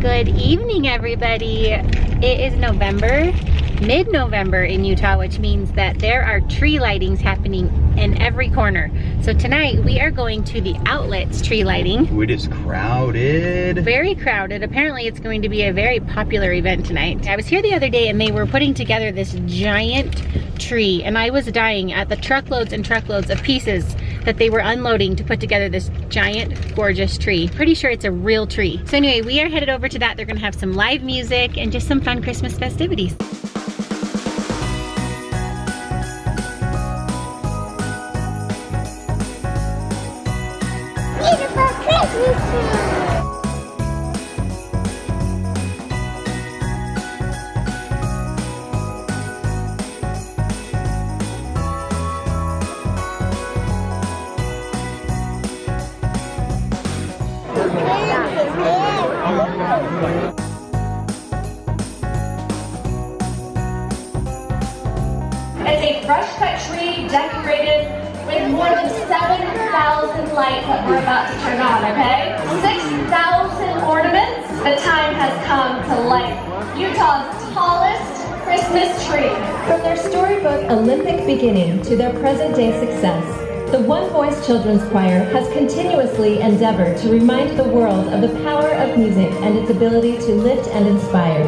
Good evening, everybody. It is November, mid-November in Utah, which means that there are tree lightings happening in every corner. So tonight we are going to the Outlets tree lighting. It is crowded. Very crowded. Apparently it's going to be a very popular event tonight. I was here the other day and they were putting together this giant tree and I was dying at the truckloads and truckloads of pieces that they were unloading to put together this giant, gorgeous tree. Pretty sure it's a real tree. So anyway, we are headed over to that. They're gonna have some live music and just some fun Christmas festivities. Beautiful Christmas tree! It's a fresh cut tree decorated with more than 7,000 lights that we're about to turn on, okay? 6,000 ornaments. The time has come to light Utah's tallest Christmas tree. From their storybook Olympic beginning to their present-day success, the One Voice Children's Choir has continuously endeavored to remind the world of the power of music and its ability to lift and inspire.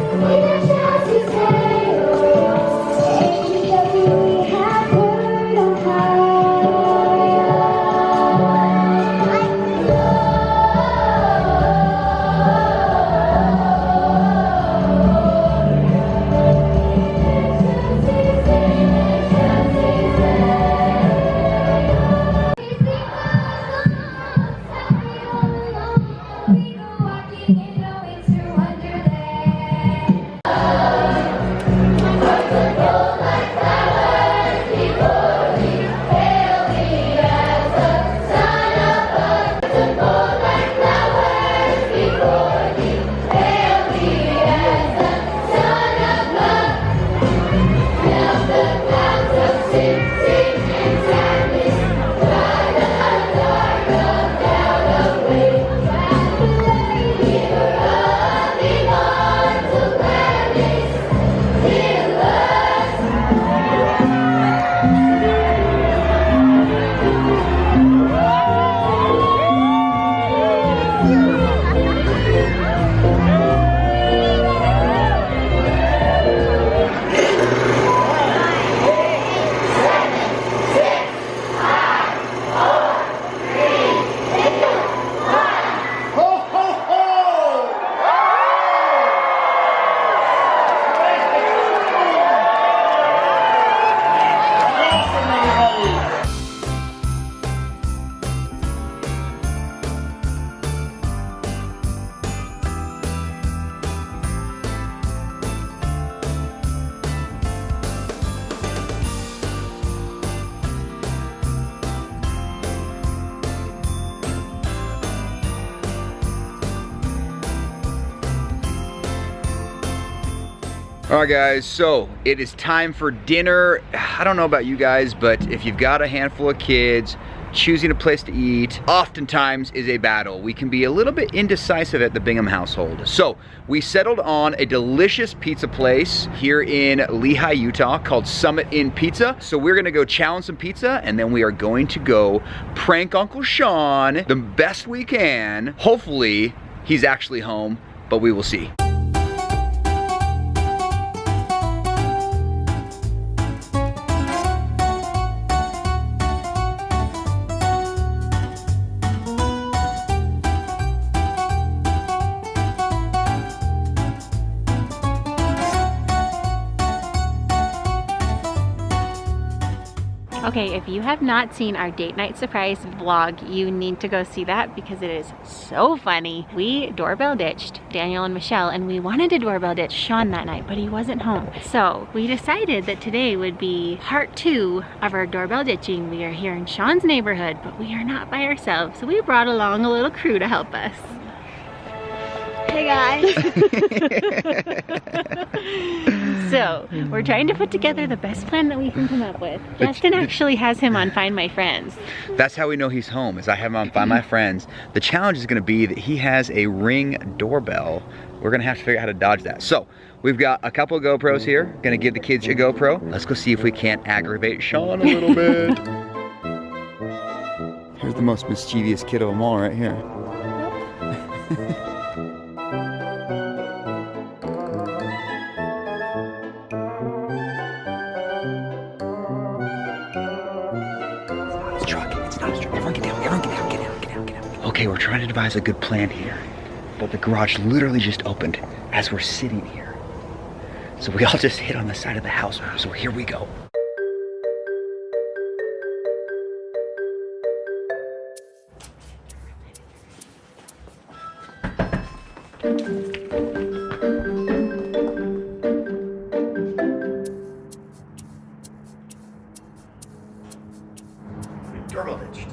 Alright guys, so it is time for dinner. I don't know about you guys, but if you've got a handful of kids, choosing a place to eat oftentimes is a battle. We can be a little bit indecisive at the Bingham household. So we settled on a delicious pizza place here in Lehi, Utah called Summit Inn Pizza. So we're gonna go challenge some pizza and then we are going to go prank Uncle Sean the best we can. Hopefully he's actually home, but we will see. Okay, if you have not seen our date night surprise vlog, you need to go see that because it is so funny. We doorbell ditched Daniel and Michelle and we wanted to doorbell ditch Sean that night, but he wasn't home. So we decided that today would be part 2 of our doorbell ditching. We are here in Sean's neighborhood, but we are not by ourselves. So we brought along a little crew to help us. Hey guys. So we're trying to put together the best plan that we can come up with. Justin actually has him on Find My Friends. That's how we know he's home, is I have him on Find My Friends. The challenge is gonna be that he has a Ring doorbell. We're gonna have to figure out how to dodge that. So we've got a couple of GoPros here. Gonna give the kids a GoPro. Let's go see if we can't aggravate Sean a little bit. Here's the most mischievous kid of them all right here. Okay, we're trying to devise a good plan here, but the garage literally just opened as we're sitting here. So we all just hit on the side of the house, so here we go. Doorbell ditched.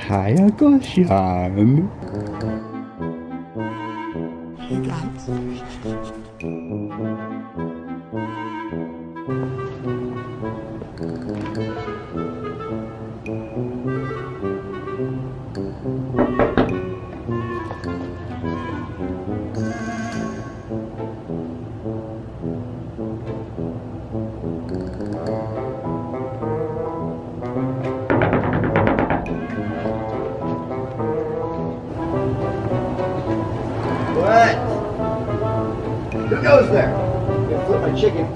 Hiya, Goshan. Hey guys. What? Who goes there? I'm gonna flip my chicken.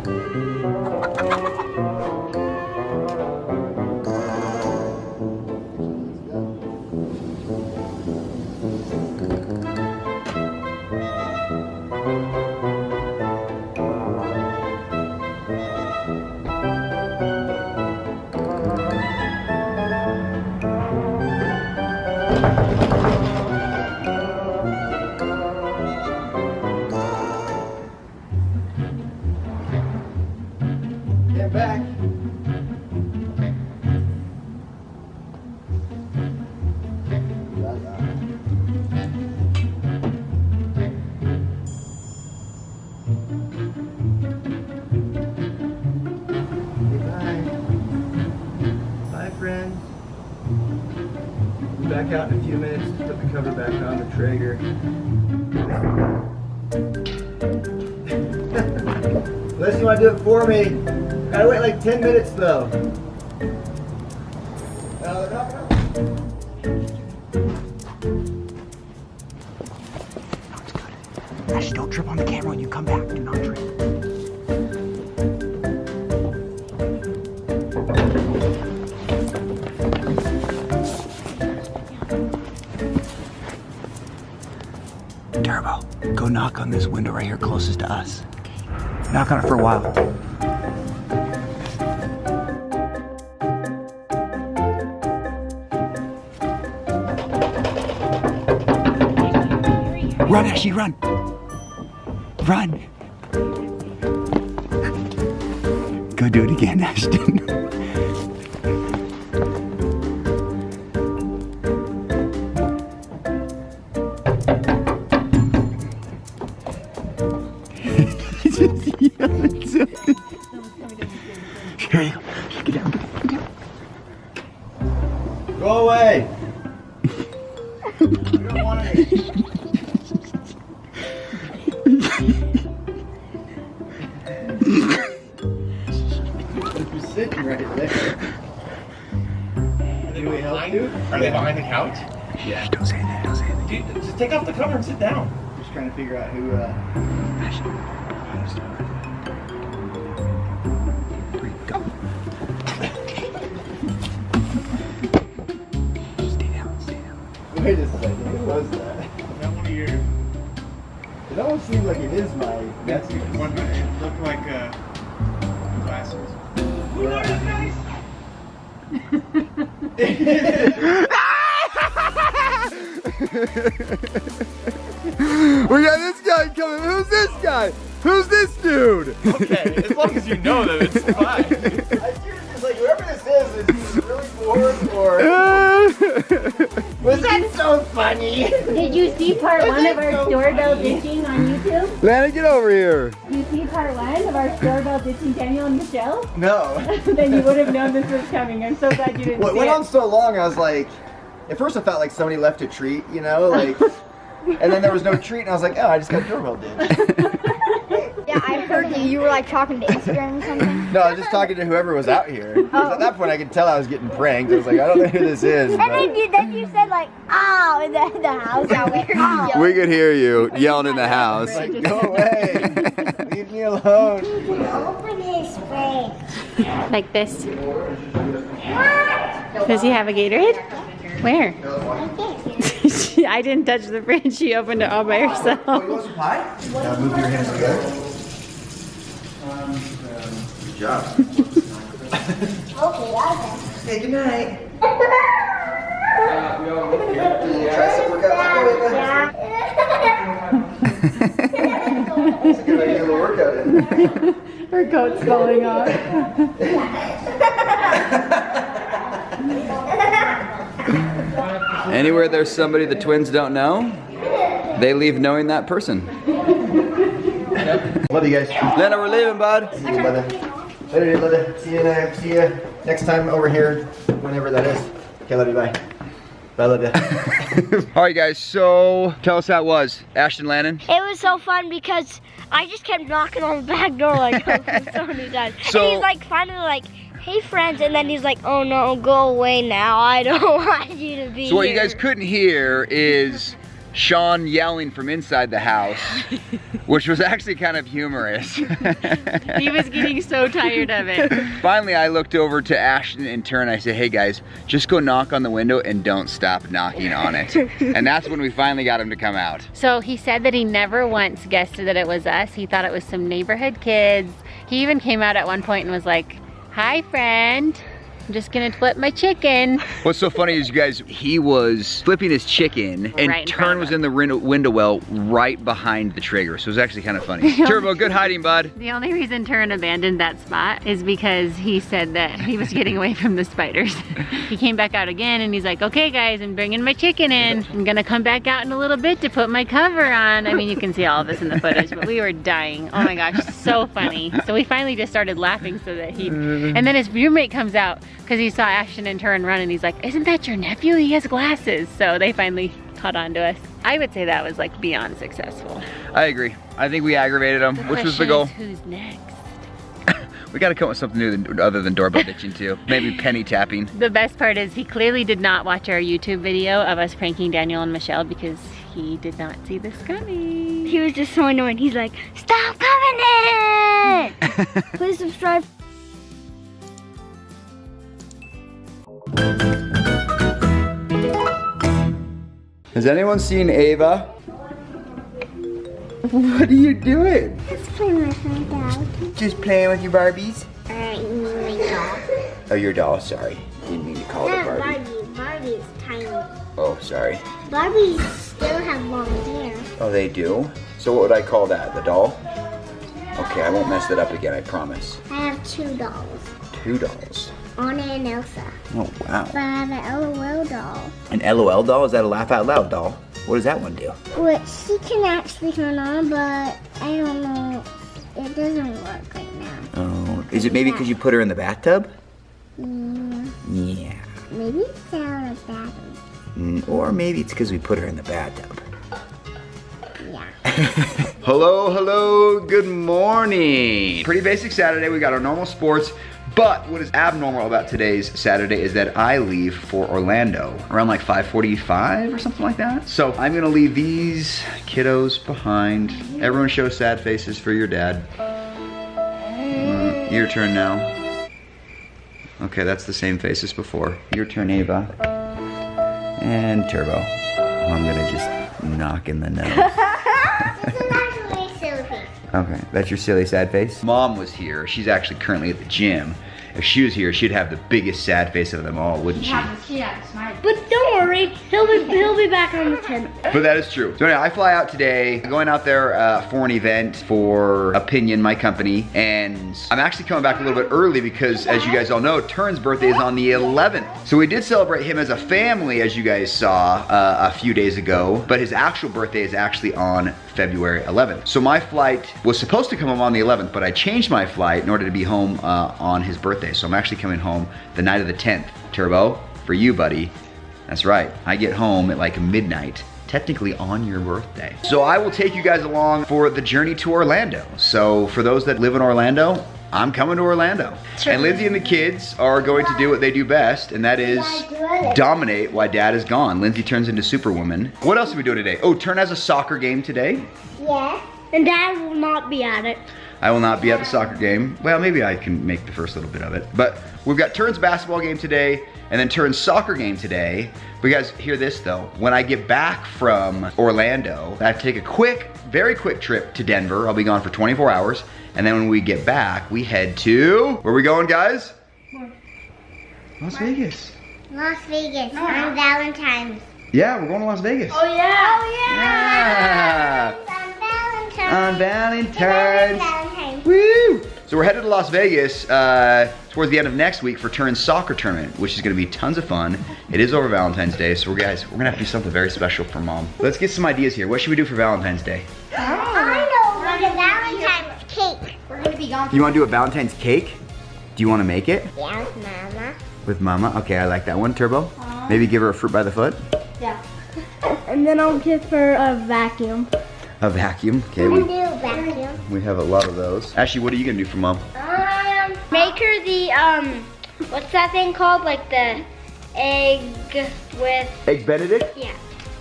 Get back. Bye, friends. Be back out in a few minutes to put the cover back on the Traeger. Unless you want to do it for me. Gotta wait like 10 minutes though. No, they're not gonna. Ashley, don't trip on the camera when you come back. Do not trip. Turbo, go knock on this window right here closest to us. Knock on it for a while. Run, Ashley, run! Run! Go do it again, Ashton. Here you go. Get down, get down. Go away! You don't want it. You're sitting right there. Can we help you? Are they behind the couch? Yeah. Don't say anything, don't say anything. Dude, just take off the cover and sit down. Just trying to figure out who, Ashley. Go. Stay down, stay down. Wait a second, who was that? That one of your... It almost seems like it is my nephew. One, it looked like glasses. We got this guy coming. Who's this guy? Who Who's this dude? Okay, as long as you know that it's fine. I seriously, like, whoever this is really bored or... Was that so funny? Did you see part 1 of our doorbell ditching on YouTube? Lana, get over here. You see part 1 of our doorbell ditching Daniel and Michelle? No. Then you would have known this was coming. I'm so glad you didn't Well, it see went it. on so long, I was like... At first I felt like somebody left a treat, you know, like... And then there was no treat, and I was like, oh, I just got doorbell ditched. Yeah, I heard you. You were like talking to Instagram or something. No, I was just talking to whoever was out here. 'Cause at that point I could tell I was getting pranked. I was like, I don't know who this is. And then you said like, oh, in the house. Yeah, we heard you yell. We could hear you yelling in the house. Like, go away. Leave me alone. Open his face. Like this. Does he have a Gatorade? Where? I didn't touch the fridge. She opened it all by herself. Oh, you want some pie? Now move your hands together. Good job. Okay, that's Hey, good night. it. Try some workout. It's a good idea to get a little workout in. Her coat's falling off. Anywhere there's somebody the twins don't know, they leave knowing that person. Love you guys. Lana, we're leaving, bud. See you, brother. Later, brother. See you next time over here, whenever that is. Okay, love you. Bye. Bye, love you. All right, guys, so tell us how it was. Ashton Lannon. It was so fun because I just kept knocking on the back door like so many times. So- and he's like finally like, hey friends, and then he's like, oh no, go away now. I don't want you to be So what you here." guys couldn't hear is Sean yelling from inside the house, which was actually kind of humorous. He was getting so tired of it. Finally, I looked over to Ashton in turn. I said, hey guys, just go knock on the window and don't stop knocking on it. And that's when we finally got him to come out. So he said that he never once guessed that it was us. He thought it was some neighborhood kids. He even came out at one point and was like, hi friend, I'm just gonna flip my chicken. What's so funny is, you guys, he was flipping his chicken and Right in front Turn of was us. in the window well right behind the trigger. So it was actually kind of funny. Turbo, good hiding, bud. The only reason Turin abandoned that spot is because he said that he was getting away from the spiders. He came back out again and he's like, okay guys, I'm bringing my chicken in. I'm gonna come back out in a little bit to put my cover on. I mean, you can see all of this in the footage, but we were dying. Oh my gosh, so funny. So we finally just started laughing so that and then his roommate comes out because he saw Ashton and Turin run and he's like, isn't that your nephew? He has glasses. So they finally caught on to us. I would say that was like beyond successful. I agree. I think we aggravated him, which was the goal. Question is, who's next? We gotta come up with something new other than doorbell ditching too. Maybe penny tapping. The best part is he clearly did not watch our YouTube video of us pranking Daniel and Michelle because he did not see this coming. He was just so annoyed. He's like, stop coming in! Please subscribe. Has anyone seen Ava? What are you doing? Let's play with my dog. Just playing with your Barbies? Alright, you mean my dog? Oh, your doll, sorry. Didn't mean to call it a Not Barbie. Barbie. Barbie's tiny. Oh, sorry. Barbies still have long hair. Oh, they do? So what would I call that? The doll? Okay, I won't mess that up again, I promise. I have 2 dolls. 2 dolls. Anna and Elsa. Oh, wow. But I have an LOL doll. An LOL doll? Is that a laugh out loud doll? What does that one do? Which she can actually turn on, but I don't know. It doesn't work right now. Oh, is it maybe because you put her in the bathtub? Mm, Yeah. maybe it's out of battery. Or maybe it's because we put her in the bathtub. Yeah. Hello, hello, good morning. Pretty basic Saturday, we got our normal sports, but what is abnormal about today's Saturday is that I leave for Orlando around like 5:45 or something like that. So I'm gonna leave these kiddos behind. Everyone show sad faces for your dad. Your turn now. Okay, that's the same face as before. Your turn, Ava. And Turbo. I'm gonna just knock in the nose. Okay, that's your silly sad face? Mom was here. She's actually currently at the gym. If she was here, she'd have the biggest sad face of them all, wouldn't she? But don't worry, wait. He'll be back on the 10th. But that is true. So anyway, I fly out today, going out there for an event for Opinion, my company, and I'm actually coming back a little bit early because, as you guys all know, Turn's birthday is on the 11th. So we did celebrate him as a family, as you guys saw a few days ago, but his actual birthday is actually on February 11th. So my flight was supposed to come home on the 11th, but I changed my flight in order to be home on his birthday. So I'm actually coming home the night of the 10th. Turbo, for you, buddy. That's right, I get home at like midnight, technically on your birthday. So I will take you guys along for the journey to Orlando. So for those that live in Orlando, I'm coming to Orlando. And Lindsay and the kids are going to do what they do best, and that is dominate while Dad is gone. Lindsay turns into Superwoman. What else are we doing today? Oh, Turn has a soccer game today. Yeah. And Dad will not be at it. I will not be at the soccer game. Well, maybe I can make the first little bit of it. But we've got Turn's basketball game today, and then Turn's soccer game today. But you guys, hear this though. When I get back from Orlando, I have to take a quick, very quick trip to Denver. I'll be gone for 24 hours. And then when we get back, we head to, where are we going, guys? Las Vegas. Las Vegas on Valentine's. Yeah, we're going to Las Vegas. Oh yeah. Oh Yeah. On Valentine's. On Valentine's. Woo! So we're headed to Las Vegas towards the end of next week for Turn's soccer tournament, which is going to be tons of fun. It is over Valentine's Day, so we're going to have to do something very special for Mom. Let's get some ideas here. What should we do for Valentine's Day? I know, like a Valentine's cake. We're gonna be gone. You want to do a Valentine's cake? Do you want to make it? Yeah, with Mama. With Mama? Okay, I like that one. Turbo? Maybe give her a fruit by the foot? Yeah. And then I'll give her a vacuum. A vacuum? Okay, We do a vacuum. we have a lot of those. Ashley, what are you going to do for Mom? Make her the, what's that thing called? Like the egg with, Eggs Benedict? yeah,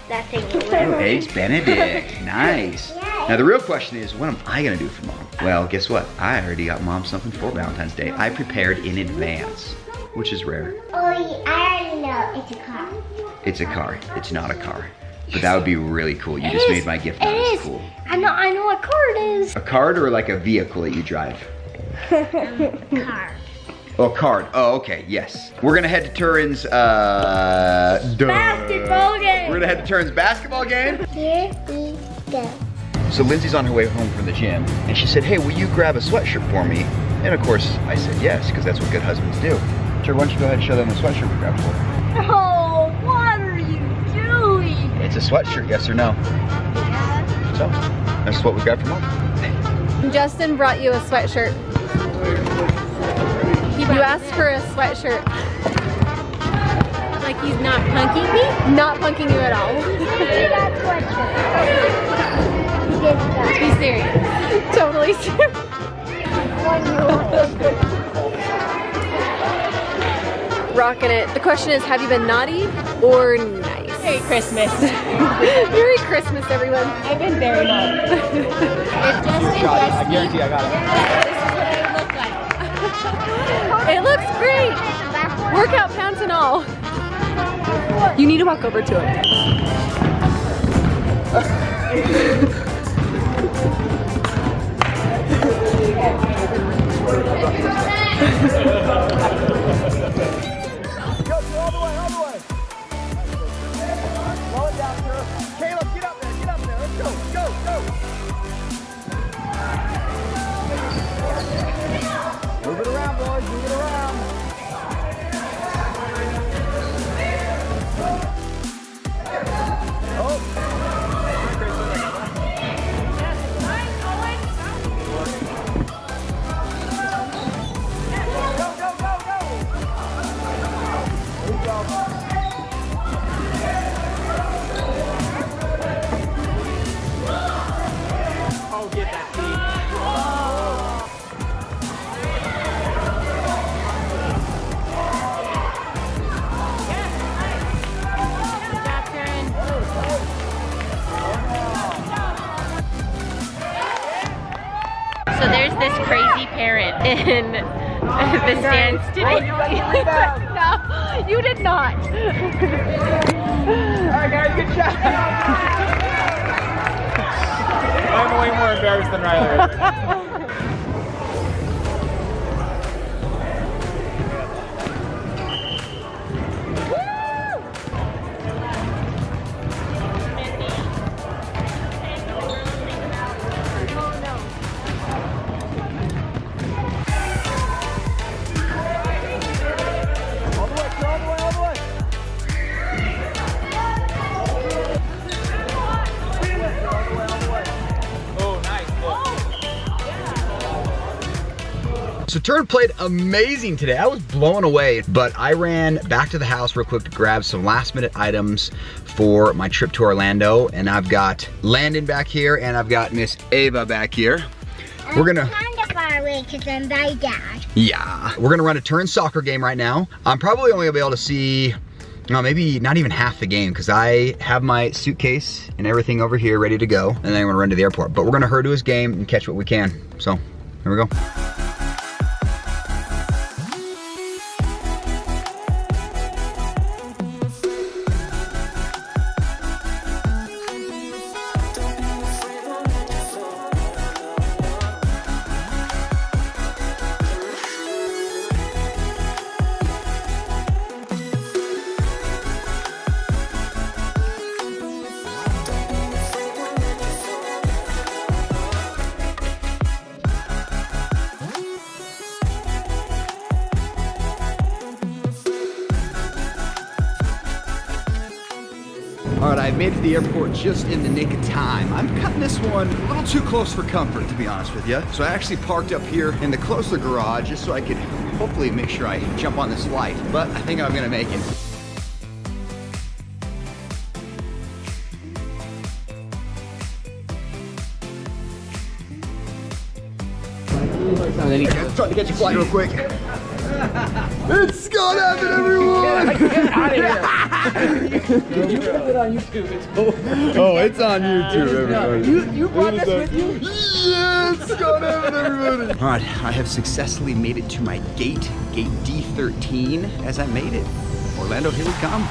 that thing. Oh, Eggs Benedict. Nice. Now the real question is, what am I going to do for Mom? Well, guess what? I already got Mom something for Valentine's Day. I prepared in advance, which is rare. Oh, yeah, I already know. It's a car. It's a car. It's not a car. But that would be really cool. You just made my gift not as cool. I know what car it is. A card or like a vehicle that you drive? Car. Oh, card. Oh, okay. Yes. We're gonna head to Turin's Basketball game. We're gonna head to Turin's basketball game. Here we go. So Lindsay's on her way home from the gym, and she said, "Hey, will you grab a sweatshirt for me?" And of course, I said yes, because that's what good husbands do. Tur, why don't you go ahead and show them the sweatshirt we grabbed for her? Oh, what are you doing? It's a sweatshirt, yes or no? So, that's what we got for Mom. Justin brought you a sweatshirt. You asked for a sweatshirt. Like he's not punking me? Not punking you at all. Be serious. Totally serious. Rocking it. The question is, have you been naughty or nice? Merry Christmas. Merry Christmas, everyone. I've been very naughty. I guarantee I got it. It looks great. Workout pants and all. You need to walk over to it. Move it around, boys. Move it around. So there's this crazy parent in the stands today. No, you did not. Alright guys, good shot. I'm way more embarrassed than Riley. So Turin played amazing today. I was blown away, but I ran back to the house real quick to grab some last minute items for my trip to Orlando. And I've got Landon back here and I've got Miss Ava back here. We're gonna kind of far away because I'm by Dad. Yeah, we're gonna run a Turin soccer game right now. I'm probably only gonna be able to see, no, maybe not even half the game because I have my suitcase and everything over here ready to go. And then I'm gonna run to the airport. But we're gonna hurry to his game and catch what we can. So, here we go. All right, I made it to the airport just in the nick of time. I'm cutting this one a little too close for comfort, to be honest with you. So I actually parked up here in the closer garage just so I could hopefully make sure I jump on this flight. But I think I'm gonna make it. Trying to catch a flight real quick. It's gonna happen, everyone! Get out of here! Did you put it on YouTube? It's cool. Oh, it's on YouTube, everybody. You brought this with you? Yeah, it's gonna happen, everybody! All right, I have successfully made it to my gate D13. As I made it, Orlando, here we come.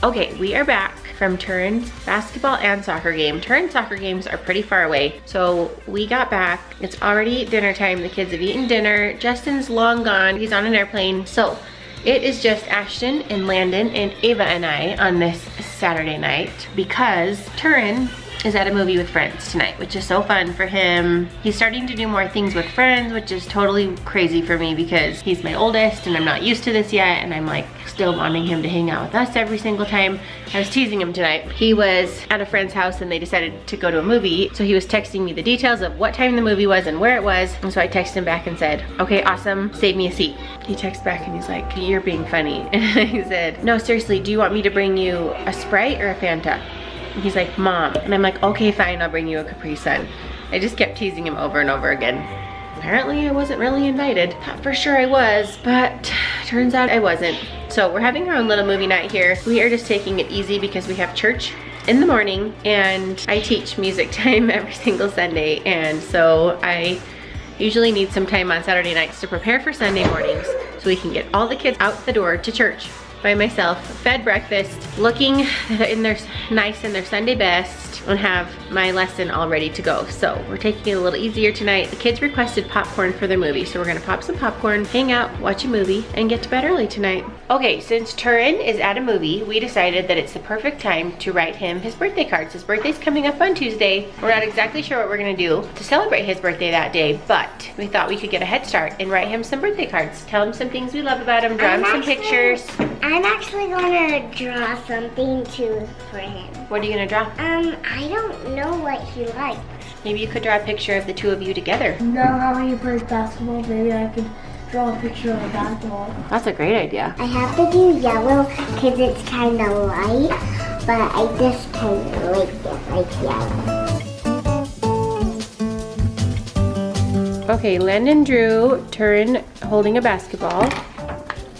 Okay, we are back from Turin's basketball and soccer game. Turin's soccer games are pretty far away, so we got back. It's already dinner time. The kids have eaten dinner. Justin's long gone. He's on an airplane. So it is just Ashton and Landon and Ava and I on this Saturday night because Turin is at a movie with friends tonight, which is so fun for him. He's starting to do more things with friends, which is totally crazy for me because he's my oldest and I'm not used to this yet, and I'm like still wanting him to hang out with us every single time. I was teasing him tonight. He was at a friend's house and they decided to go to a movie, so he was texting me the details of what time the movie was and where it was, and so I texted him back and said, okay, awesome, save me a seat. He texts back and he's like, you're being funny. And I said, no, seriously, do you want me to bring you a Sprite or a Fanta? And he's like, Mom. And I'm like, okay, fine, I'll bring you a Capri Sun. I just kept teasing him over and over again. Apparently I wasn't really invited. Thought for sure I was, but turns out I wasn't. So we're having our own little movie night here. We are just taking it easy because we have church in the morning and I teach music time every single Sunday. And so I usually need some time on Saturday nights to prepare for Sunday mornings so we can get all the kids out the door to church by myself, fed breakfast, looking in their nice in their Sunday best, and have my lesson all ready to go. So we're taking it a little easier tonight. The kids requested popcorn for their movie, so we're gonna pop some popcorn, hang out, watch a movie, and get to bed early tonight. Okay, since Turin is at a movie, we decided that it's the perfect time to write him his birthday cards. His birthday's coming up on Tuesday. We're not exactly sure what we're gonna do to celebrate his birthday that day, but we thought we could get a head start and write him some birthday cards. Tell him some things we love about him, draw him some pictures. I'm actually gonna draw something too for him. What are you gonna draw? I don't know what he likes. Maybe you could draw a picture of the two of you together. You know how he plays basketball? Maybe I could draw a picture of a basketball. That's a great idea. I have to do yellow because it's kind of light, but I just kind of like yellow. Okay, Landon drew Turin holding a basketball.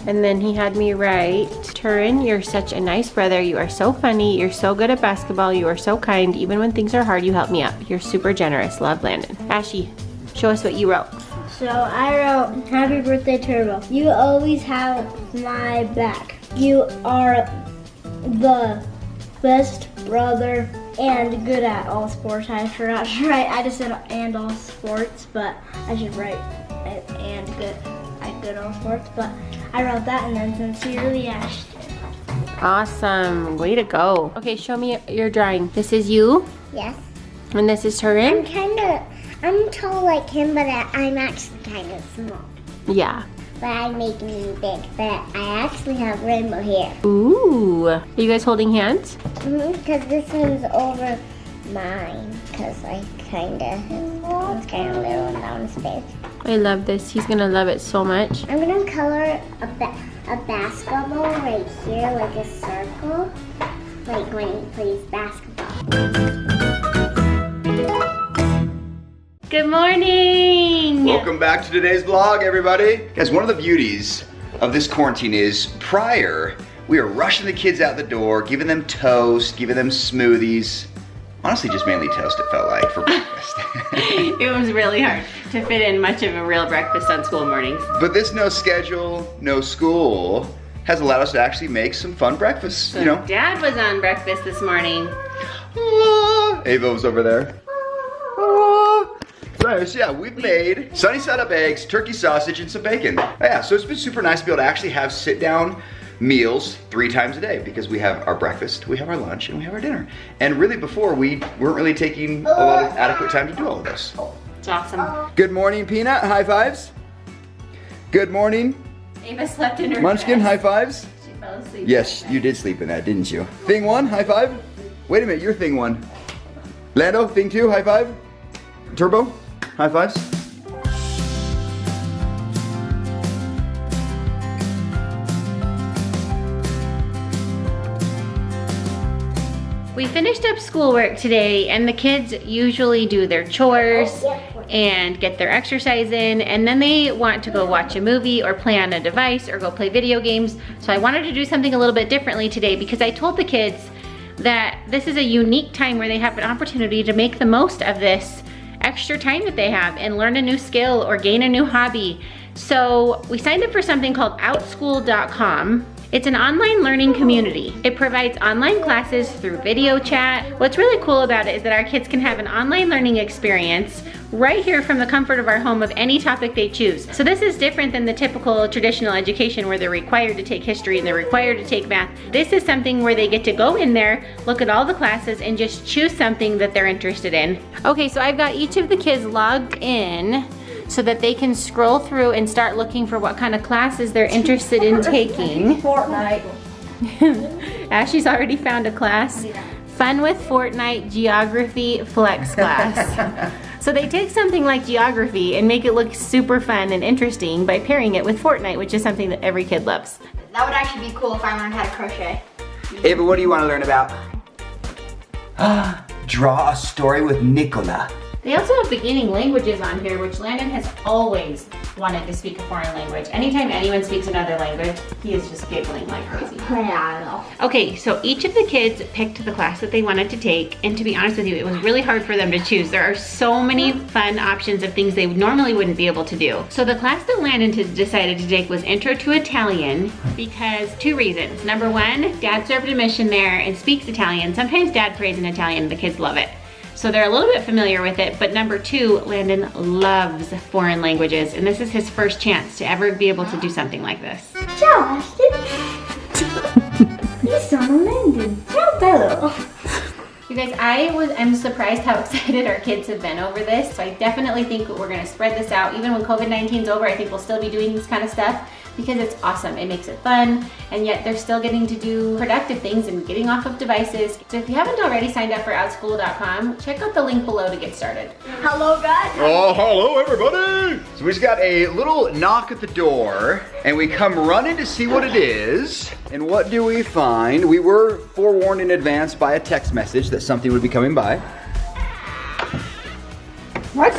And then he had me write, Turin, you're such a nice brother. You are so funny. You're so good at basketball. You are so kind. Even when things are hard, you help me up. You're super generous. Love, Landon. Ashy, show us what you wrote. So I wrote, happy birthday, Turbo. You always have my back. You are the best brother and good at all sports. I forgot to write, I just said and all sports, but I should write and good at all sports, but I wrote that and then sincerely Ashton. Awesome, way to go. Okay, show me your drawing. This is you? Yes. And this is Turin? I'm tall like him, but I'm actually kind of small. Yeah. but I make me big. But I actually have rainbow hair. Ooh. Are you guys holding hands? Because this one's over mine. Because I kind of little and down his face. I love this. He's gonna love it so much. I'm gonna color a basketball right here, like a circle, like when he plays basketball. Good morning. Welcome back to today's vlog, everybody. Guys, one of the beauties of this quarantine is prior, we are rushing the kids out the door, giving them toast, giving them smoothies. Honestly, just mainly toast, it felt like, for breakfast. It was really hard to fit in much of a real breakfast on school mornings. But this no schedule, no school has allowed us to actually make some fun breakfasts, you know. Dad was on breakfast this morning. Ava was over there. So yeah, we've made sunny side up eggs, turkey sausage, and some bacon. Yeah, so it's been super nice to be able to actually have sit down meals 3 times a day because we have our breakfast, we have our lunch, and we have our dinner. And really before, we weren't really taking a lot of adequate time to do all of this. It's awesome. Good morning, Peanut, high fives. Good morning. Ava slept in her Munchkin, bed. high fives. She fell asleep. Yes, you did sleep in that, didn't you? Thing 1, high five. Wait a minute, you're thing 1. Lando, thing 2, high five. Turbo, high fives. We finished up schoolwork today, and the kids usually do their chores and get their exercise in, and then they want to go watch a movie or play on a device or go play video games. So I wanted to do something a little bit differently today because I told the kids that this is a unique time where they have an opportunity to make the most of this extra time that they have and learn a new skill or gain a new hobby. So we signed up for something called outschool.com. It's an online learning community. It provides online classes through video chat. What's really cool about it is that our kids can have an online learning experience right here from the comfort of our home of any topic they choose. So this is different than the typical traditional education where they're required to take history and they're required to take math. This is something where they get to go in there, look at all the classes, and just choose something that they're interested in. Okay, so I've got each of the kids logged in so that they can scroll through and start looking for what kind of classes they're interested in taking. Fortnite. Ashley's already found a class. Fun with Fortnite Geography Flex class. So they take something like geography and make it look super fun and interesting by pairing it with Fortnite, which is something that every kid loves. That would actually be cool if I learned how to crochet. Ava, what do you want to learn about? Draw a story with Nicola. They also have beginning languages on here, which Landon has always wanted to speak a foreign language. Anytime anyone speaks another language, he is just giggling like crazy. Yeah, Okay, so each of the kids picked the class that they wanted to take, and to be honest with you, it was really hard for them to choose. There are so many fun options of things they normally wouldn't be able to do. So the class that Landon decided to take was Intro to Italian because 2 reasons. Number 1, Dad served a mission there and speaks Italian. Sometimes Dad prays in Italian and the kids love it. So they're a little bit familiar with it, but number 2, Landon loves foreign languages, and this is his first chance to ever be able to do something like this. Ciao, Ashton. Io sono Landon. Ciao, bello. You guys, I'm surprised how excited our kids have been over this. So I definitely think we're gonna spread this out. Even when COVID-19 is over, I think we'll still be doing this kind of stuff because it's awesome. It makes it fun, and yet they're still getting to do productive things and getting off of devices. So if you haven't already signed up for outschool.com, check out the link below to get started. Hello, guys. Oh, hello everybody! So we just got a little knock at the door, and we come running to see what it is. And what do we find? We were forewarned in advance by a text message that something would be coming by. What?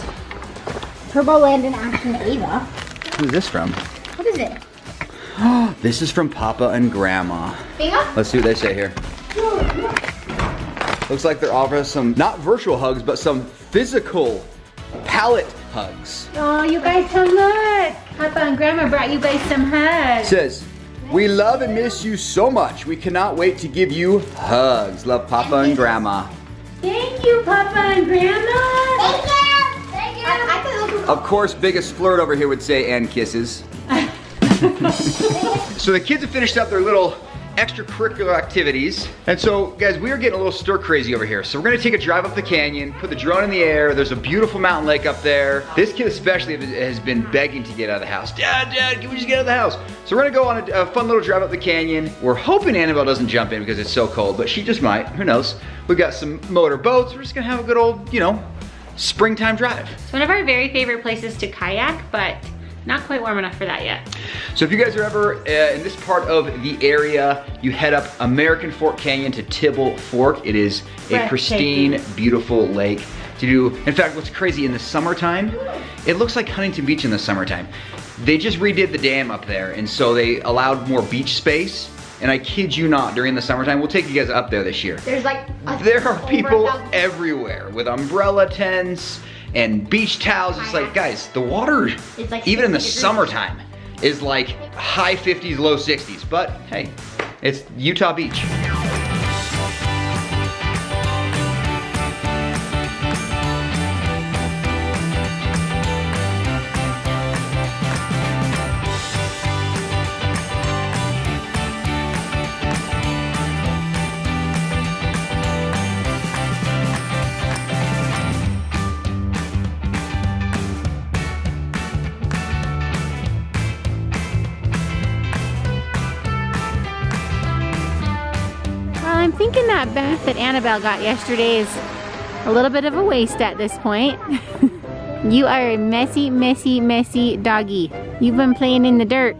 Turbo, Landon, Ashton, Ava. Who's this from? What is it? This is from Papa and Grandma. Bingham? Let's see what they say here. Looks like they're offering some, not virtual hugs, but some physical palate hugs. Oh, you guys so look. Papa and Grandma brought you guys some hugs. Says, we love and miss you so much. We cannot wait to give you hugs. Love, Papa and Grandma. Thank you, Papa and Grandma. Thank you. Thank you. I thought those were Of course, biggest flirt over here would say, and kisses. So the kids have finished up their little extracurricular activities. And so, guys, we are getting a little stir crazy over here. So we're gonna take a drive up the canyon, put the drone in the air. There's a beautiful mountain lake up there. This kid especially has been begging to get out of the house. Dad, can we just get out of the house? So we're gonna go on a fun little drive up the canyon. We're hoping Annabelle doesn't jump in because it's so cold, but she just might, who knows? We've got some motor boats. We're just gonna have a good old, you know, springtime drive. It's one of our very favorite places to kayak, but not quite warm enough for that yet. So if you guys are ever in this part of the area, you head up American Fork Canyon to Tibble Fork. It is a pristine, beautiful lake to do. In fact, what's crazy, in the summertime, it looks like Huntington Beach in the summertime. They just redid the dam up there, and so they allowed more beach space. And I kid you not, during the summertime, we'll take you guys up there this year. There's like there are people everywhere with umbrella tents and beach towels. It's like, guys, the water, like even in the 60 degrees. summertime, is like high 50s, low 60s. But hey, it's Utah Beach. I'm thinking that bath that Annabelle got yesterday is a little bit of a waste at this point. You are a messy, messy, messy doggy. You've been playing in the dirt.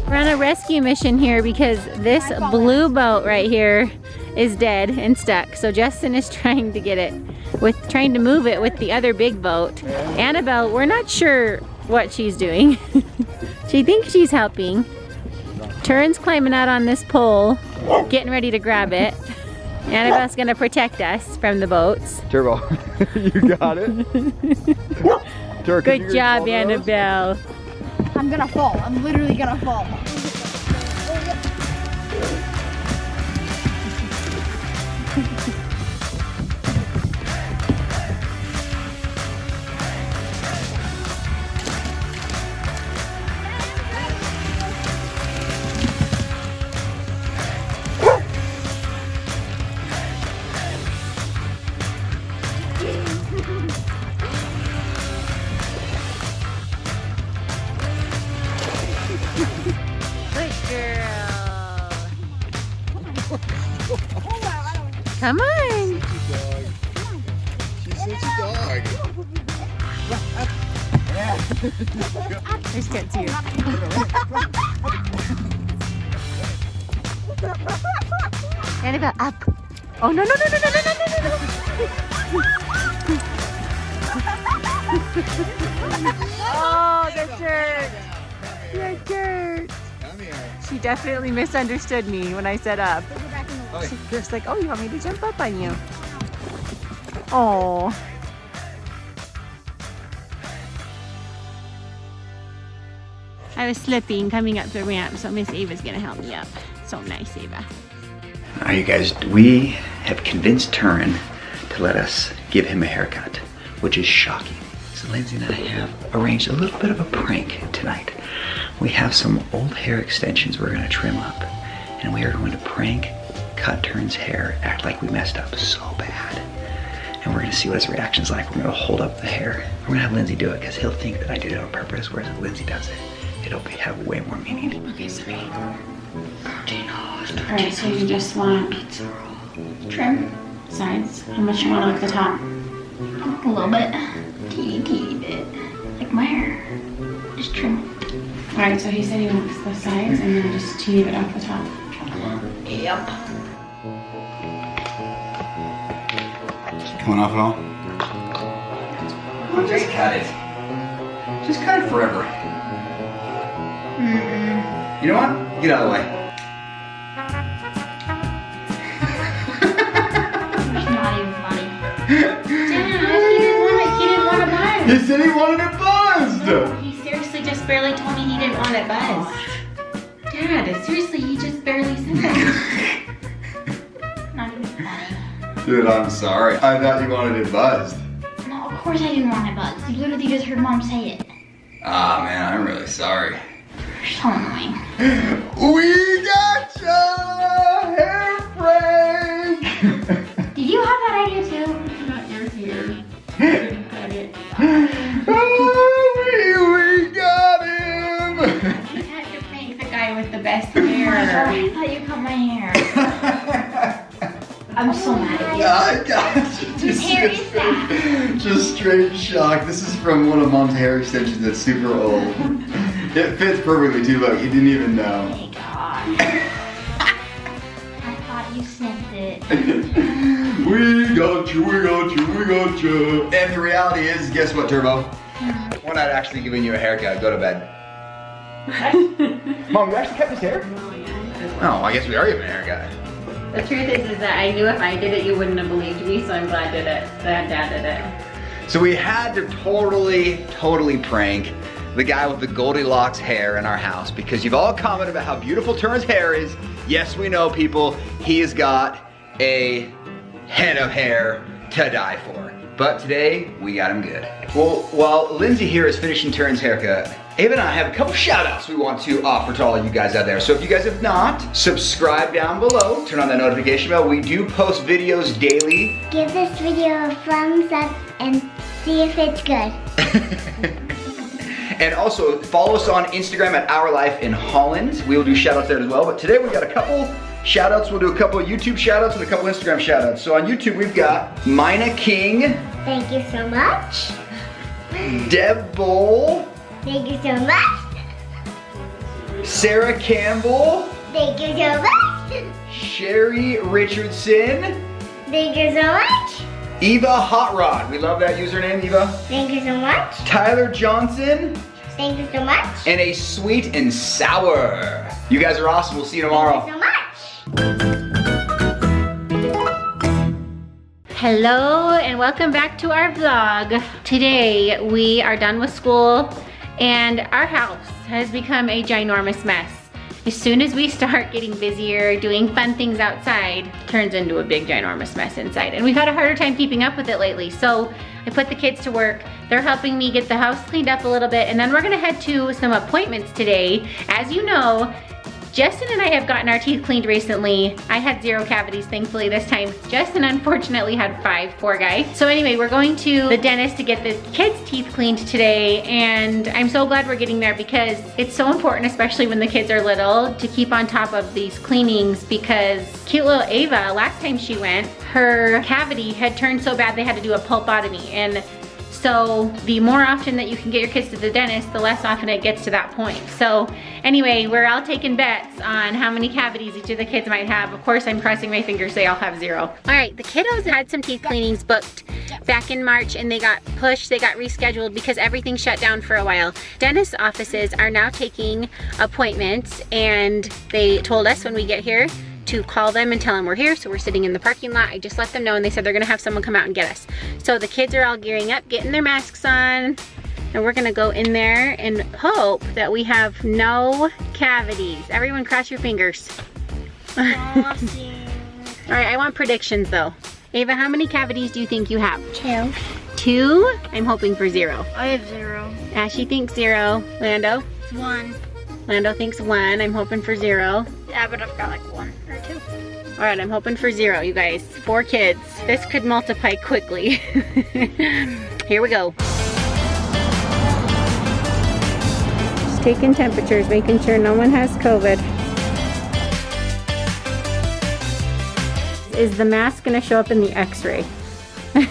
We're on a rescue mission here because this blue boat right here is dead and stuck. So Justin is trying to get it, trying to move it with the other big boat. Annabelle, we're not sure what she's doing. She thinks she's helping. Turin's climbing out on this pole, getting ready to grab it. Annabelle's gonna protect us from the boats. Turbo, you got it. Good job, Annabelle. I'm gonna fall. I'm literally gonna fall. Good girl. Come on. She's such a dog. There's good too. Annabelle, up. Oh, no, no, no, no, no, no, no, no, no. Oh, the jerk. You're jerk. Come here. She definitely misunderstood me when I said up. She was like, oh, you want me to jump up on you? Oh. I was slipping coming up the ramp, so Miss Ava's gonna help me up. So nice, Ava. All right, you guys, we have convinced Turin to let us give him a haircut, which is shocking. So Lindsay and I have arranged a little bit of a prank tonight. We have some old hair extensions we're gonna trim up, and we are going to prank cut Turin's hair, act like we messed up so bad. And we're gonna see what his reaction's like. We're gonna hold up the hair. We're gonna have Lindsay do it, because he'll think that I did it on purpose, whereas if Lindsay does it, it'll have way more meaning. Okay, sorry. Alright, so you just want trim sides. How much you want off the top? A little bit. Teeny bit. Like my hair. Just trim. Alright, so he said he wants the sides and then just teeny bit off the top. Yep. Coming off at all? Well, just cut it. Just cut it forever. You know what? Get out of the way. It's not even funny. Dad, he didn't want to buzz. He said he wanted it buzzed! No, he seriously just just barely told me he didn't want it buzzed. Dad, seriously, he just barely said that. Not even funny. Dude, I'm sorry. I thought you wanted it buzzed. No, of course I didn't want it buzzed. You literally just heard Mom say it. Ah, man, I'm really sorry. You're so annoying. We got ya! Hair prank! Did you have that idea too? Not your hair. Couldn't cut it. Oh, we got him! You had to prank the guy with the best hair. I thought you cut my hair. I'm so mad at you. I got you. Whose hair is that? Just straight shock. This is from one of Mom's hair extensions that's super old. It fits perfectly too, look, you didn't even know. Oh my god. I thought you snipped it. We got you, we got you, we got you. And the reality is, guess what, Turbo? We're not actually giving you a haircut. Go to bed. Mom, you actually cut this hair? Oh, I guess we are giving a haircut. The truth is that I knew if I did it, you wouldn't have believed me, so I'm glad that Dad did it. So we had to totally prank the guy with the Goldilocks hair in our house because you've all commented about how beautiful Turn's hair is. Yes, we know, people, he has got a head of hair to die for. But today, we got him good. Well, while Lindsay here is finishing Turn's haircut, Ava and I have a couple shout outs we want to offer to all of you guys out there. So if you guys have not, subscribe down below, turn on that notification bell. We do post videos daily. Give this video a thumbs up and see if it's good. And also follow us on Instagram at Our Life in Holland. We will do shout outs there as well. But today we got a couple shout outs. We'll do a couple of YouTube shout outs and a couple Instagram shout outs. So on YouTube we've got Mina King. Thank you so much. Deb Bowl. Thank you so much. Sarah Campbell. Thank you so much. Sherry Richardson. Thank you so much. Eva Hot Rod. We love that username, Eva. Thank you so much. Tyler Johnson. Thank you so much. And a sweet and sour. You guys are awesome. We'll see you tomorrow. Thank you so much. Hello and welcome back to our vlog. Today we are done with school and our house has become a ginormous mess. As soon as we start getting busier, doing fun things outside, it turns into a big ginormous mess inside. And we've had a harder time keeping up with it lately. So I put the kids to work. They're helping me get the house cleaned up a little bit, and then we're gonna head to some appointments today. As you know, Justin and I have gotten our teeth cleaned recently. I had 0 cavities, thankfully, this time. Justin unfortunately had 5, poor guy. So anyway, we're going to the dentist to get the kids' teeth cleaned today, and I'm so glad we're getting there because it's so important, especially when the kids are little, to keep on top of these cleanings because cute little Ava, last time she went, her cavity had turned so bad they had to do a pulpotomy. And so the more often that you can get your kids to the dentist, the less often it gets to that point. So anyway, we're all taking bets on how many cavities each of the kids might have. Of course, I'm crossing my fingers they all have 0. All right, the kiddos had some teeth cleanings booked back in March and they got pushed, they got rescheduled because everything shut down for a while. Dentist offices are now taking appointments and they told us when we get here to call them and tell them we're here. So we're sitting in the parking lot. I just let them know and they said they're gonna have someone come out and get us. So the kids are all gearing up, getting their masks on, and we're gonna go in there and hope that we have no cavities. Everyone cross your fingers. All right, I want predictions though. Ava, how many cavities do you think you have? 2. 2? I'm hoping for 0. I have 0. Ashley thinks 0. Lando? 1. Lando thinks 1. I'm hoping for 0. Yeah, but I've got like 1 or 2. All right, I'm hoping for 0, you guys. 4 kids. This could multiply quickly. Here we go. Just taking temperatures, making sure no one has COVID. Is the mask gonna show up in the x-ray? Don't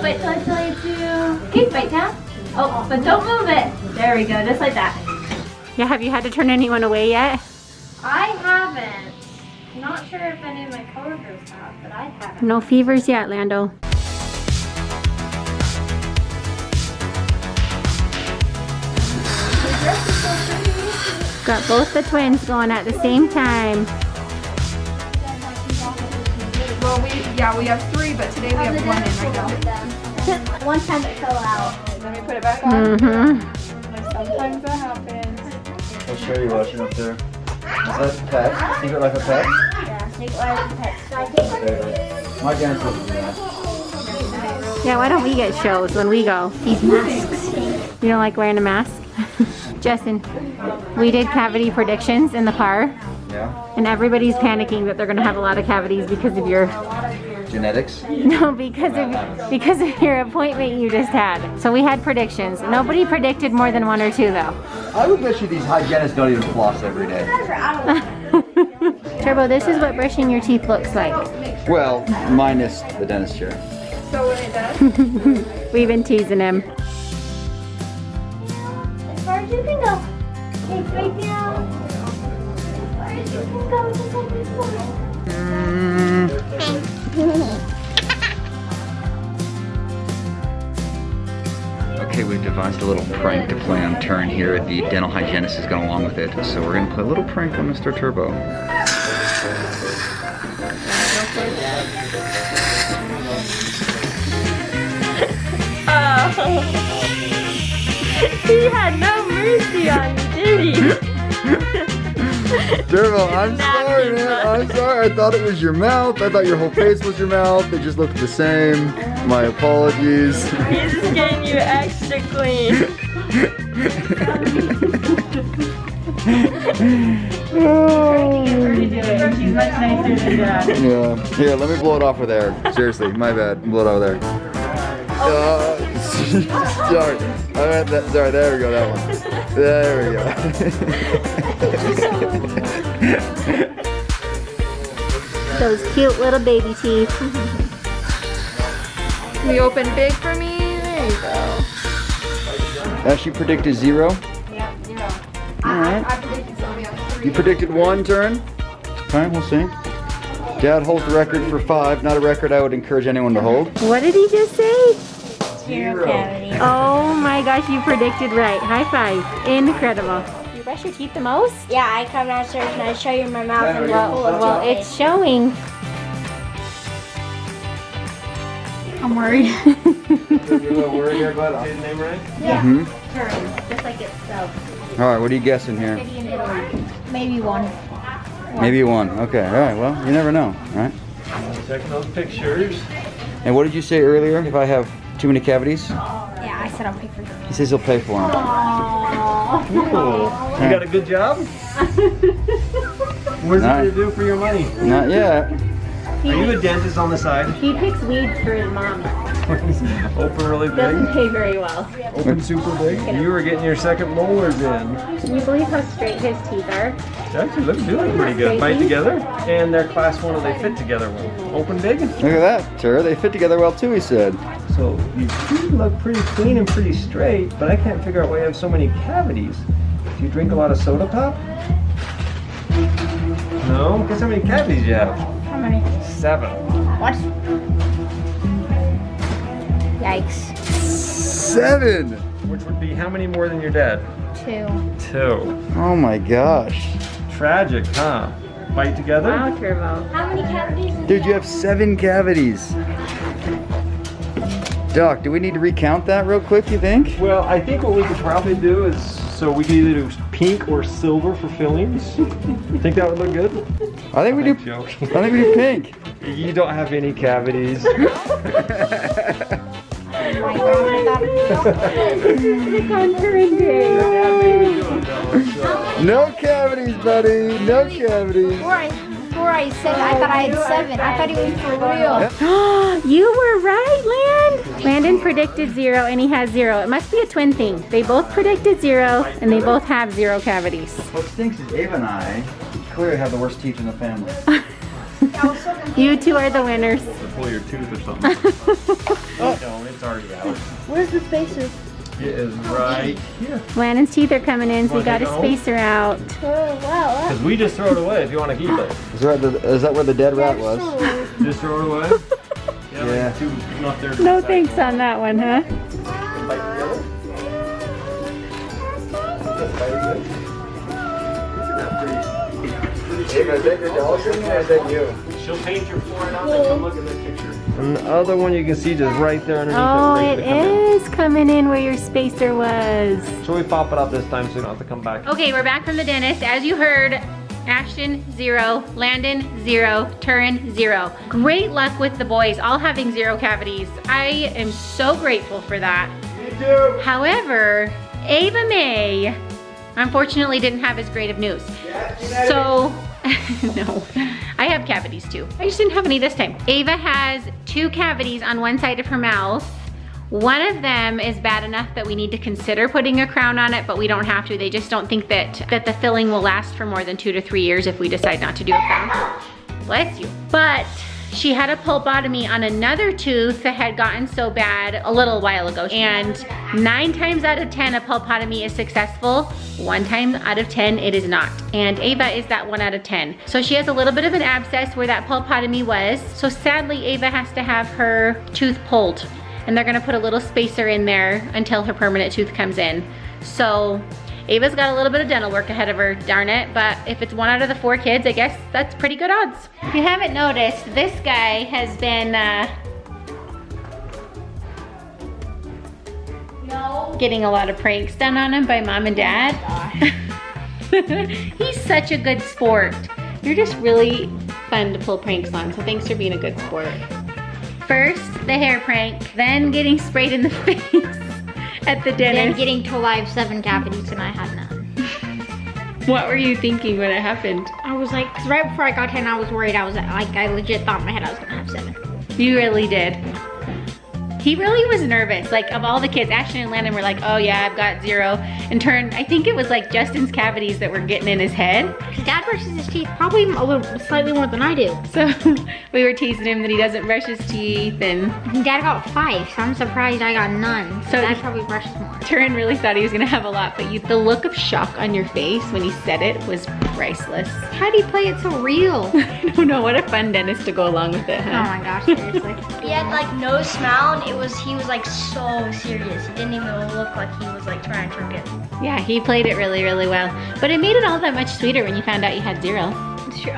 bite till I tell you to. Okay, bite now. Oh, but don't move it. There we go, just like that. Yeah, have you had to turn anyone away yet? I haven't. Not sure if any of my coworkers have, but I haven't. No fevers yet, Lando. Got both the twins going at the same time. Well, we have 3, but today we have 1 in right now. One time it fell out. Let me put it back on. Sometimes that happens. I'll show you watching up there. Is that pet? Secret Life of Pets? Yeah, Secret Life of Pets. My parents love to do that. Yeah, why don't we get shows when we go? These masks. You don't like wearing a mask? Justin, we did cavity predictions in the car. Yeah. And everybody's panicking that they're gonna have a lot of cavities because of your Genetics? no, because of your appointment you just had. So we had predictions. Nobody predicted more than 1 or 2 though. I would bet you these hygienists don't even floss every day. Turbo, this is what brushing your teeth looks like. Well, minus the dentist chair. So when it does, We've been teasing him. As far as you can go. Okay, right now. As far as you can go, just like this one. Okay, we've devised a little prank to play on turn here. The dental hygienist has gone along with it, so we're gonna play a little prank on Mr. Turbo. he had no mercy on you, did he? Turbo, I'm sorry, man. I'm sorry. I thought it was your mouth. I thought your whole face was your mouth. They just looked the same. My apologies. He's just getting you extra clean. She's much nicer than Dad. Yeah. Here, let me blow it off with air. Seriously, my bad. Blow it off with air. Sorry. I meant that. Sorry, there we go. That one. There we go. Those cute little baby teeth. Can you open big for me? There you go. She predicted 0. Yeah, 0. Alright. I predicted something else. You predicted 1 turn? Okay, we'll see. Dad holds the record for 5. Not a record I would encourage anyone to hold. What did he just say? 0 cavity. Oh my gosh, you predicted right. High five. Incredible. You brush your teeth the most? Yeah, I come downstairs and I show you my mouth and Well, it's showing. I'm worried. You a little worried here, bud? Say the name right? Yeah. Mm-hmm. Turn, just like it's spelled. Alright, what are you guessing here? City in Italy. Maybe 1. Maybe 1. Okay, alright, well, you never know, right? Check those pictures. And what did you say earlier if I have too many cavities? Yeah, I said I'll pay for them. He says he'll pay for them. You got a good job? What's it gonna do for your money? Not yet. Are you a dentist on the side? He picks weeds for his mom. Open really big? Doesn't pay very well. Open super big? You were getting your second molars in. Can you believe how straight his teeth are? They actually look doing pretty good. Bite together, and they're class 1 and they fit together well. Open big? Look at that, Tur. They fit together well too, he said. So you do look pretty clean and pretty straight, but I can't figure out why you have so many cavities. Do you drink a lot of soda pop? No? Guess how many cavities you have? How many? 7. What? Yikes. 7! Which would be how many more than your dad? 2. 2. Oh my gosh. Tragic, huh? Bite together? Wow, Turbo. How many cavities? Dude, you have 7 cavities. Doc, do we need to recount that real quick, you think? Well, I think what we could probably do is, so we could either do pink or silver for fillings. Think that would look good? I think we do. Joking. I think we do pink. You don't have any cavities. No cavities, buddy. No cavities. Before I said I thought I had 7. I thought he was for real. You were right, Land. Landon predicted 0 and he has 0. It must be a twin thing. They both predicted 0 and they both have 0 cavities. What stinks is Ava and I clearly have the worst teeth in the family. You two are the winners. Pull your tooth or something. Oh, no, it's already out. Where's the spacer? It is right here. Landon's teeth are coming in, so we got a spacer out. Oh, wow. Because we just throw it away if you want to keep it. Is that where the dead rat was? Just throw it away? Yeah. Like two, not there to No decide. thanks on that one, huh? Ava, is that your dog or is that you? She'll paint your floor and I'll take a look at this picture. And the other one you can see just right there underneath Oh, it. it is coming in where your spacer was. Should we pop it up this time so you don't have to come back? Okay, we're back from the dentist. As you heard, Ashton, 0. Landon, 0. Turin, 0. Great luck with the boys, all having 0 cavities. I am so grateful for that. Me too. However, Ava May, unfortunately, didn't have as great of news. So, no, I have cavities too. I just didn't have any this time. Ava has 2 cavities on one side of her mouth. One of them is bad enough that we need to consider putting a crown on it, but we don't have to. They just don't think that the filling will last for more than 2 to 3 years if we decide not to do a crown. Bless you. But she had a pulpotomy on another tooth that had gotten so bad a little while ago. And 9 times out of 10, a pulpotomy is successful. 1 time out of 10, it is not. And Ava is that 1 out of 10. So she has a little bit of an abscess where that pulpotomy was. So sadly, Ava has to have her tooth pulled. And they're gonna put a little spacer in there until her permanent tooth comes in. So Ava's got a little bit of dental work ahead of her, darn it. But if it's 1 out of the 4 kids, I guess that's pretty good odds. If you haven't noticed, this guy has been getting a lot of pranks done on him by mom and dad. He's such a good sport. You're just really fun to pull pranks on, so thanks for being a good sport. First, the hair prank, then getting sprayed in the face at the dentist. Then getting told I have 7 cavities and I had none. What were you thinking when it happened? I was like, cause right before I got 10, I was worried. I was like, I legit thought in my head I was gonna have 7. You really did. He really was nervous. Like, of all the kids, Ashton and Landon were like, oh yeah, I've got 0. And Turn, I think it was like Justin's cavities that were getting in his head. Cause Dad brushes his teeth probably a little, slightly more than I do. So we were teasing him that he doesn't brush his teeth, and Dad got 5, so I'm surprised I got none. So Dad probably brushes more. Turin really thought he was gonna have a lot, but the look of shock on your face when he said it was priceless. How do you play it so real? I don't know, what a fun dentist to go along with it, Oh huh? my gosh, seriously. He had like no smile and he was like so serious. He didn't even look like he was like trying to forget. Yeah, he played it really, really well. But it made it all that much sweeter when you found out you had 0. It's true.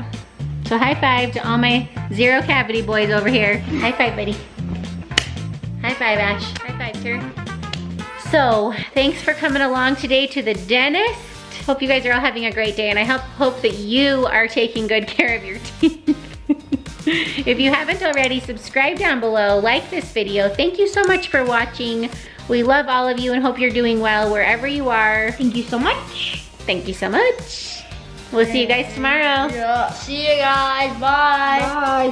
So high 5 to all my 0 cavity boys over here. High 5, buddy. High 5, Ash. High 5, Tur. So, thanks for coming along today to the dentist. Hope you guys are all having a great day, and I hope that you are taking good care of your teeth. If you haven't already, subscribe down below, like this video. Thank you so much for watching. We love all of you and hope you're doing well wherever you are. Thank you so much. Thank you so much. We'll see you guys tomorrow. Yeah. See you guys. Bye. Bye.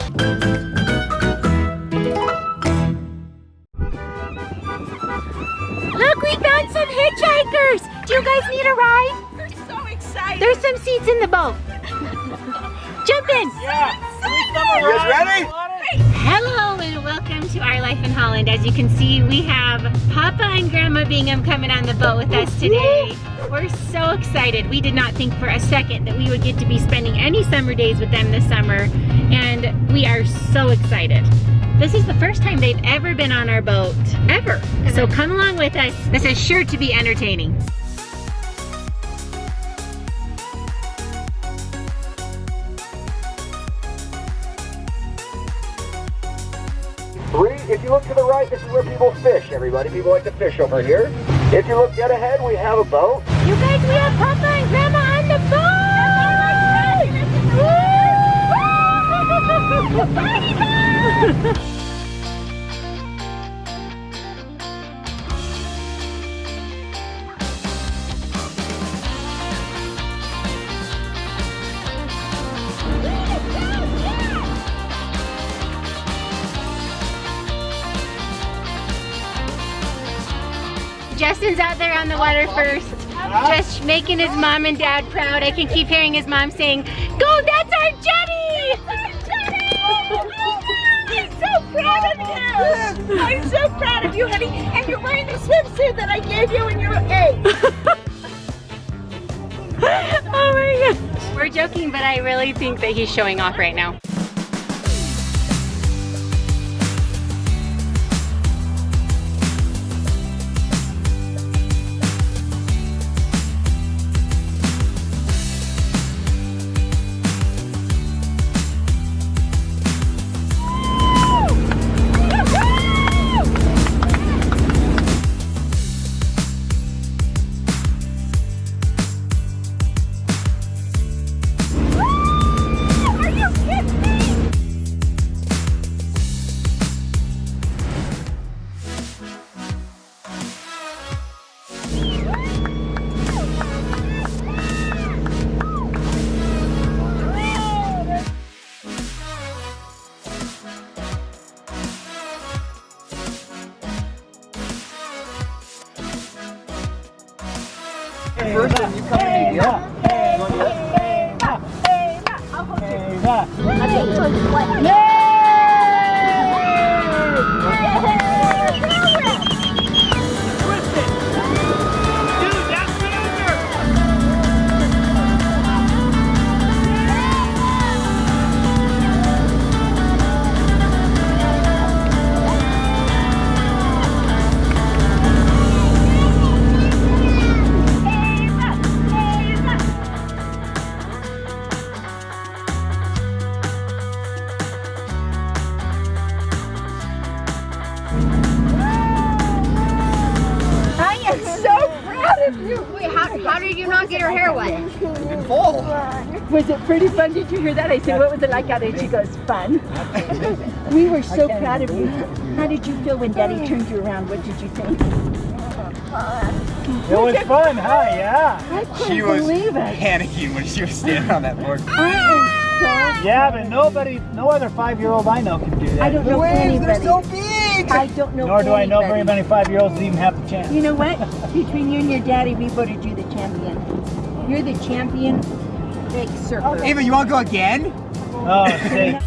Look, we found some hitchhikers. Do you guys need a ride? We're so excited. There's some seats in the boat. Jump in. You guys ready? Hello and welcome to Our Life in Holland. As you can see, we have Papa and Grandma Bingham coming on the boat with us today. We're so excited. We did not think for a second that we would get to be spending any summer days with them this summer, and we are so excited. This is the first time they've ever been on our boat, ever. So come along with us. This is sure to be entertaining. If you look to the right, this is where people fish, everybody. People like to fish over here. If you look dead ahead, we have a boat. You guys, we have Papa and Grandma on the boat! Justin's out there on the water first, just making his mom and dad proud. I can keep hearing his mom saying, "Go, that's our Jenny!" I'm so proud of you. I'm so proud of you, honey. And you're wearing the swimsuit that I gave you when you were 8. Oh my gosh. We're joking, but I really think that he's showing off right now. First one, you come in. Yeah. How did you not get her hair wet? Full. Was it pretty fun? Did you hear that? I said, what was it like out there? She goes, fun. We were so proud of you. How did you feel when Daddy turned you around? What did you think? It was fun, huh? Yeah. I couldn't She was believe it. panicking when she was standing on that board. I am so... Yeah, but no other 5-year-old I know can do that. I don't know anybody. big! I don't know Nor do I know very anybody. many 5-year-olds that even have the chance. You know what? Between you and your daddy, we voted you the champion. You're the champion big surfer. Ava, you want to go again? Oh, see.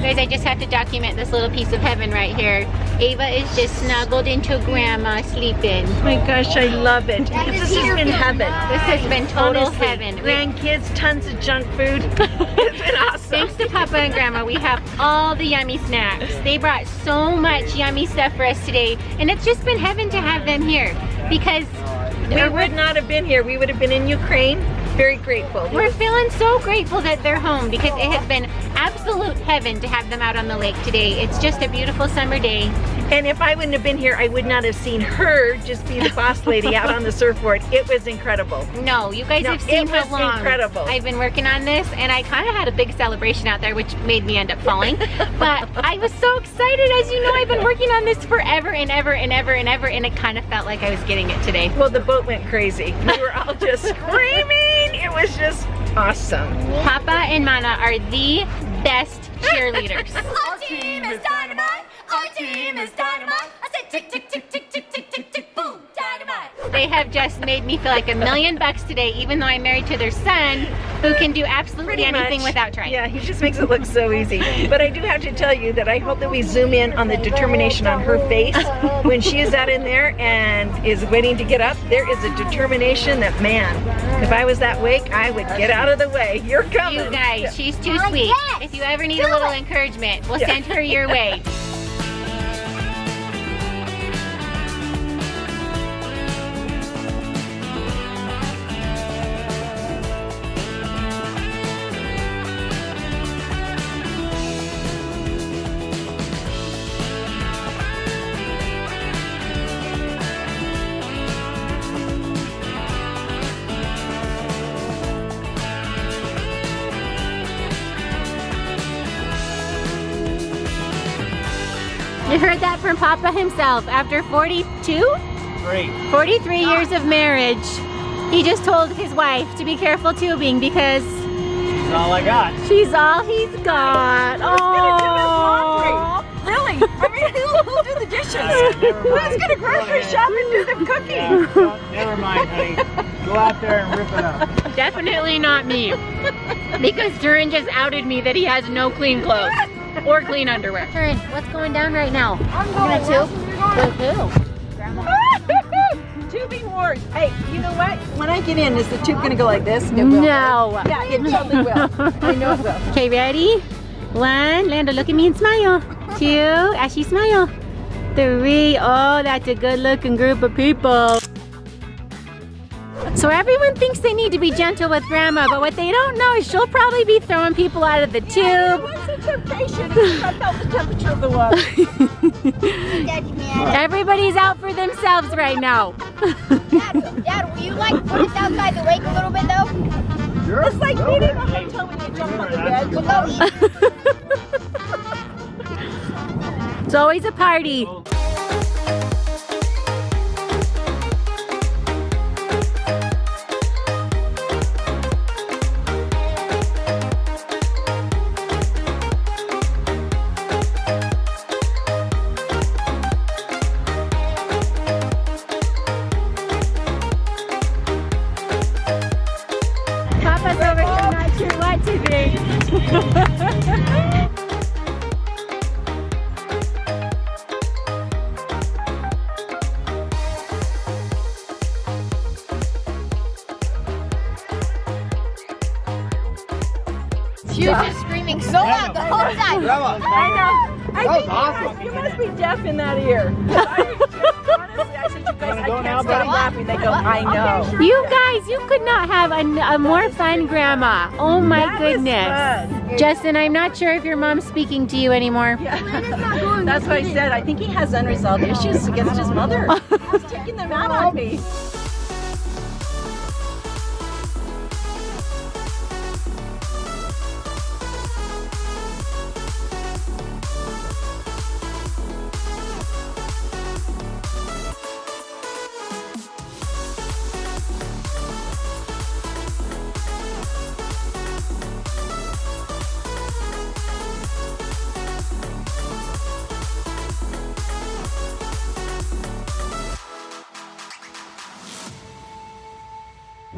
Guys, I just have to document this little piece of heaven right here. Ava is just snuggled into Grandma sleeping. Oh my gosh, I love it. This has been heaven. This has been total Honestly, heaven. Grandkids, tons of junk food. It's been awesome. Thanks to Papa and Grandma, we have all the yummy snacks. They brought so much yummy stuff for us today, and it's just been heaven to have them here because We would not have been here. We would have been in Ukraine. Very grateful. we're feeling so grateful that they're home because it has been absolute heaven to have them out on the lake today. It's just a beautiful summer day. And if I wouldn't have been here, I would not have seen her just be the boss lady out on the surfboard. It was incredible. No, you guys No, have seen it how was long incredible. I've been working on this, and I kind of had a big celebration out there, which made me end up falling. But I was so excited. As you know, I've been working on this forever and ever and ever and ever, and it kind of felt like I was getting it today. Well, the boat went crazy. We were all just screaming. It was just awesome. Papa and Mana are the best cheerleaders. Our team is dynamite. Our team is dynamite. I said tick, tick, tick, tick, tick, tick, tick, tick, boom, dynamite. They have just made me feel like $1 million today, even though I'm married to their son, who can do absolutely Pretty anything much. without trying. Yeah, he just makes it look so easy. But I do have to tell you that I hope that we zoom in on the determination on her face when she is out in there and is waiting to get up. There is a determination that, man, if I was that wake, I would get out of the way. You're coming. You guys, she's too sweet. If you ever need a little encouragement, we'll send her your way. You heard that from Papa himself. After 43 years of marriage, he just told his wife to be careful tubing because That's all I got. she's all he's got. Oh, Really? I mean, who'll do the dishes? Who's gonna grocery shop and do the cooking? Never mind, honey. Go out there and rip it up. definitely not me. Because Turin just outed me that he has no clean clothes or clean underwear. Turin, what's going down right now? I'm going to tube. With who? Tubing wars. Hey, you know what? When I get in, is the tube gonna go like this? It will. No. Yeah, it totally will. I know it will. Okay, ready? 1, Lando, look at me and smile. 2, Ashley, smile. 3, oh, that's a good looking group of people. So everyone thinks they need to be gentle with Grandma, but what they don't know is she'll probably be throwing people out of the tube. What's the temptation? I felt the temperature of the water. Everybody's out for themselves right now. Dad, will you like put us outside to wake a little bit though? Sure. It's like being in a hotel when you jump on the bed. We'll go eat. It's always a party. Papa's over here not sure what to think. She was just screaming so loud the whole time. Grandma. I know. I think awesome. you must be deaf in that ear. Honestly, I said, you guys, I can't stop laughing. They go, I know. You guys, you could not have a more fun grandma. Oh my That was goodness. fun. Justin, I'm not sure if your mom's speaking to you anymore. Yeah. That's what I said. I think he has unresolved issues against his mother. He's taking them out on me.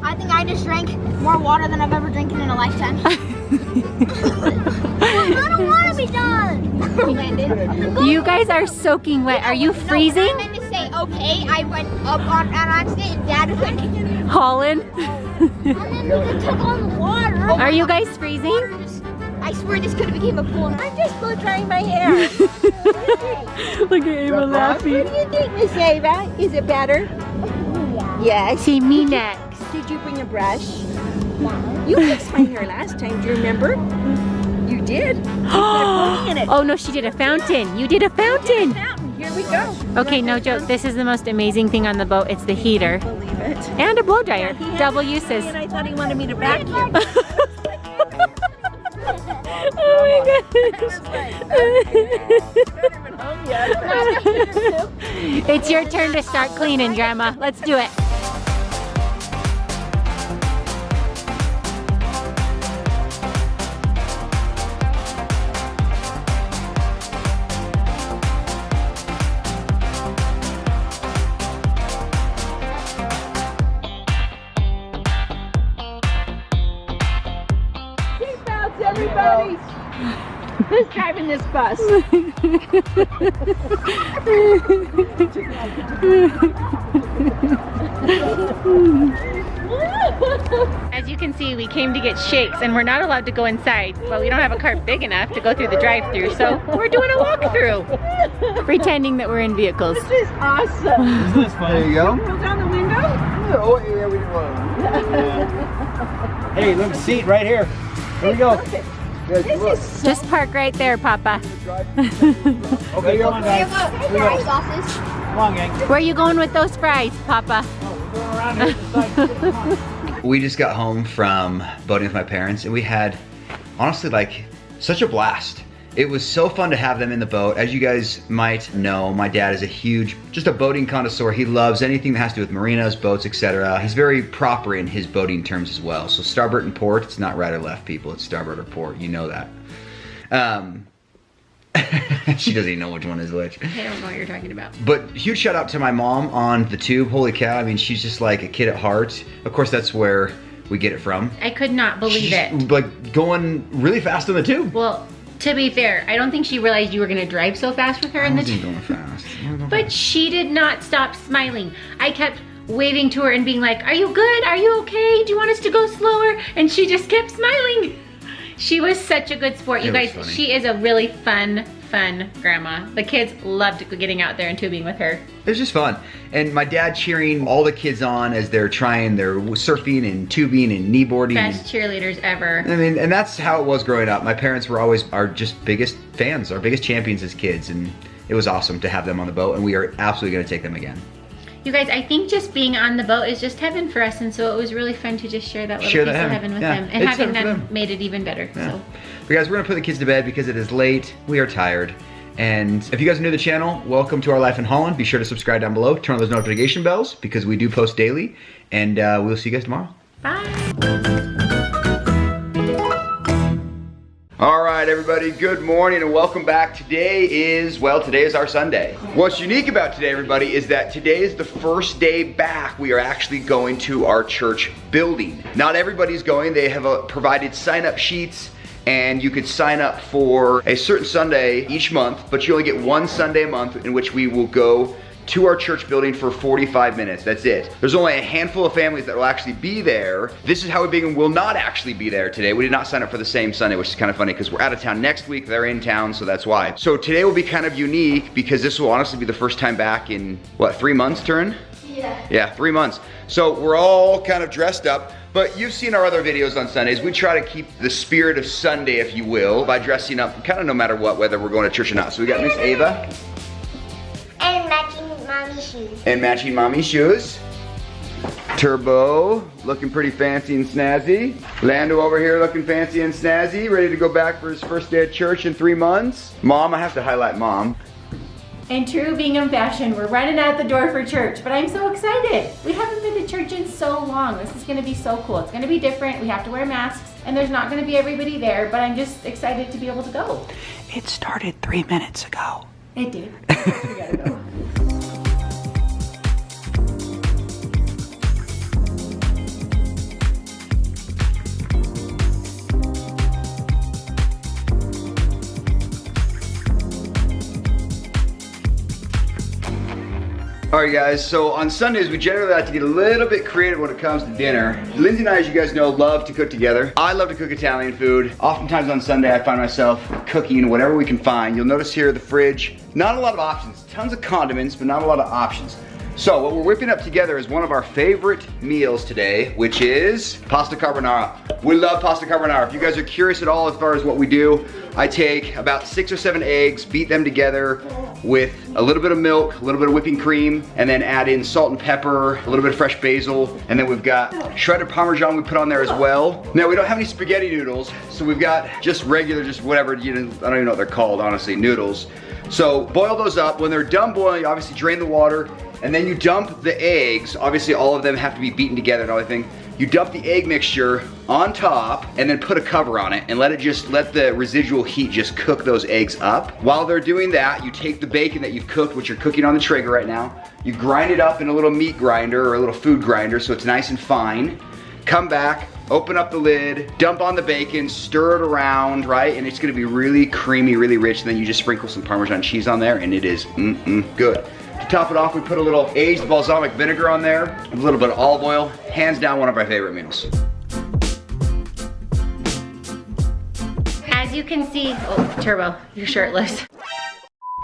I think I just drank more water than I've ever drinking in a lifetime. I don't want to be done. You guys are soaking wet. Are you freezing? No, I meant to say, okay, I went up on an accident and Dad was like, Holland? and then we took on the water. Are you guys freezing? I swear this could have became a pool. I'm just blow drying my hair. Look at Ava laughing. What do you think, Miss Ava? Is it better? Yes. See me next. Did you bring a brush? You fixed my hair last time, do you remember? You did. You put a pony in it. Oh no, she did a fountain. You did a fountain. Fountain. Here we go. Okay, no joke. This is the most amazing thing on the boat. It's the heater Believe it. and a blow dryer. He had Double it with me uses. And I thought he wanted me to vacuum. Oh my goodness. It's your turn to start cleaning, Grandma. Let's do it. Everybody, who's driving this bus? As you can see, we came to get shakes and we're not allowed to go inside, but we don't have a car big enough to go through the drive-thru, so we're doing a walkthrough, pretending that we're in vehicles. This is awesome. There you go. Roll down the window. Oh, yeah, we want. Hey, look, seat right here. Here we go. Good, look. Just park right there, Papa. Okay, come on, guys. Fry sauces. Come on, gang. Where are you going with those fries, Papa? We're going around here to the side. We just got home from boating with my parents and we had, honestly, like such a blast. It was so fun to have them in the boat. As you guys might know, my dad is just a boating connoisseur. He loves anything that has to do with marinas, boats, etc. He's very proper in his boating terms as well. So starboard and port, it's not right or left, people. It's starboard or port, you know that. She doesn't even know which one is which. I don't know what you're talking about. But huge shout out to my mom on the tube. Holy cow, I mean, she's just like a kid at heart. Of course, that's where we get it from. I could not believe She's it. like going really fast on the tube. Well, to be fair, I don't think she realized you were gonna drive so fast with her in the wasn't going fast. But she did not stop smiling. I kept waving to her and being like, are you good? Are you okay? Do you want us to go slower? And she just kept smiling. She was such a good sport. You It was guys, funny. she is a really fun fun grandma. The kids loved getting out there and tubing with her. It was just fun. And my dad cheering all the kids on as they're trying their surfing and tubing and kneeboarding. Best cheerleaders ever. I mean, and that's how it was growing up. My parents were always our just biggest fans, our biggest champions as kids. And it was awesome to have them on the boat, and we are absolutely gonna take them again. You guys, I think just being on the boat is just heaven for us, and so it was really fun to just share that little piece of heaven with them, and having them made it even better. So, but guys, we're gonna put the kids to bed because it is late. We are tired, and if you guys are new to the channel, welcome to our life in Holland. Be sure to subscribe down below, turn on those notification bells because we do post daily, and we'll see you guys tomorrow. bye. All right, everybody, good morning and welcome back. Today is our Sunday. What's unique about today, everybody, is that today is the first day back. We are actually going to our church building. Not everybody's going. They have provided sign-up sheets, and you could sign up for a certain Sunday each month, but you only get one Sunday a month in which we will go to our church building for 45 minutes. That's it. There's only a handful of families that will actually be there. This is how Bingham will not actually be there today. We did not sign up for the same Sunday, which is kind of funny because we're out of town next week. They're in town, so that's why. So today will be kind of unique because this will honestly be the first time back in, what, 3 months, Turin? Yeah, 3 months. So we're all kind of dressed up. But you've seen our other videos on Sundays. We try to keep the spirit of Sunday, if you will, by dressing up kind of no matter what, whether we're going to church or not. So we got Miss Ava. And matching mommy shoes. And matching mommy shoes. Turbo, looking pretty fancy and snazzy. Lando over here looking fancy and snazzy, ready to go back for his first day at church in 3 months. Mom, I have to highlight Mom. In true Bingham fashion, we're running out the door for church, but I'm so excited. We haven't been to church in so long. This is gonna be so cool. It's gonna be different. We have to wear masks, and there's not gonna be everybody there, but I'm just excited to be able to go. It started 3 minutes ago. It did. We gotta go. All right, guys, so on Sundays, we generally like to get a little bit creative when it comes to dinner. Lindsay and I, as you guys know, love to cook together. I love to cook Italian food. Oftentimes on Sunday, I find myself cooking whatever we can find. You'll notice here the fridge, not a lot of options. Tons of condiments, but not a lot of options. So what we're whipping up together is one of our favorite meals today, which is pasta carbonara. We love pasta carbonara. If you guys are curious at all as far as what we do, I take about 6 or 7 eggs, beat them together with a little bit of milk, a little bit of whipping cream, and then add in salt and pepper, a little bit of fresh basil, and then we've got shredded Parmesan we put on there as well. Now we don't have any spaghetti noodles, so we've got just regular, just whatever, you know, I don't even know what they're called, honestly, noodles. So boil those up. When they're done boiling, you obviously drain the water, and then you dump the eggs. Obviously all of them have to be beaten together and everything. You dump the egg mixture on top and then put a cover on it and let the residual heat just cook those eggs up. While they're doing that, you take the bacon that you've cooked, which you're cooking on the Traeger right now, you grind it up in a little meat grinder or a little food grinder so it's nice and fine. Come back, open up the lid, dump on the bacon, stir it around, right? And it's gonna be really creamy, really rich. And then you just sprinkle some Parmesan cheese on there and it is good. To top it off, we put a little aged balsamic vinegar on there, a little bit of olive oil. Hands down, one of our favorite meals. As you can see, oh, Turbo, you're shirtless.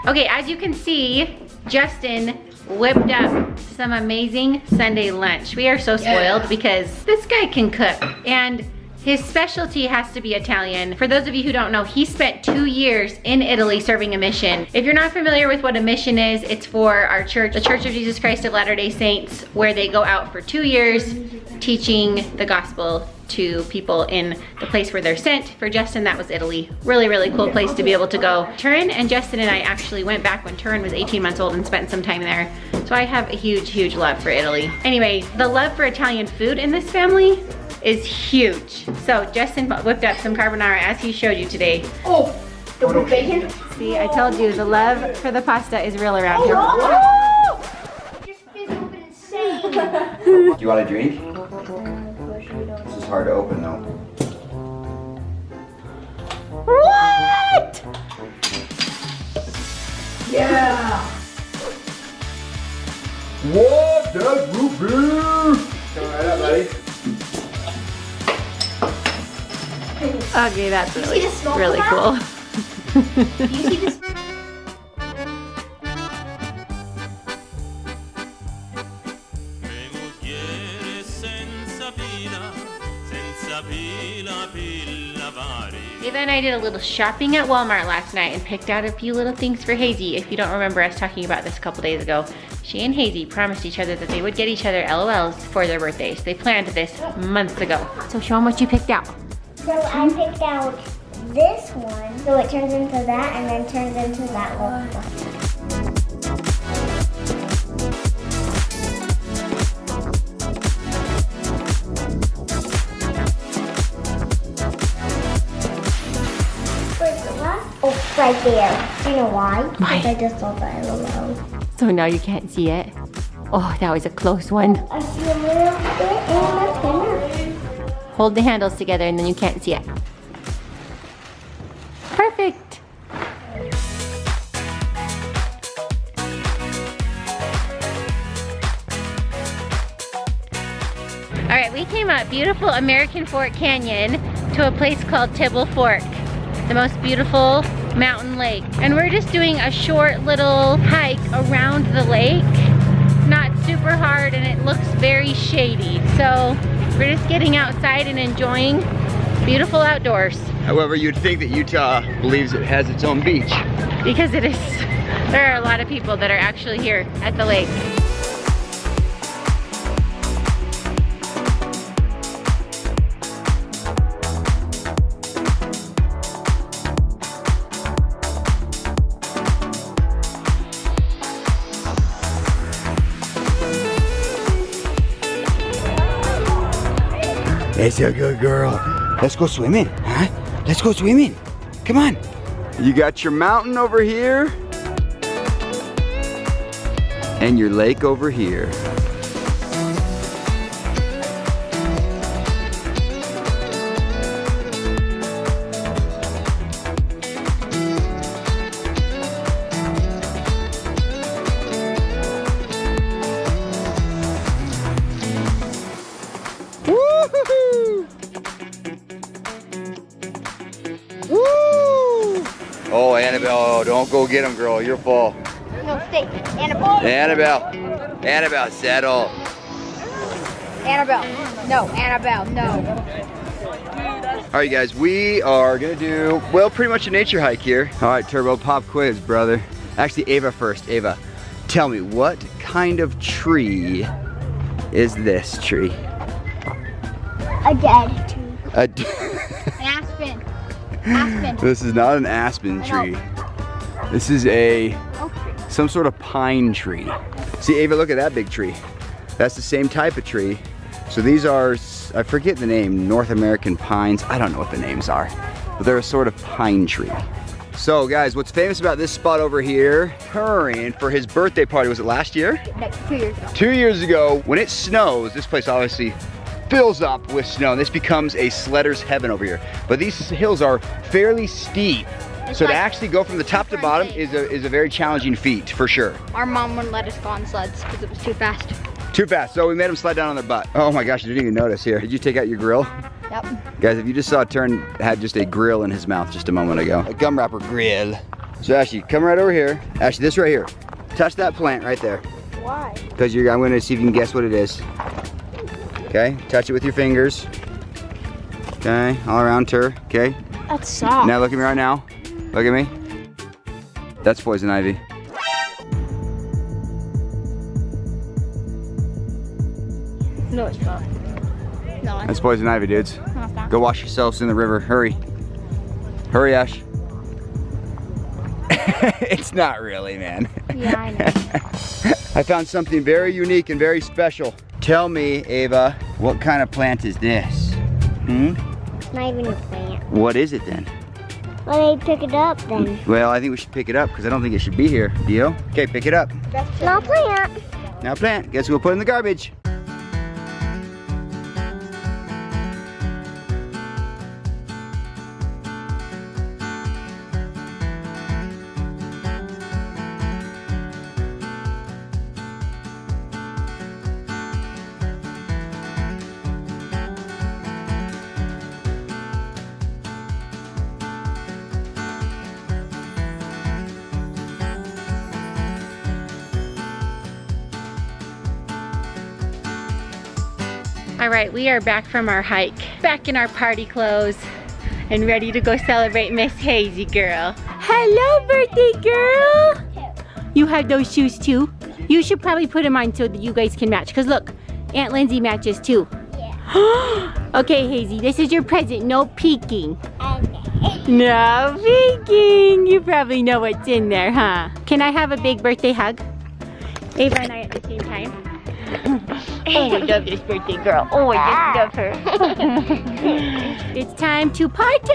Okay, as you can see, Justin whipped up some amazing Sunday lunch. We are so spoiled because this guy can cook, and his specialty has to be Italian. For those of you who don't know, he spent 2 years in Italy serving a mission. If you're not familiar with what a mission is, it's for our church, the Church of Jesus Christ of Latter-day Saints, where they go out for 2 years teaching the gospel to people in the place where they're sent. For Justin, that was Italy. Really, really cool place to be able to go. Turin and Justin and I actually went back when Turin was 18 months old and spent some time there. So I have a huge, huge love for Italy. Anyway, the love for Italian food in this family is huge. So Justin whipped up some carbonara as he showed you today. Oh, the bacon? See, I told you the love for the pasta is real around here. Just feels a little bit insane. Do you want a drink? This is hard to open though. What? Yeah. What? That's root beer! Come right up, buddy. Okay, that's You see the smoke really come cool. out? Do you see this? Ava and I did a little shopping at Walmart last night and picked out a few little things for Hazy. If you don't remember us talking about this a couple days ago, she and Hazy promised each other that they would get each other LOLs for their birthdays. They planned this months ago. So show them what you picked out. So I picked out this one, so it turns into that and then turns into that one. Oh, right there. Do you know why? Why? Because I just saw the LOL. So now you can't see it. Oh, that was a close one. I see a little bit in my finger. Hold the handles together and then you can't see it. Perfect. All right, we came up beautiful American Fork Canyon to a place called Tibble Fork, the most beautiful mountain lake. And we're just doing a short little hike around the lake. It's not super hard and it looks very shady. So we're just getting outside and enjoying beautiful outdoors. However, you'd think that Utah believes it has its own beach. Because it is. There are a lot of people that are actually here at the lake. It's a good girl. Let's go swimming, huh? Let's go swimming. Come on. You got your mountain over here. And your lake over here. Oh, Annabelle, don't go get him, girl. You're full. No, stay. Annabelle. Annabelle, settle. Annabelle. No, Annabelle, no. All right, guys, we are gonna do, well, pretty much a nature hike here. All right, Turbo, pop quiz, brother. Actually, Ava first. Ava, tell me, what kind of tree is this tree? A dead tree. An aspen. Aspen. This is not an aspen tree. This is some sort of pine tree. See, Ava, look at that big tree. That's the same type of tree. So these are, I forget the name, North American pines. I don't know what the names are, but they're a sort of pine tree. So guys, what's famous about this spot over here, Curran, for his birthday party, was it last year? No, 2 years ago. 2 years ago, when it snows, this place obviously fills up with snow, and this becomes a sledder's heaven over here. But these hills are fairly steep, so to actually go from the top to bottom is a very challenging feat, for sure. Our mom wouldn't let us go on sleds because it was too fast. Too fast, so we made them slide down on their butt. Oh my gosh, I didn't even notice here. Did you take out your grill? Yep. Guys, if you just saw Turn had just a grill in his mouth just a moment ago. A gum wrapper grill. So Ashley, come right over here. Ashley, this right here. Touch that plant right there. Why? Because I'm gonna see if you can guess what it is. Okay, touch it with your fingers. Okay, all around her, okay? That's soft. Now look at me right now. Look at me. That's poison ivy. No, it's not. No, That's poison ivy, dudes. No, it's not. Go wash yourselves in the river, hurry. Hurry, Ash. It's not really, man. Yeah, I know. I found something very unique and very special. Tell me, Ava, what kind of plant is this? It's not even a plant. What is it then? Let me pick it up then. Well, I think we should pick it up because I don't think it should be here. Deal? Okay, pick it up. Not plant. Now plant. Guess we'll put it in the garbage. All right, we are back from our hike, back in our party clothes, and ready to go celebrate Miss Hazy girl. Hello, birthday girl. You have those shoes too? You should probably put them on so that you guys can match. Because look, Aunt Lindsay matches too. Yeah. Okay, Hazy, this is your present. No peeking. Okay. No peeking. You probably know what's in there, huh? Can I have a big birthday hug? Ava and I at the same time. Oh, I love this birthday girl. Oh, I just love her. It's time to party!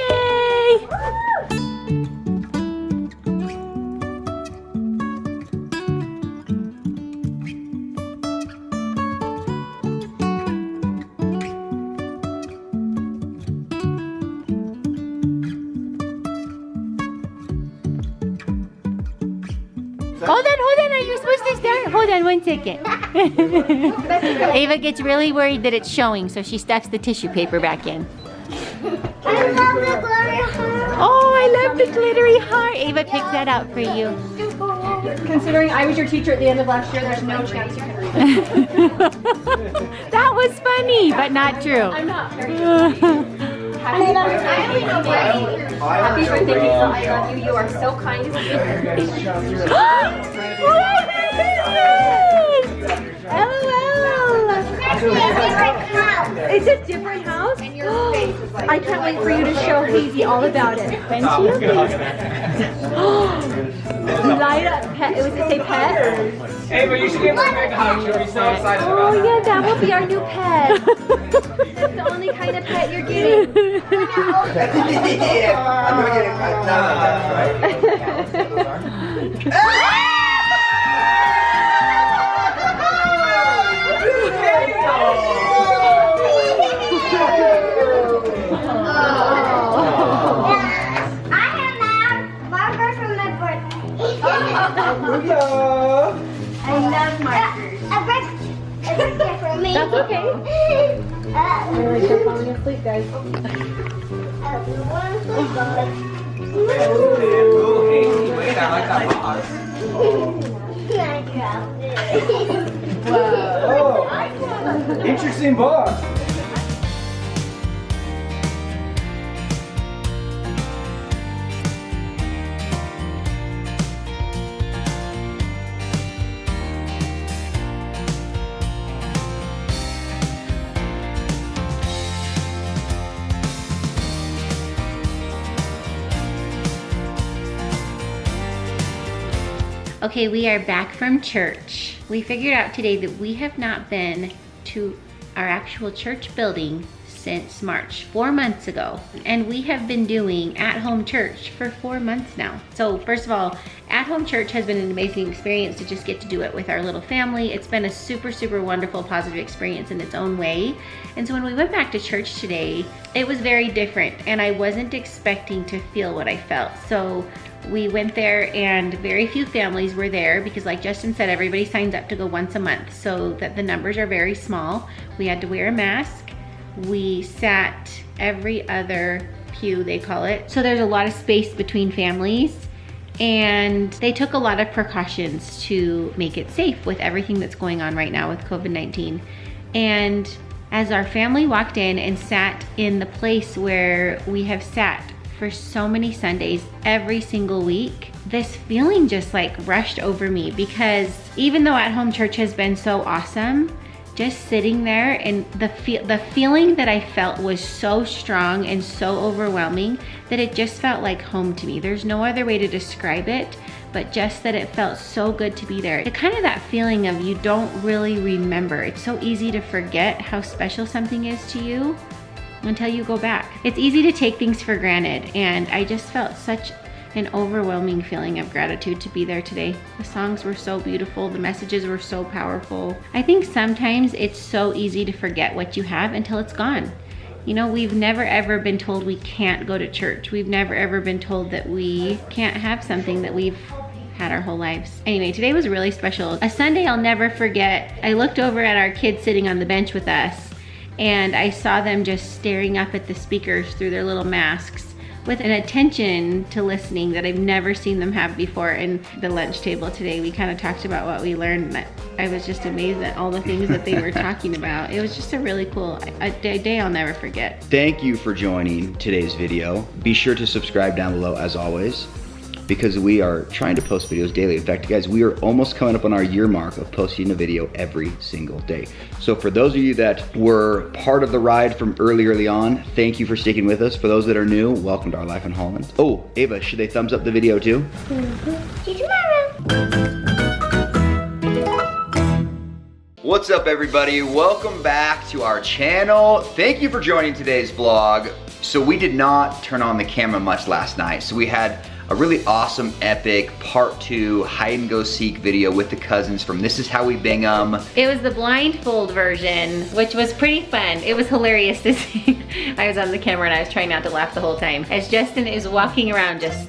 Hold on, are you supposed to start? Hold on 1 second. Ava gets really worried that it's showing, so she stuffs the tissue paper back in. I love the glittery heart. Oh, I love the glittery heart. Ava picked that out for you. Considering I was your teacher at the end of last year, there's no chance you can read it. That was funny, but not true. I'm not very good. Happy birthday, Hazel. I love you. You are so kind. What It's a different house? And your face is like, I can't wait for you to show Hazy all about it. When she light up pet. Was it say pet? Hey, but you should give her a big hug. She'll be so excited Oh about it. yeah, that will be our new pet. That's the only kind of pet you're getting. Yeah, I'm gonna get it right. I love markers. A birthday for me. That's okay. Alright, they're falling asleep, guys. Wait, I like that box. Oh, interesting box. Okay, we are back from church. We figured out today that we have not been to our actual church building since March, 4 months ago. And we have been doing at-home church for 4 months now. So first of all, at-home church has been an amazing experience to just get to do it with our little family. It's been a super, super wonderful, positive experience in its own way. And so when we went back to church today, it was very different and I wasn't expecting to feel what I felt. So we went there and very few families were there because like Justin said, everybody signs up to go once a month so that the numbers are very small. We had to wear a mask. We sat every other pew, they call it. So there's a lot of space between families and they took a lot of precautions to make it safe with everything that's going on right now with COVID-19. And as our family walked in and sat in the place where we have sat for so many Sundays every single week, this feeling just like rushed over me because even though at-home church has been so awesome, just sitting there and the feeling that I felt was so strong and so overwhelming that it just felt like home to me. There's no other way to describe it, but just that it felt so good to be there. It's kind of that feeling of you don't really remember. It's so easy to forget how special something is to you until you go back. It's easy to take things for granted and I just felt such an overwhelming feeling of gratitude to be there today. The songs were so beautiful, the messages were so powerful. I think sometimes it's so easy to forget what you have until it's gone. You know, we've never ever been told we can't go to church. We've never ever been told that we can't have something that we've had our whole lives. Anyway, today was really special. A Sunday I'll never forget. I looked over at our kids sitting on the bench with us and I saw them just staring up at the speakers through their little masks with an attention to listening that I've never seen them have before. And the lunch table today, we kind of talked about what we learned, and I was just amazed at all the things that they were talking about. It was just a really cool a day I'll never forget. Thank you for joining today's video. Be sure to subscribe down below as always, because we are trying to post videos daily. In fact, guys, we are almost coming up on our year mark of posting a video every single day. So for those of you that were part of the ride from early on, thank you for sticking with us. For those that are new, welcome to our life in Holland. Oh, Ava, should they thumbs up the video too? See you tomorrow. What's up, everybody? Welcome back to our channel. Thank you for joining today's vlog. So we did not turn on the camera much last night. So we had a really awesome, epic part 2 hide and go seek video with the cousins from This Is How We Bingham. It was the blindfold version, which was pretty fun. It was hilarious to see. I was on the camera and I was trying not to laugh the whole time as Justin is walking around just.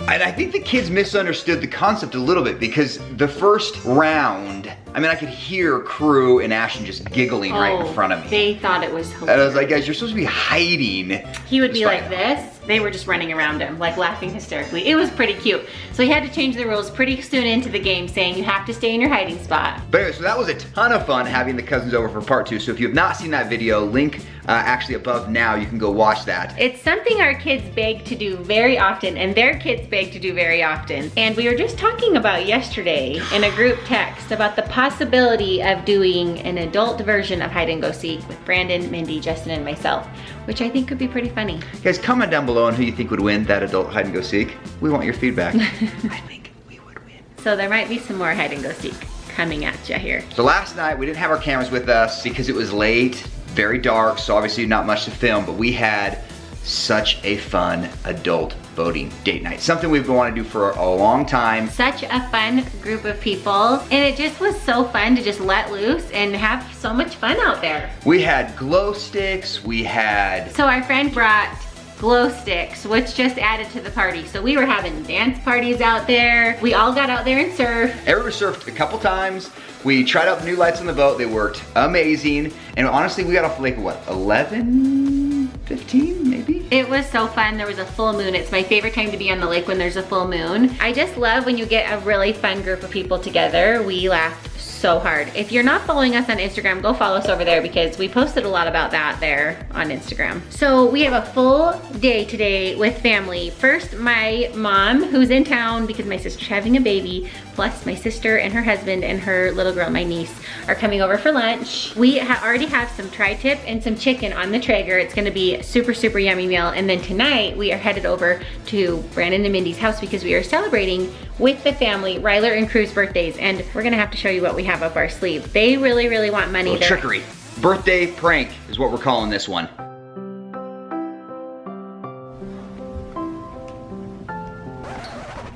And I think the kids misunderstood the concept a little bit, because the first round, I mean, I could hear Crew and Ashton just giggling right in front of me. They thought it was hilarious. And I was like, guys, you're supposed to be hiding. He would be like this. They were just running around him, like laughing hysterically. It was pretty cute. So he had to change the rules pretty soon into the game, saying you have to stay in your hiding spot. But anyway, so that was a ton of fun having the cousins over for part 2. So if you have not seen that video, link actually above now, you can go watch that. It's something our kids beg to do very often, and their kids beg to do very often. And we were just talking about yesterday in a group text about the possibility of doing an adult version of hide and go seek with Brandon, Mindy, Justin, and myself, which I think could be pretty funny. Guys, comment down below on who you think would win that adult hide and go seek. We want your feedback. I think we would win. So there might be some more hide and go seek coming at you here. So last night we didn't have our cameras with us because it was late, very dark, so obviously not much to film, but we had such a fun adult boating date night. Something we've been wanting to do for a long time. Such a fun group of people, and it just was so fun to just let loose and have so much fun out there. We had glow sticks, we had... So our friend brought glow sticks, which just added to the party. So we were having dance parties out there. We all got out there and surfed. Everyone surfed a couple times. We tried out the new lights on the boat. They worked amazing. And honestly, we got off like, what, 11, 15 maybe? It was so fun. There was a full moon. It's my favorite time to be on the lake when there's a full moon. I just love when you get a really fun group of people together. We laughed so hard. If you're not following us on Instagram, go follow us over there, because we posted a lot about that there on Instagram. So we have a full day today with family. First, my mom, who's in town because my sister's having a baby, plus my sister and her husband and her little girl, my niece, are coming over for lunch. We already have some tri-tip and some chicken on the Traeger. It's gonna be a super, super yummy meal. And then tonight we are headed over to Brandon and Mindy's house because we are celebrating with the family Ryler and Crew's birthdays, and we're gonna have to show you what we have up our sleeve. They really, really want money. Trickery. Birthday prank is what we're calling this one.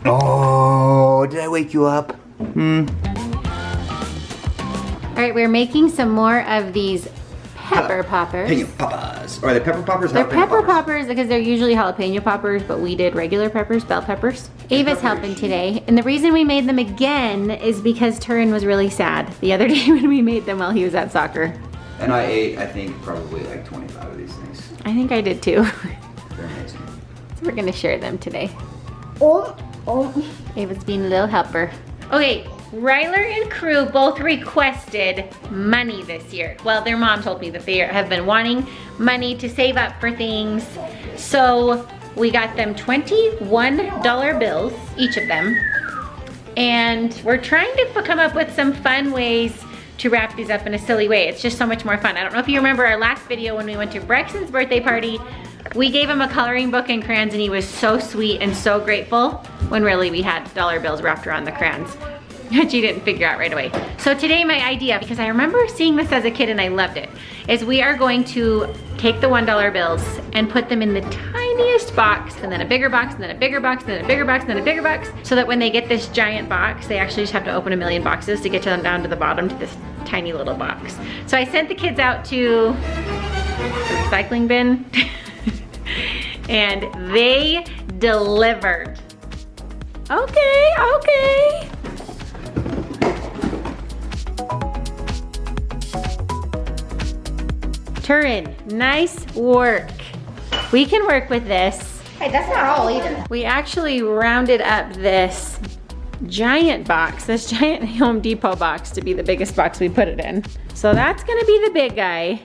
Oh, did I wake you up? All right, we're making some more of these pepper poppers. Jalapeno poppers. Or are they pepper poppers? They're pepper poppers because they're usually jalapeno poppers, but we did regular peppers, bell peppers. Ava's helping today, and the reason we made them again is because Turin was really sad the other day when we made them while he was at soccer. And I ate, I think, probably like 25 of these things. I think I did too. They're amazing. So we're gonna share them today. Oh. Ava's being a little helper. Okay, Ryler and Crew both requested money this year. Well, their mom told me that they have been wanting money to save up for things. So we got them $21 bills, each of them. And we're trying to come up with some fun ways to wrap these up in a silly way. It's just so much more fun. I don't know if you remember our last video when we went to Brexton's birthday party. We gave him a coloring book and crayons, and he was so sweet and so grateful, when really we had dollar bills wrapped around the crayons, which he didn't figure out right away. So today my idea, because I remember seeing this as a kid and I loved it, is we are going to take the $1 bills and put them in the tiniest box, and then a bigger box, and then a bigger box, and then a bigger box, and then a bigger box, so that when they get this giant box, they actually just have to open a million boxes to get them down to the bottom to this tiny little box. So I sent the kids out to the recycling bin and they delivered. Okay, okay. Turin, nice work. We can work with this. Hey, that's not all either. We actually rounded up this giant box, this giant Home Depot box to be the biggest box we put it in. So that's gonna be the big guy.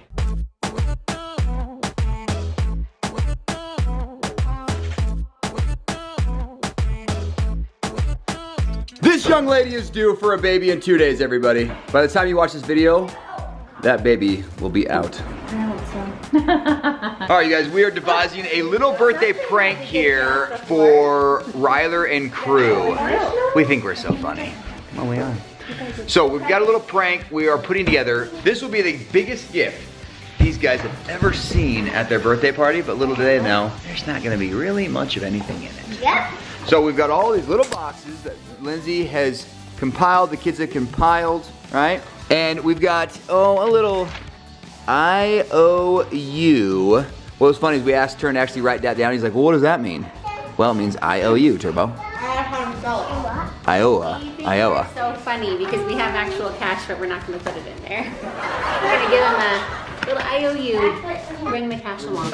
This young lady is due for a baby in 2 days, everybody. By the time you watch this video, that baby will be out. All right, you guys, we are devising a little birthday prank here for Ryler and crew. We think we're so funny. Well, we are. So we've got a little prank we are putting together. This will be the biggest gift these guys have ever seen at their birthday party, but little do they know, there's not gonna be really much of anything in it. Yep. So we've got all these little boxes that Lindsay has compiled, the kids have compiled, right? And we've got, a little IOU. What was funny is we asked Turn to actually write that down. He's like, well, what does that mean? Well, it means IOU, Turbo. Iowa. Iowa. So funny because we have actual cash, but we're not going to put it in there. We're going to give them a little IOU, bring the cash along.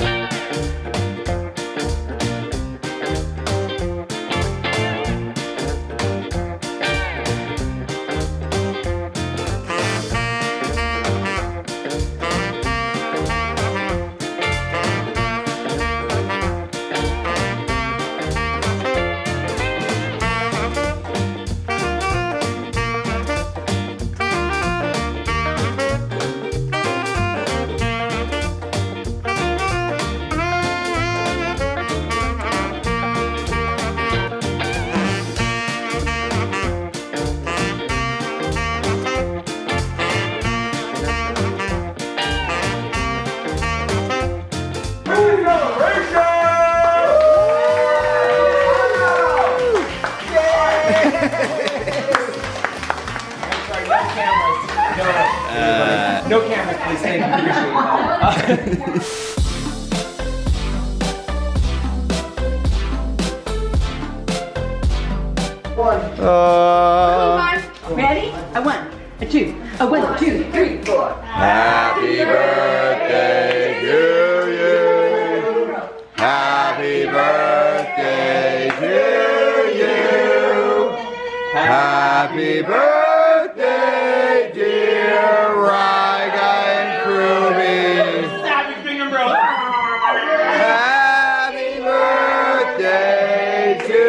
No camera, please. Thank you. Appreciate Come on. Ready? A 1, a 2, a 1, 2, 3, 4. Happy birthday to you. Happy birthday to you. Happy birthday, dear Ryga and Kruby. Happy birthday to you.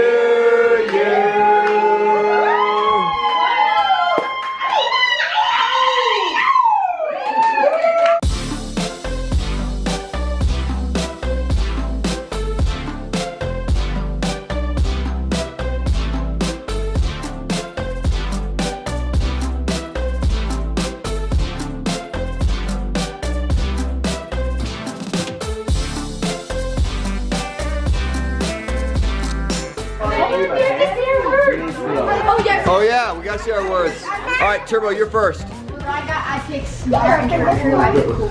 Oh yeah, we gotta see our words. All right, Turbo, you're first. I picked smart and cool.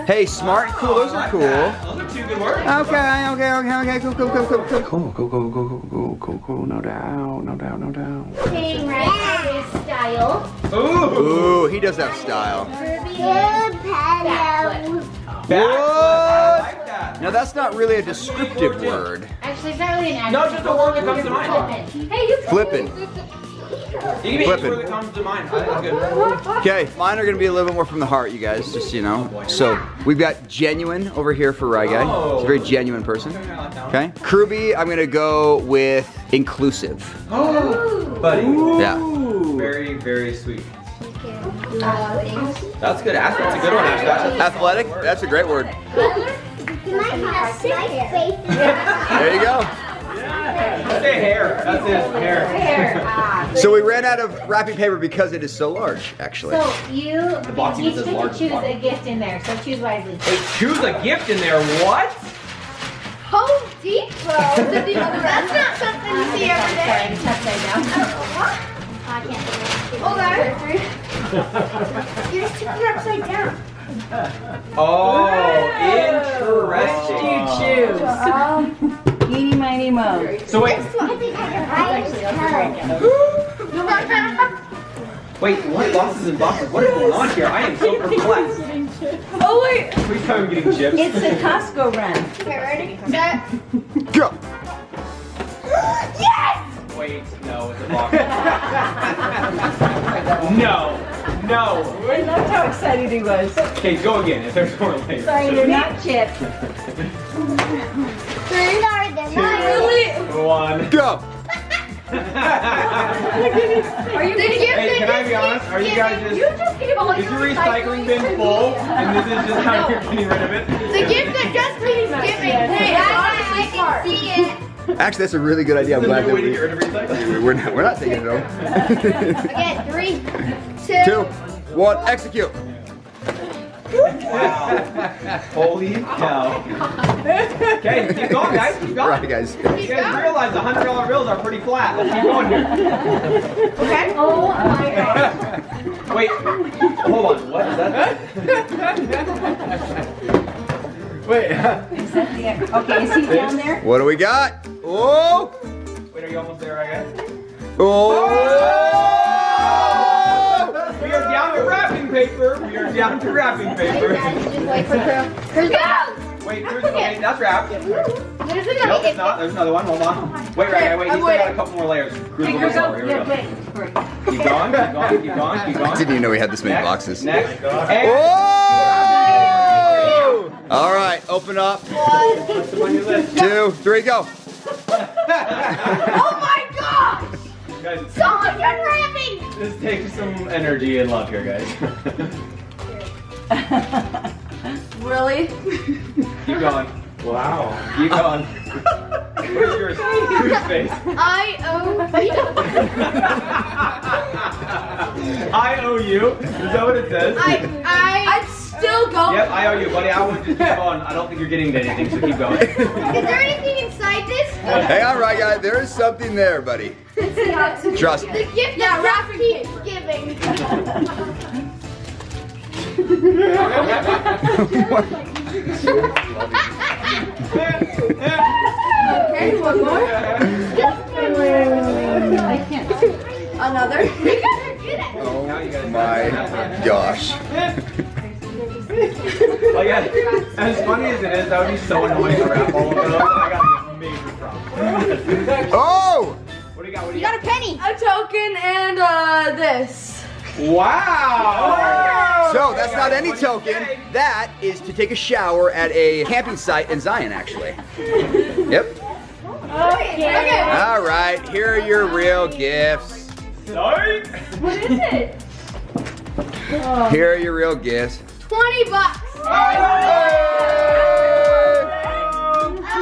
Hey, smart and cool, those are cool. Those are 2 good words. Okay, cool, no doubt. King Rabbit style. Ooh, he does have style. Good pillow. What? Now that's not really a descriptive word. Actually, it's not really an No, just a word that comes to mind. Hey, you Flippin'. You can be any word that comes to mind. I think that's good. Okay, mine are gonna be a little bit more from the heart, you guys, just so you know. So we've got genuine over here for Ryga. He's a very genuine person. Okay. Kruby, I'm gonna go with inclusive. Buddy. Yeah. Very, very sweet. That's good. That's a good one, Ash. Athletic, that's a great word. You might have 6 faces. There you go. Let's say hair. That's it. Hair. So we ran out of wrapping paper because it is so large, actually. So you box each even says get to large choose box. a gift in there, so choose wisely. Wait, choose a gift in there. What? Home Depot. That's not something you see every day. Sorry, it's upside down. I can't do it. You're just tipping it upside down. Oh, interesting. You choose. Eeny, miny, mo. So wait, I wait, what boxes and boxes? What is going on here? I am so perplexed. Oh, Oh wait! Please tell me getting chips. It's a Costco run. Okay, ready? Set. Go. Yes! Wait, no, it's a box. No. I loved how excited he was. Okay, go again if there's more later. Sorry, they're not chips. 3 are the Really? 1. Go. Are you Hey, can I be honest? Are you guys just... just gave all Is your recycling bin full? And this is just how you're getting rid of it? The gift that Justin is giving. Hey, I can see it. Actually, that's a really good idea. I'm Is there glad no that way to get rid of recycling? we're not taking it home. Okay, 3, 2, 1, execute. Wow. Holy cow. Okay, keep going, guys. Keep going. Right, guys. You guys realize the $100 bills are pretty flat. Let's keep going here. Okay. Oh my god. Wait, hold on. What is that? Wait. Is that the, okay, is he down there? What do we got? Oh! Wait, are you almost there, I guess? Oh! We are down to wrapping paper. We are down to wrapping paper. just wait for Crew. Crew's go! Wait, okay, that's wrapped. There's Nope, another. it's not. There's another one. Hold on. Wait, right, wait. He's still got a couple more layers. Cruise a little slower. Here we go. Keep going, keep going, keep going, keep I going. didn't even know we had this many boxes. Next. Oh! And All right, open up. what's on your list? 2, 3, go. Oh my gosh! Guys, So much unwrapping! this takes some energy and love here, guys. Really? Keep going. Wow. Keep going. Where's yours? Whose face? I owe you. Is that what it says? I'd still go. Yep, I owe you, buddy. I would just keep going. I don't think you're getting to anything, so keep going. Is there anything inside this? Hey, all right, guys. There is something there, buddy. Trust me. The gift that Rock keeps giving. Okay, one more. Another. Oh my gosh. Oh yeah, as funny as it is, that would be so annoying to wrap all of those. I gotta get major problems. Oh! What do you got? What do You you got? got a penny. A token and this. Wow! So that's not any token. That is to take a shower at a camping site in Zion, actually. Yep. Okay. All right, here are your real gifts. Sorry? What is it? Here are your real gifts. $20. So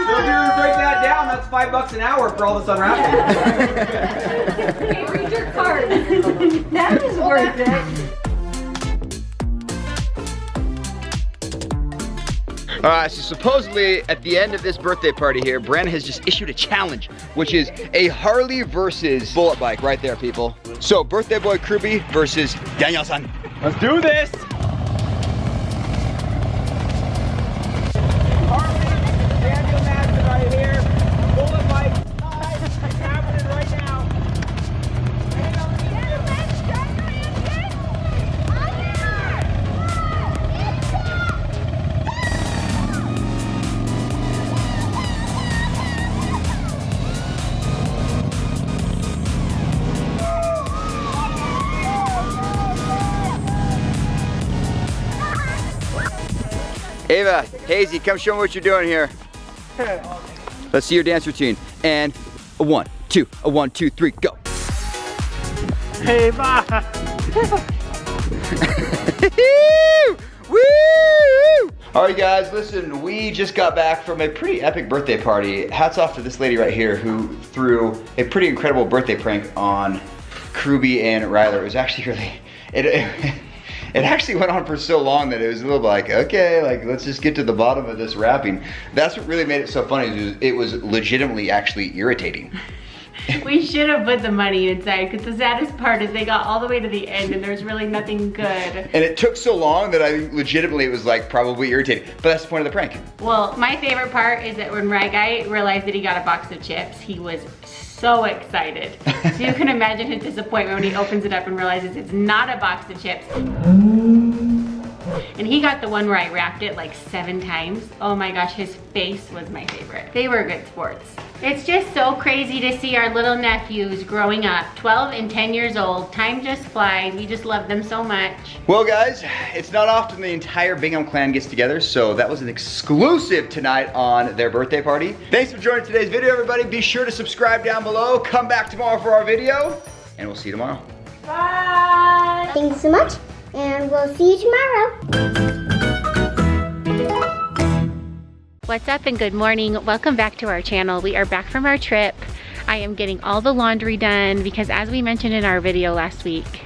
if you were to break that down, that's $5 an hour for all this unwrapping. Okay, read your card. That was worth it. All right, so supposedly at the end of this birthday party here, Brandon has just issued a challenge, which is a Harley versus bullet bike right there, people. So birthday boy Kruby versus Daniel-san. Let's do this! Harley, Daniel Madsen right here. Bullet bike. It's happening right now. Ava, Hazy, come show me what you're doing here. Let's see your dance routine. And a 1, 2, a 1, 2, 3, go. Hey, bye. Woo! All right, guys, listen, we just got back from a pretty epic birthday party. Hats off to this lady right here who threw a pretty incredible birthday prank on Kruby and Ryler. It was actually really, it actually went on for so long that it was a little like, okay, like let's just get to the bottom of this wrapping. That's what really made it so funny. It was legitimately actually irritating. We should have put the money inside because the saddest part is they got all the way to the end and there's really nothing good. And it took so long that I legitimately was like probably irritated. But that's the point of the prank. Well, my favorite part is that when Rye Guy realized that he got a box of chips, he was so excited. So you can imagine his disappointment when he opens it up and realizes it's not a box of chips. And he got the one where I wrapped it like 7 times. Oh my gosh, his face was my favorite. They were good sports. It's just so crazy to see our little nephews growing up, 12 and 10 years old. Time just flies. We just love them so much. Well guys, it's not often the entire Bingham clan gets together, so that was an exclusive tonight on their birthday party. Thanks for joining today's video, everybody. Be sure to subscribe down below. Come back tomorrow for our video, and we'll see you tomorrow. Bye. Thanks so much, and we'll see you tomorrow. What's up and good morning. Welcome back to our channel. We are back from our trip. I am getting all the laundry done because as we mentioned in our video last week,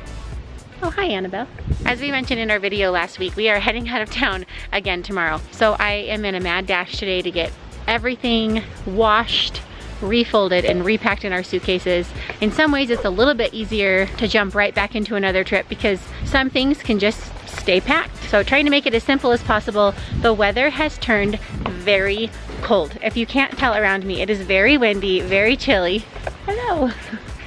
oh hi Annabelle. As we mentioned in our video last week, we are heading out of town again tomorrow. So I am in a mad dash today to get everything washed, refolded, and repacked in our suitcases. In some ways it's a little bit easier to jump right back into another trip because some things can just stay packed. So trying to make it as simple as possible. The weather has turned very cold. If you can't tell around me, it is very windy, very chilly. Hello.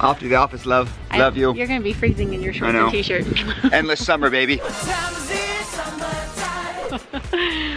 Off to the office, love. Love you. You're gonna be freezing in your shorts and t-shirt. Endless summer, baby.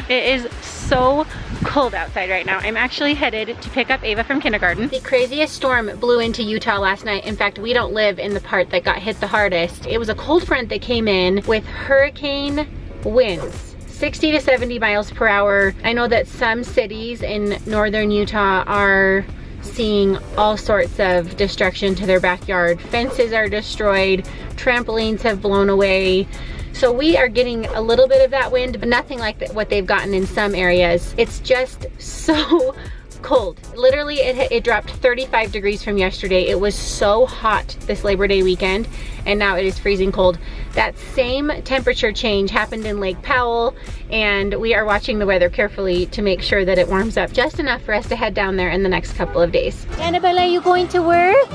It is so cold outside right now. I'm actually headed to pick up Ava from kindergarten. The craziest storm blew into Utah last night. In fact, we don't live in the part that got hit the hardest. It was a cold front that came in with hurricane winds. 60 to 70 miles per hour. I know that some cities in northern Utah are seeing all sorts of destruction to their backyard. Fences are destroyed, trampolines have blown away. So we are getting a little bit of that wind, but nothing like what they've gotten in some areas. It's just so cold. Literally, it dropped 35 degrees from yesterday. It was so hot this Labor Day weekend, and now it is freezing cold. That same temperature change happened in Lake Powell, and we are watching the weather carefully to make sure that it warms up just enough for us to head down there in the next couple of days. Annabelle, are you going to work?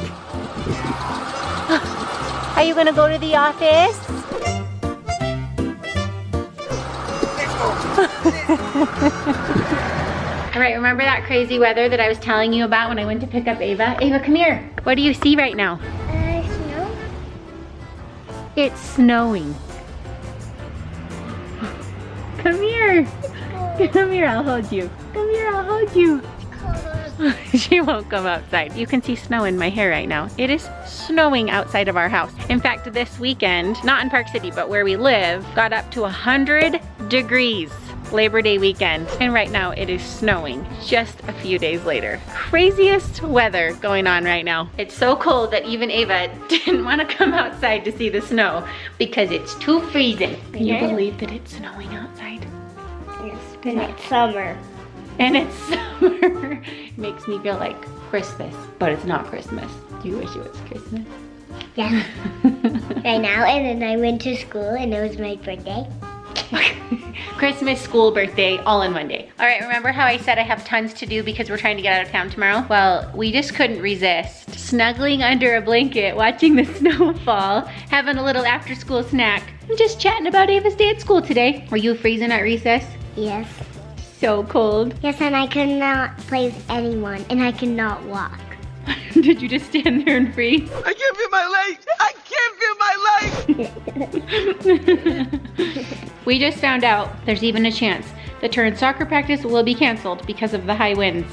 Are you gonna go to the office? All right, remember that crazy weather that I was telling you about when I went to pick up Ava? Ava, come here. What do you see right now? Snow. It's snowing. Come here. Come here, I'll hold you. Come here, I'll hold you. She won't come outside. You can see snow in my hair right now. It is snowing outside of our house. In fact, this weekend, not in Park City, but where we live, got up to 100 degrees. Labor Day weekend, and right now it is snowing just a few days later. Craziest weather going on right now. It's so cold that even Ava didn't want to come outside to see the snow because it's too freezing. Can you believe that it's snowing outside? Yes, but it's summer. And it's summer. It makes me feel like Christmas, but it's not Christmas. Do you wish it was Christmas? Yeah. Right now, and then I went to school and it was my birthday. Christmas, school, birthday, all in one day. All right, remember how I said I have tons to do because we're trying to get out of town tomorrow? Well, we just couldn't resist snuggling under a blanket, watching the snow fall, having a little after school snack, and just chatting about Ava's day at school today. Were you freezing at recess? Yes. So cold. Yes, and I could not play with anyone, and I could not walk. Did you just stand there and freeze? I can't feel my legs! I can't feel my legs! We just found out there's even a chance the Turn soccer practice will be canceled because of the high winds.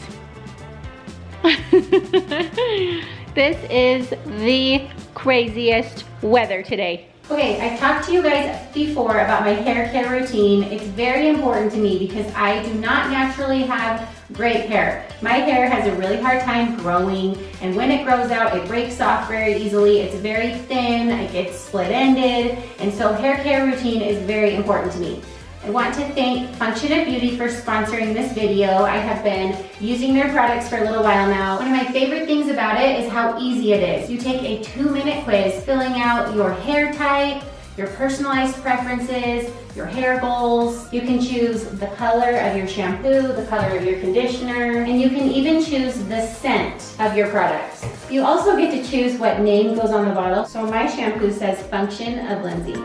This is the craziest weather today. Okay, I've talked to you guys before about my hair care routine. It's very important to me because I do not naturally have great hair. My hair has a really hard time growing, and when it grows out, it breaks off very easily. It's very thin, it gets split-ended, and so hair care routine is very important to me. I want to thank Function of Beauty for sponsoring this video. I have been using their products for a little while now. One of my favorite things about it is how easy it is. You take a 2-minute quiz filling out your hair type, your personalized preferences, your hair goals. You can choose the color of your shampoo, the color of your conditioner, and you can even choose the scent of your products. You also get to choose what name goes on the bottle. So my shampoo says Function of Lindsay.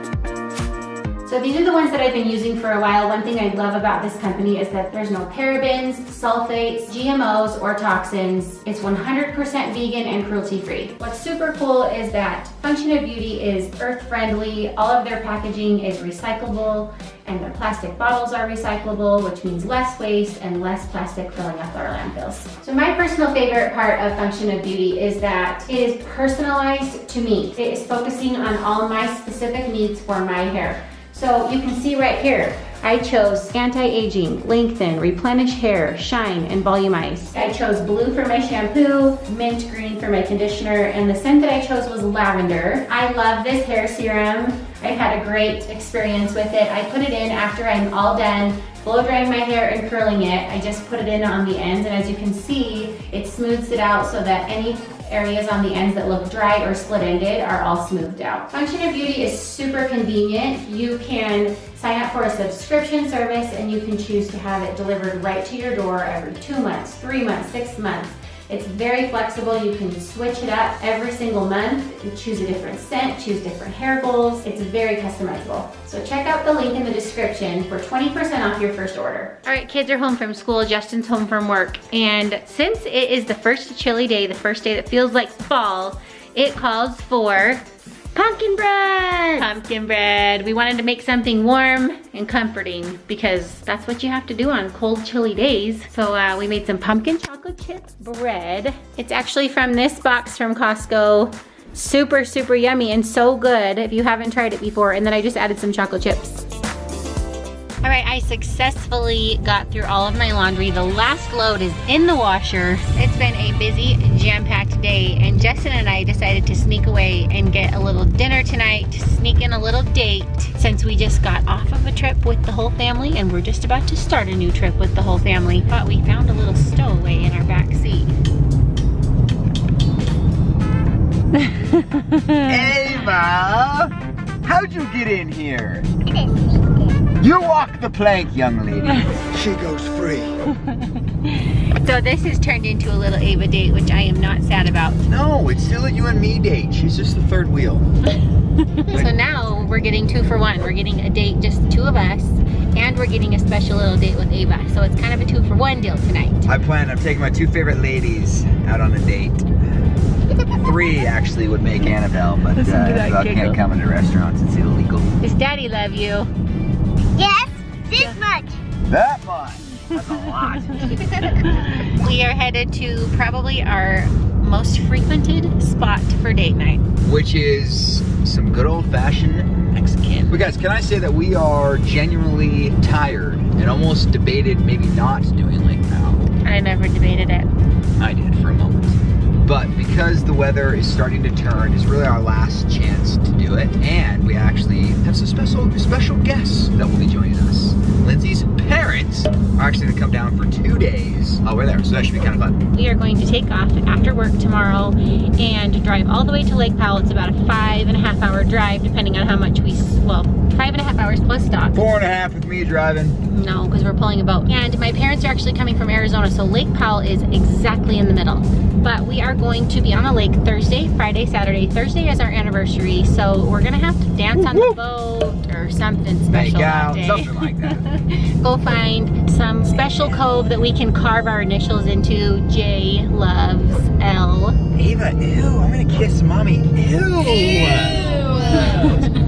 So So these are the ones that I've been using for a while. One thing I love about this company is that there's no parabens, sulfates, GMOs, or toxins. It's 100% vegan and cruelty-free. What's super cool is that Function of Beauty is earth-friendly. All of their packaging is recyclable, and their plastic bottles are recyclable, which means less waste and less plastic filling up our landfills. So my personal favorite part of Function of Beauty is that it is personalized to me. It is focusing on all my specific needs for my hair. So you can see right here, I chose anti-aging, lengthen, replenish hair, shine, and volumize. I chose blue for my shampoo, mint green for my conditioner, and the scent that I chose was lavender. I love this hair serum. I've had a great experience with it. I put it in after I'm all done blow drying my hair and curling it. I just put it in on the ends, and as you can see, it smooths it out so that any areas on the ends that look dry or split-ended are all smoothed out. Function of Beauty is super convenient. You can sign up for a subscription service and you can choose to have it delivered right to your door every 2 months, 3 months, 6 months. It's very flexible. You can switch it up every single month, choose a different scent, choose different hair goals. It's very customizable. So check out the link in the description for 20% off your first order. All right, kids are home from school, Justin's home from work, and since it is the first chilly day, the first day that feels like fall, it calls for pumpkin bread! Pumpkin bread. We wanted to make something warm and comforting because that's what you have to do on cold, chilly days. So we made some pumpkin chocolate chip bread. It's actually from this box from Costco. Super, super yummy and so good if you haven't tried it before. And then I just added some chocolate chips. All right, I successfully got through all of my laundry. The last load is in the washer. It's been a busy, jam-packed day, and Justin and I decided to sneak away and get a little dinner tonight, sneak in a little date, since we just got off of a trip with the whole family, and we're just about to start a new trip with the whole family. But we found a little stowaway in our back seat. Ava! How'd you get in here? You walk the plank, young lady. She goes free. So this has turned into a little Ava date, which I am not sad about. No, it's still a you and me date. She's just the third wheel. So now we're getting 2 for 1. We're getting a date, just 2 of us, and we're getting a special little date with Ava. So it's kind of a 2 for 1 deal tonight. I'm taking my 2 favorite ladies out on a date. 3 actually would make Annabelle, but Annabelle can't come into restaurants. It's illegal. Does Daddy love you? Yes, this much. That much. That's a lot. We are headed to probably our most frequented spot for date night, which is some good old-fashioned Mexican. But guys, can I say that we are genuinely tired and almost debated maybe not doing Lake Powell. I never debated it. I did for a moment. But because the weather is starting to turn, it's really our last chance to do it. And we actually have some special guests that will be joining us. Lindsay's parents are actually gonna come down for 2 days. Oh, we're there, so that should be kind of fun. We are going to take off after work tomorrow and drive all the way to Lake Powell. It's about a 5.5 hour drive, depending on how much we, well, 5.5 hours plus stop. 4.5 with me driving. No, because we're pulling a boat. And my parents are actually coming from Arizona, so Lake Powell is exactly in the middle. But we are going to be on the lake Thursday, Friday, Saturday. Thursday is our anniversary, so we're gonna have to dance on the boat or something special that day. Something like that. Go find some special cove that we can carve our initials into. J loves L. Ava, ew, I'm gonna kiss mommy. Ew.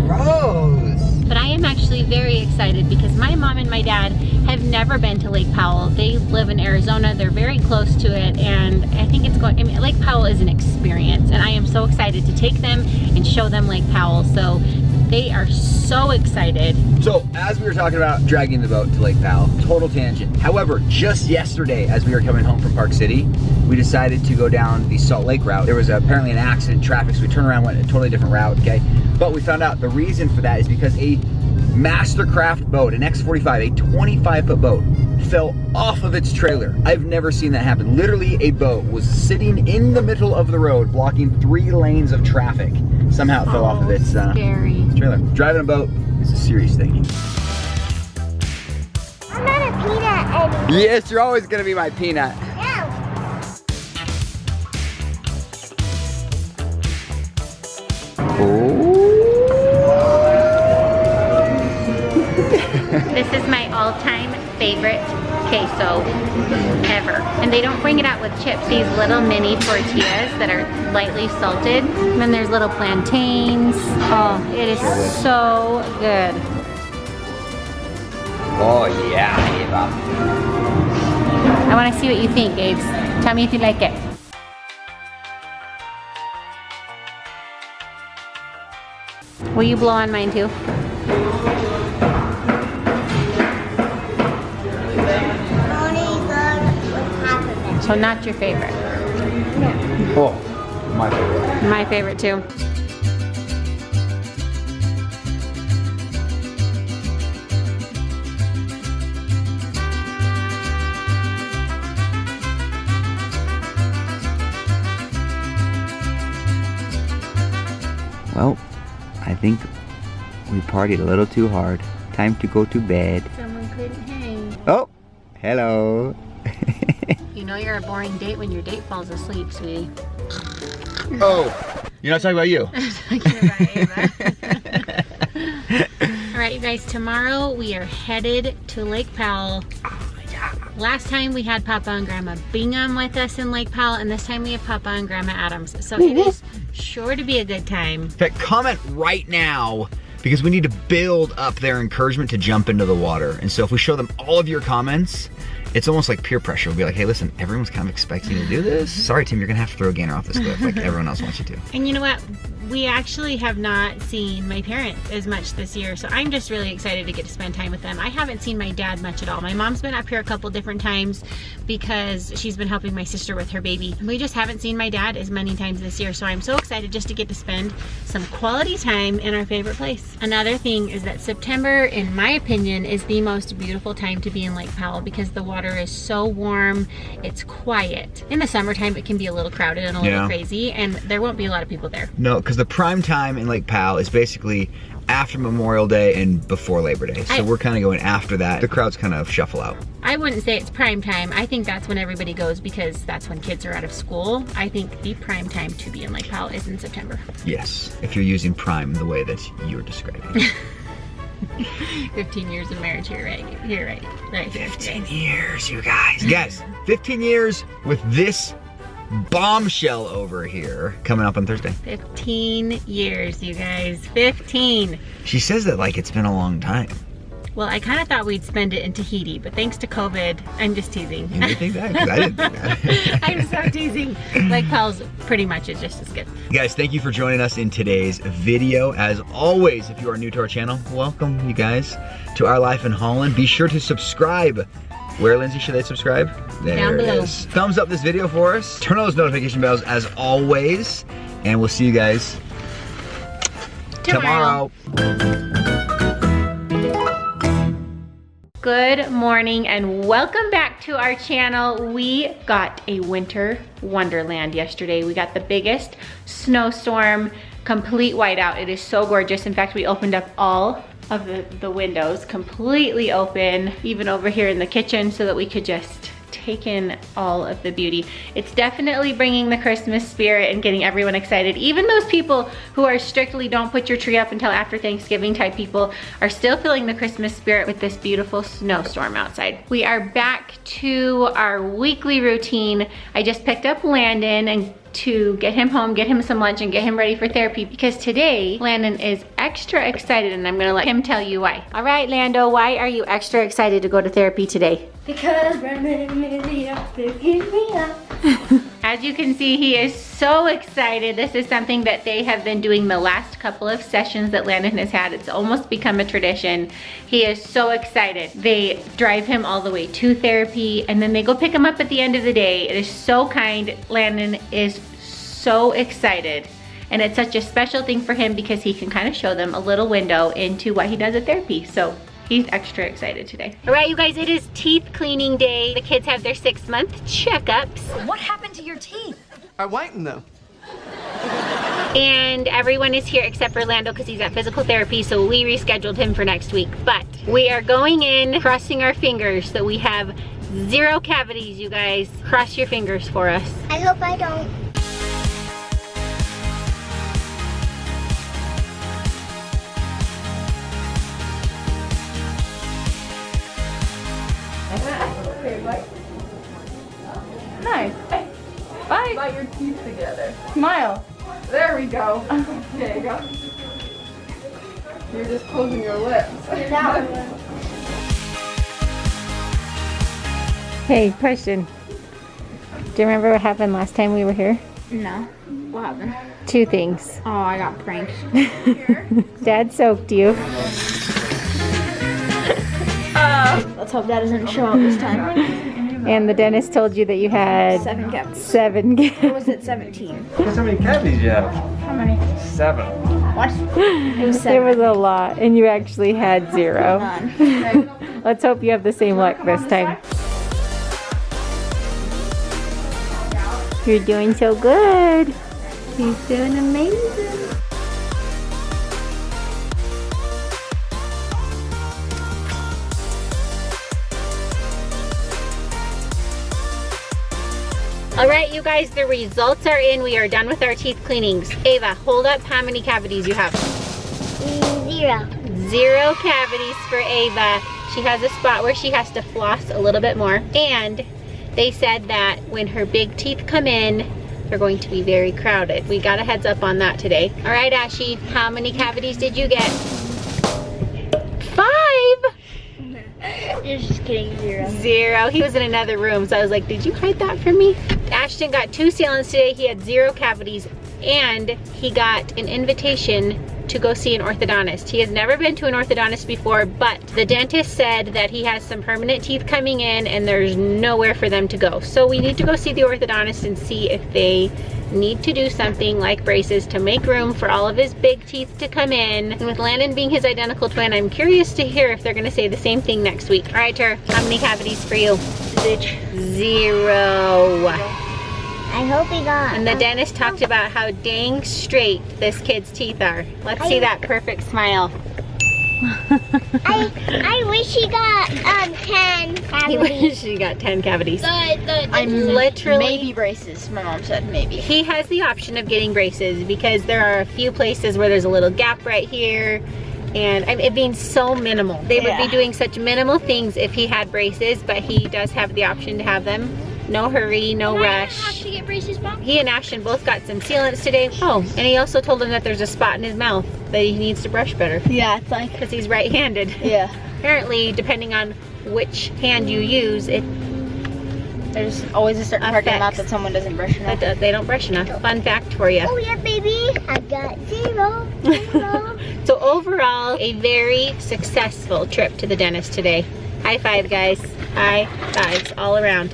Gross. But I am actually very excited because my mom and my dad have never been to Lake Powell. They live in Arizona, they're very close to it, and I think it's going, I mean, Lake Powell is an experience, and I am so excited to take them and show them Lake Powell. So they are so excited. So as we were talking about dragging the boat to Lake Powell, total tangent. However, just yesterday as we were coming home from Park City, we decided to go down the Salt Lake route. There was apparently an accident in traffic, so we turned around, went a totally different route, okay? But we found out the reason for that is because a Mastercraft boat, an X45, a 25-foot boat, fell off of its trailer. I've never seen that happen. Literally, a boat was sitting in the middle of the road, blocking 3 lanes of traffic. Somehow it fell off of its trailer. Driving a boat is a serious thing. I'm not a peanut anymore. Yes, you're always gonna be my peanut. This is my all-time favorite queso ever. And they don't bring it out with chips. These little mini tortillas that are lightly salted. And then there's little plantains. Oh, it is so good. Oh yeah, Eva. I want to see what you think, Abe. Tell me if you like it. Will you blow on mine too? So not your favorite. Oh, my favorite. My favorite too. Well, I think we partied a little too hard. Time to go to bed. Someone couldn't hang. Oh, hello. You know you're a boring date when your date falls asleep, sweetie. Oh, you're not talking about you. All right, you guys, tomorrow we are headed to Lake Powell. Last time we had Papa and Grandma Bingham with us in Lake Powell, and this time we have Papa and Grandma Adams. So it is sure to be a good time. In fact, comment right now because we need to build up their encouragement to jump into the water. And so if we show them all of your comments, it's almost like peer pressure. We'll be like, hey, listen, everyone's kind of expecting you to do this. Sorry, Tim, you're gonna have to throw a gainer off this cliff like everyone else wants you to. And you know what? We actually have not seen my parents as much this year, so I'm just really excited to get to spend time with them. I haven't seen my dad much at all. My mom's been up here a couple different times because she's been helping my sister with her baby. We just haven't seen my dad as many times this year, so I'm so excited just to get to spend some quality time in our favorite place. Another thing is that September, in my opinion, is the most beautiful time to be in Lake Powell because the water is so warm, it's quiet. In the summertime, it can be a little crowded and a little crazy, and there won't be a lot of people there. No, because the prime time in Lake Powell is basically after Memorial Day and before Labor Day. So we're kind of going after that. The crowds kind of shuffle out. I wouldn't say it's prime time. I think that's when everybody goes because that's when kids are out of school. I think the prime time to be in Lake Powell is in September. Yes, if you're using prime the way that you're describing. 15 years of marriage here, right? Here, right here. 15 years, you guys. Guys, 15 years with this bombshell over here coming up on Thursday. 15 years, you guys. 15. She says that like it's been a long time. Well, I kind of thought we'd spend it in Tahiti, but thanks to COVID, I'm just teasing. You didn't think that? Because I didn't think that. I'm so teasing. Lake Powell's pretty much is just as good. Guys, thank you for joining us in today's video. As always, if you are new to our channel, welcome you guys to Our Life in Holland. Be sure to subscribe. Where, Lindsay, should they subscribe? There down below. It is. Thumbs up this video for us. Turn on those notification bells as always. And we'll see you guys tomorrow. Good morning and welcome back to our channel. We got a winter wonderland yesterday. We got the biggest snowstorm, complete whiteout. It is so gorgeous. In fact, we opened up all of the windows completely open, even over here in the kitchen, so that we could just take in all of the beauty. It's definitely bringing the Christmas spirit and getting everyone excited. Even those people who are strictly don't put your tree up until after Thanksgiving type people are still feeling the Christmas spirit with this beautiful snowstorm outside. We are back to our weekly routine. I just picked up Landon and to get him home, get him some lunch, and get him ready for therapy because today Landon is extra excited and I'm gonna let him tell you why. All right, Lando, why are you extra excited to go to therapy today? Because Brandon up picking me up. As you can see, he is so excited. This is something that they have been doing the last couple of sessions that Landon has had. It's almost become a tradition. He is so excited. They drive him all the way to therapy and then they go pick him up at the end of the day. It is so kind. Landon is so excited. And it's such a special thing for him because he can kind of show them a little window into what he does at therapy. So he's extra excited today. All right, you guys, it is teeth cleaning day. The kids have their 6-month checkups. What happened to your teeth? I whitened them. And everyone is here except for Lando because he's at physical therapy, so we rescheduled him for next week. But we are going in, crossing our fingers that we have 0 cavities, you guys. Cross your fingers for us. I hope I don't. Nice. Hey, bye. Bite your teeth together. Smile. There we go. There you go. You're just closing your lips. Hey, question. Do you remember what happened last time we were here? No. What happened? 2 things. Oh, I got pranked. Dad soaked you. Let's hope that doesn't show up this time. And the dentist told you that you had 7 cavities. 7 Or was it 17? Guess how many cavities you have? How many? 7. What? It was 7. There was a lot, and you actually had 0. None. Let's hope you have the same luck this time. You're doing so good. He's doing amazing. All right, you guys, the results are in. We are done with our teeth cleanings. Ava, hold up how many cavities you have. 0. 0 cavities for Ava. She has a spot where she has to floss a little bit more. And they said that when her big teeth come in, they're going to be very crowded. We got a heads up on that today. All right, Ashy, how many cavities did you get? 5. You're just kidding, 0. 0. He was in another room, so I was like, did you hide that from me? Ashton got 2 sealants today. He had 0 cavities, and he got an invitation to go see an orthodontist. He has never been to an orthodontist before, but the dentist said that he has some permanent teeth coming in and there's nowhere for them to go. So we need to go see the orthodontist and see if they need to do something like braces to make room for all of his big teeth to come in. And with Landon being his identical twin, I'm curious to hear if they're gonna say the same thing next week. All right, Tur, how many cavities for you? 0. I hope he got. And the dentist talked about how dang straight this kid's teeth are. Let's see that perfect smile. I wish he got 10 He wishes he got 10 cavities. I'm literally... Maybe braces, my mom said maybe. He has the option of getting braces because there are a few places where there's a little gap right here. And it being so minimal. They would be doing such minimal things if he had braces, but he does have the option to have them. No hurry, no rush. Have to get braces, Mom? He and Ashton both got some sealants today. Oh, and he also told him that there's a spot in his mouth that he needs to brush better. Yeah, it's like... Because he's right-handed. Yeah. Apparently, depending on which hand you use, there's always a certain part of the mouth that someone doesn't brush enough. They don't brush enough. Fun fact for you. Oh yeah, baby. I got 0. So overall, a very successful trip to the dentist today. High five, guys. High fives all around.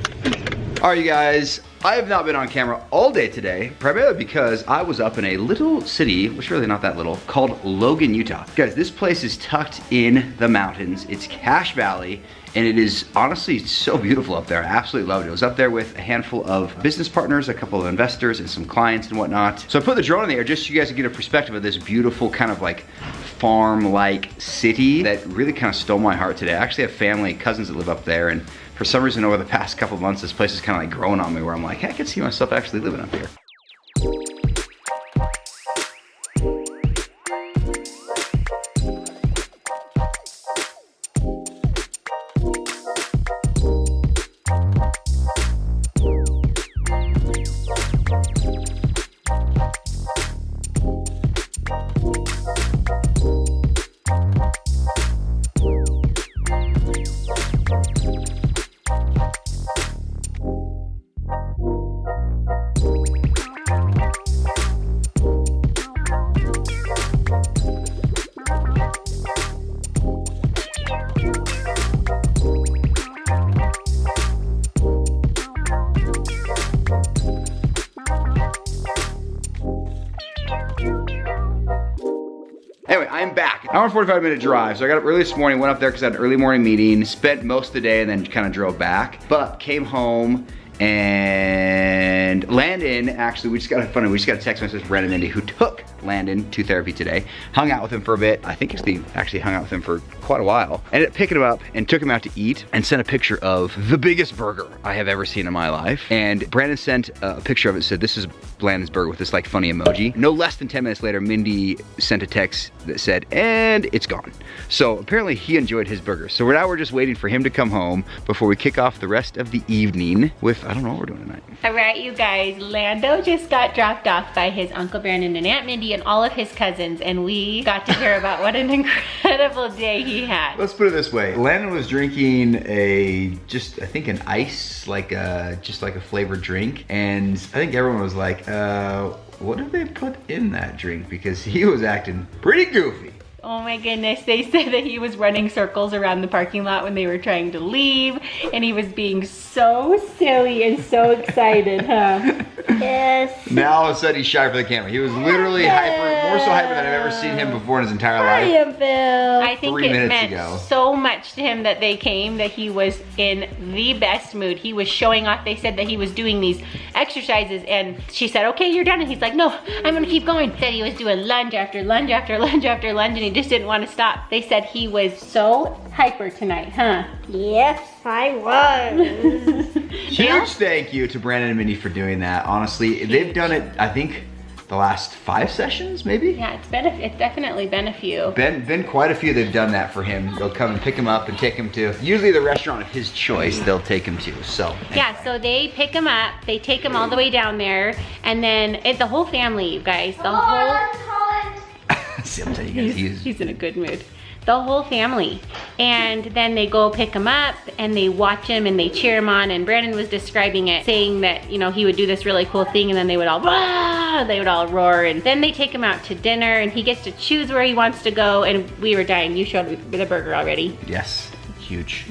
All right, you guys, I have not been on camera all day today, primarily because I was up in a little city, which is really not that little, called Logan, Utah. Guys, this place is tucked in the mountains. It's Cache Valley, and it is honestly so beautiful up there. I absolutely loved it. I was up there with a handful of business partners, a couple of investors, and some clients and whatnot. So I put the drone in the air just so you guys can get a perspective of this beautiful kind of like farm-like city that really kind of stole my heart today. I actually have family, cousins that live up there, and for some reason over the past couple of months, this place is kind of like growing on me where I'm like, hey, I can see myself actually living up here. Anyway, I'm back. Hour and 45-minute drive. So I got up early this morning, went up there because I had an early morning meeting, spent most of the day and then kind of drove back. But came home and Landon, actually, we just got a text message from Brandon and Mindy, who took Landon to therapy today. Hung out with him for a bit. I think actually hung out with him for quite a while. Ended up picking him up and took him out to eat and sent a picture of the biggest burger I have ever seen in my life. And Brandon sent a picture of it, said this is Landon's burger with this like funny emoji. No less than 10 minutes later, Mindy sent a text that said, and it's gone. So apparently he enjoyed his burger. So we're just waiting for him to come home before we kick off the rest of the evening with, I don't know what we're doing tonight. All right, you guys, Lando just got dropped off by his Uncle Brandon and Aunt Mindy and all of his cousins, and we got to hear about what an incredible day he had. Let's put it this way. Landon was drinking I think an ice, just like a flavored drink. And I think everyone was like, what did they put in that drink? Because he was acting pretty goofy. Oh my goodness, they said that he was running circles around the parking lot when they were trying to leave, and he was being so silly and so excited, huh? Yes. Now all of a sudden he's shy for the camera. He was literally hyper, more so hyper than I've ever seen him before in his entire life. I am Bill. I think it meant so much to him that they came, that he was in the best mood. He was showing off. They said that he was doing these exercises, and she said, okay, you're done. And he's like, no, I'm gonna keep going. Said he was doing lunge after lunge after lunge after lunge, and he just didn't want to stop. They said he was so hyper tonight, huh? Yes, I was. Huge thank you to Brandon and Mindy for doing that. Honestly, they've done it, I think, the last 5 sessions, maybe? Yeah, it's definitely been a few. Been quite a few they've done that for him. They'll come and pick him up and take him to, usually the restaurant of his choice, they'll take him to, so. Yeah, so they pick him up, they take him all the way down there, and then the whole family, you guys, the whole... See, I'm telling you guys, he's in a good mood. The whole family. And then they go pick him up and they watch him and they cheer him on, and Brandon was describing it, saying that, you know, he would do this really cool thing and then they would all, "Wah!" They would all roar, and then they take him out to dinner and he gets to choose where he wants to go, and we were dying. You showed me the burger already. Yes, huge.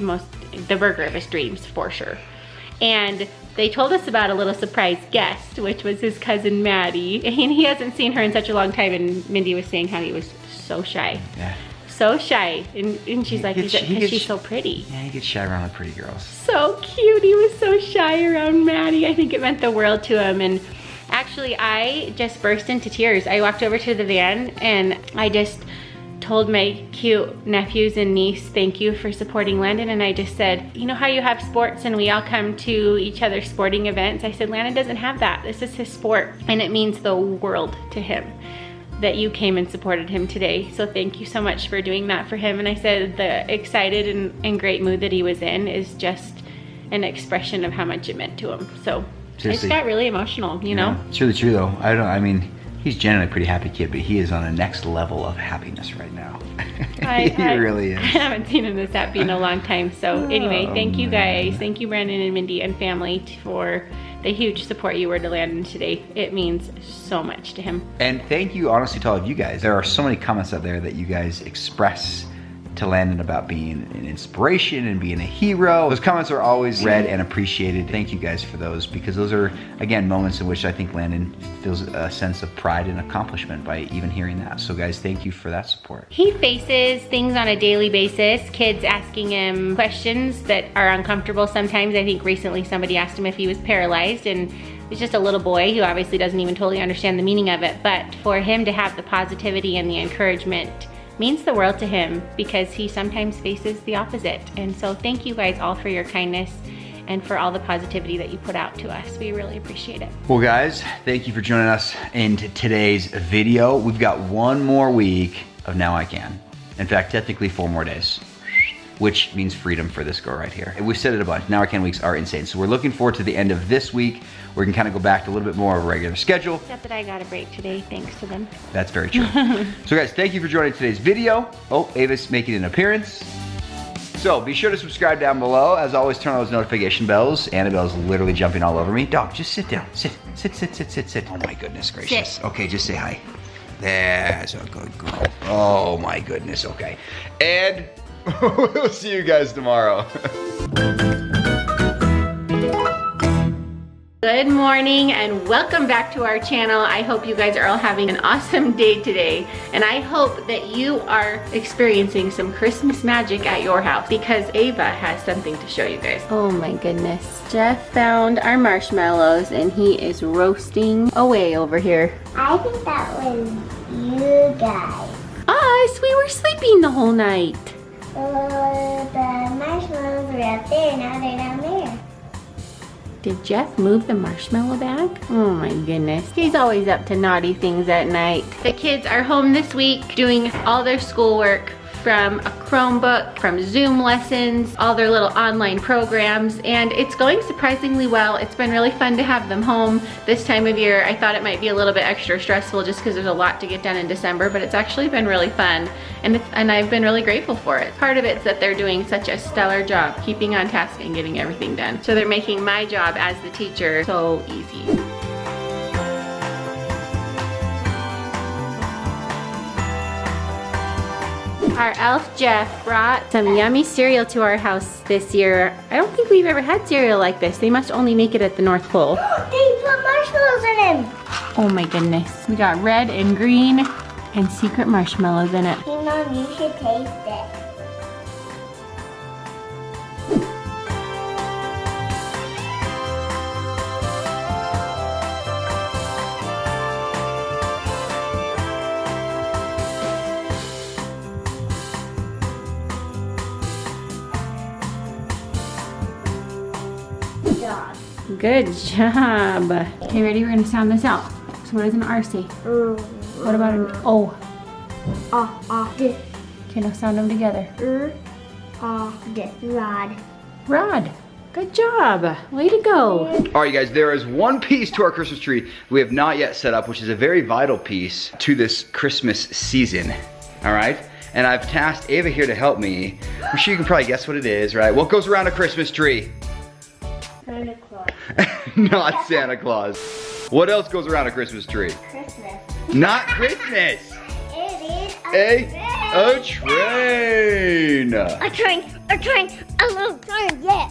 The burger of his dreams, for sure. And they told us about a little surprise guest, which was his cousin Maddie. And he hasn't seen her in such a long time, and Mindy was saying how he was so shy. Yeah. So shy. And she's like, because she's so pretty. Yeah, he gets shy around the pretty girls. So cute. He was so shy around Maddie. I think it meant the world to him. And actually, I just burst into tears. I walked over to the van and I just told my cute nephews and niece, thank you for supporting Landon. And I just said, you know how you have sports and we all come to each other's sporting events? I said, Landon doesn't have that. This is his sport. And it means the world to him that you came and supported him today. So thank you so much for doing that for him. And I said the excited and great mood that he was in is just an expression of how much it meant to him. So I just got really emotional, you know? It's really true though. I mean, he's generally a pretty happy kid, but he is on a next level of happiness right now. He really is. I haven't seen him this happy in a long time. So anyway, thank you guys. Thank you, Brandon and Mindy and family, for the huge support you were to Landon today. It means so much to him. And thank you honestly to all of you guys. There are so many comments out there that you guys express to Landon about being an inspiration and being a hero. Those comments are always read and appreciated. Thank you guys for those, because those are, again, moments in which I think Landon feels a sense of pride and accomplishment by even hearing that. So guys, thank you for that support. He faces things on a daily basis, kids asking him questions that are uncomfortable sometimes. I think recently somebody asked him if he was paralyzed, and he's just a little boy who obviously doesn't even totally understand the meaning of it. But for him to have the positivity and the encouragement means the world to him, because he sometimes faces the opposite. And so thank you guys all for your kindness and for all the positivity that you put out to us. We really appreciate it. Well guys, thank you for joining us in today's video. We've got one more week of Now I Can. In fact, technically 4 more days, which means freedom for this girl right here. And we've said it a bunch. Now I Can weeks are insane. So we're looking forward to the end of this week. We can kind of go back to a little bit more of a regular schedule. Except that I got a break today, thanks to them. That's very true. So guys, thank you for joining today's video. Oh, Ava's making an appearance. So be sure to subscribe down below. As always, turn on those notification bells. Annabelle's literally jumping all over me. Dog, just sit down. Sit. Oh my goodness gracious. Sit. Okay, just say hi. There's a good girl. Oh my goodness, okay. And we'll see you guys tomorrow. Good morning and welcome back to our channel. I hope you guys are all having an awesome day today, and I hope that you are experiencing some Christmas magic at your house because Ava has something to show you guys. Oh my goodness. Jeff found our marshmallows and he is roasting away over here. I think that was you guys. Us, we were sleeping the whole night. The marshmallows were up there, now they're down there. Did Jeff move the marshmallow bag? Oh my goodness. He's always up to naughty things at night. The kids are home this week doing all their schoolwork from a Chromebook, from Zoom lessons, all their little online programs, and it's going surprisingly well. It's been really fun to have them home this time of year. I thought it might be a little bit extra stressful just because there's a lot to get done in December, but it's actually been really fun, and I've been really grateful for it. Part of it's that they're doing such a stellar job keeping on task and getting everything done. So they're making my job as the teacher so easy. Our elf Jeff brought some yummy cereal to our house this year. I don't think we've ever had cereal like this. They must only make it at the North Pole. They put marshmallows in them. Oh my goodness. We got red and green and secret marshmallows in it. Hey Mom, you should taste it. Good job. Okay, ready? We're gonna sound this out. So what does an R say? What about an O? D. Okay, now sound them together. D. Rod. Rod. Good job. Way to go. All right, you guys, there is one piece to our Christmas tree we have not yet set up, which is a very vital piece to this Christmas season. All right? And I've tasked Ava here to help me. I'm sure you can probably guess what it is, right? What goes around a Christmas tree? Santa Claus. Not Santa Claus. What else goes around a Christmas tree? Christmas. Not Christmas. It is A train. A train, a little train, yeah.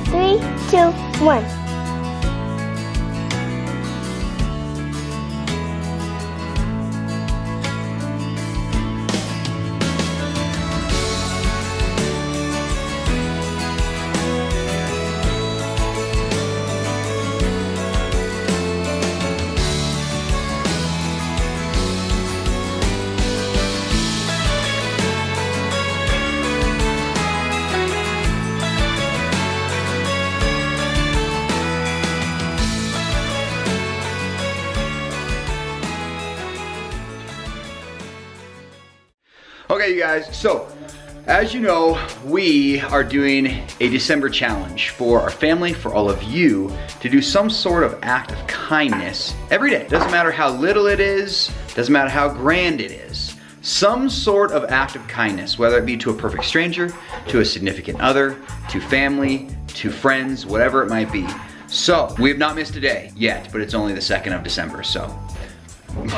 Three, two, one. Okay, you guys, so as you know, we are doing a December challenge for our family, for all of you, to do some sort of act of kindness every day. Doesn't matter how little it is, doesn't matter how grand it is. Some sort of act of kindness, whether it be to a perfect stranger, to a significant other, to family, to friends, whatever it might be. So, we have not missed a day yet, but it's only the 2nd of December, so. We're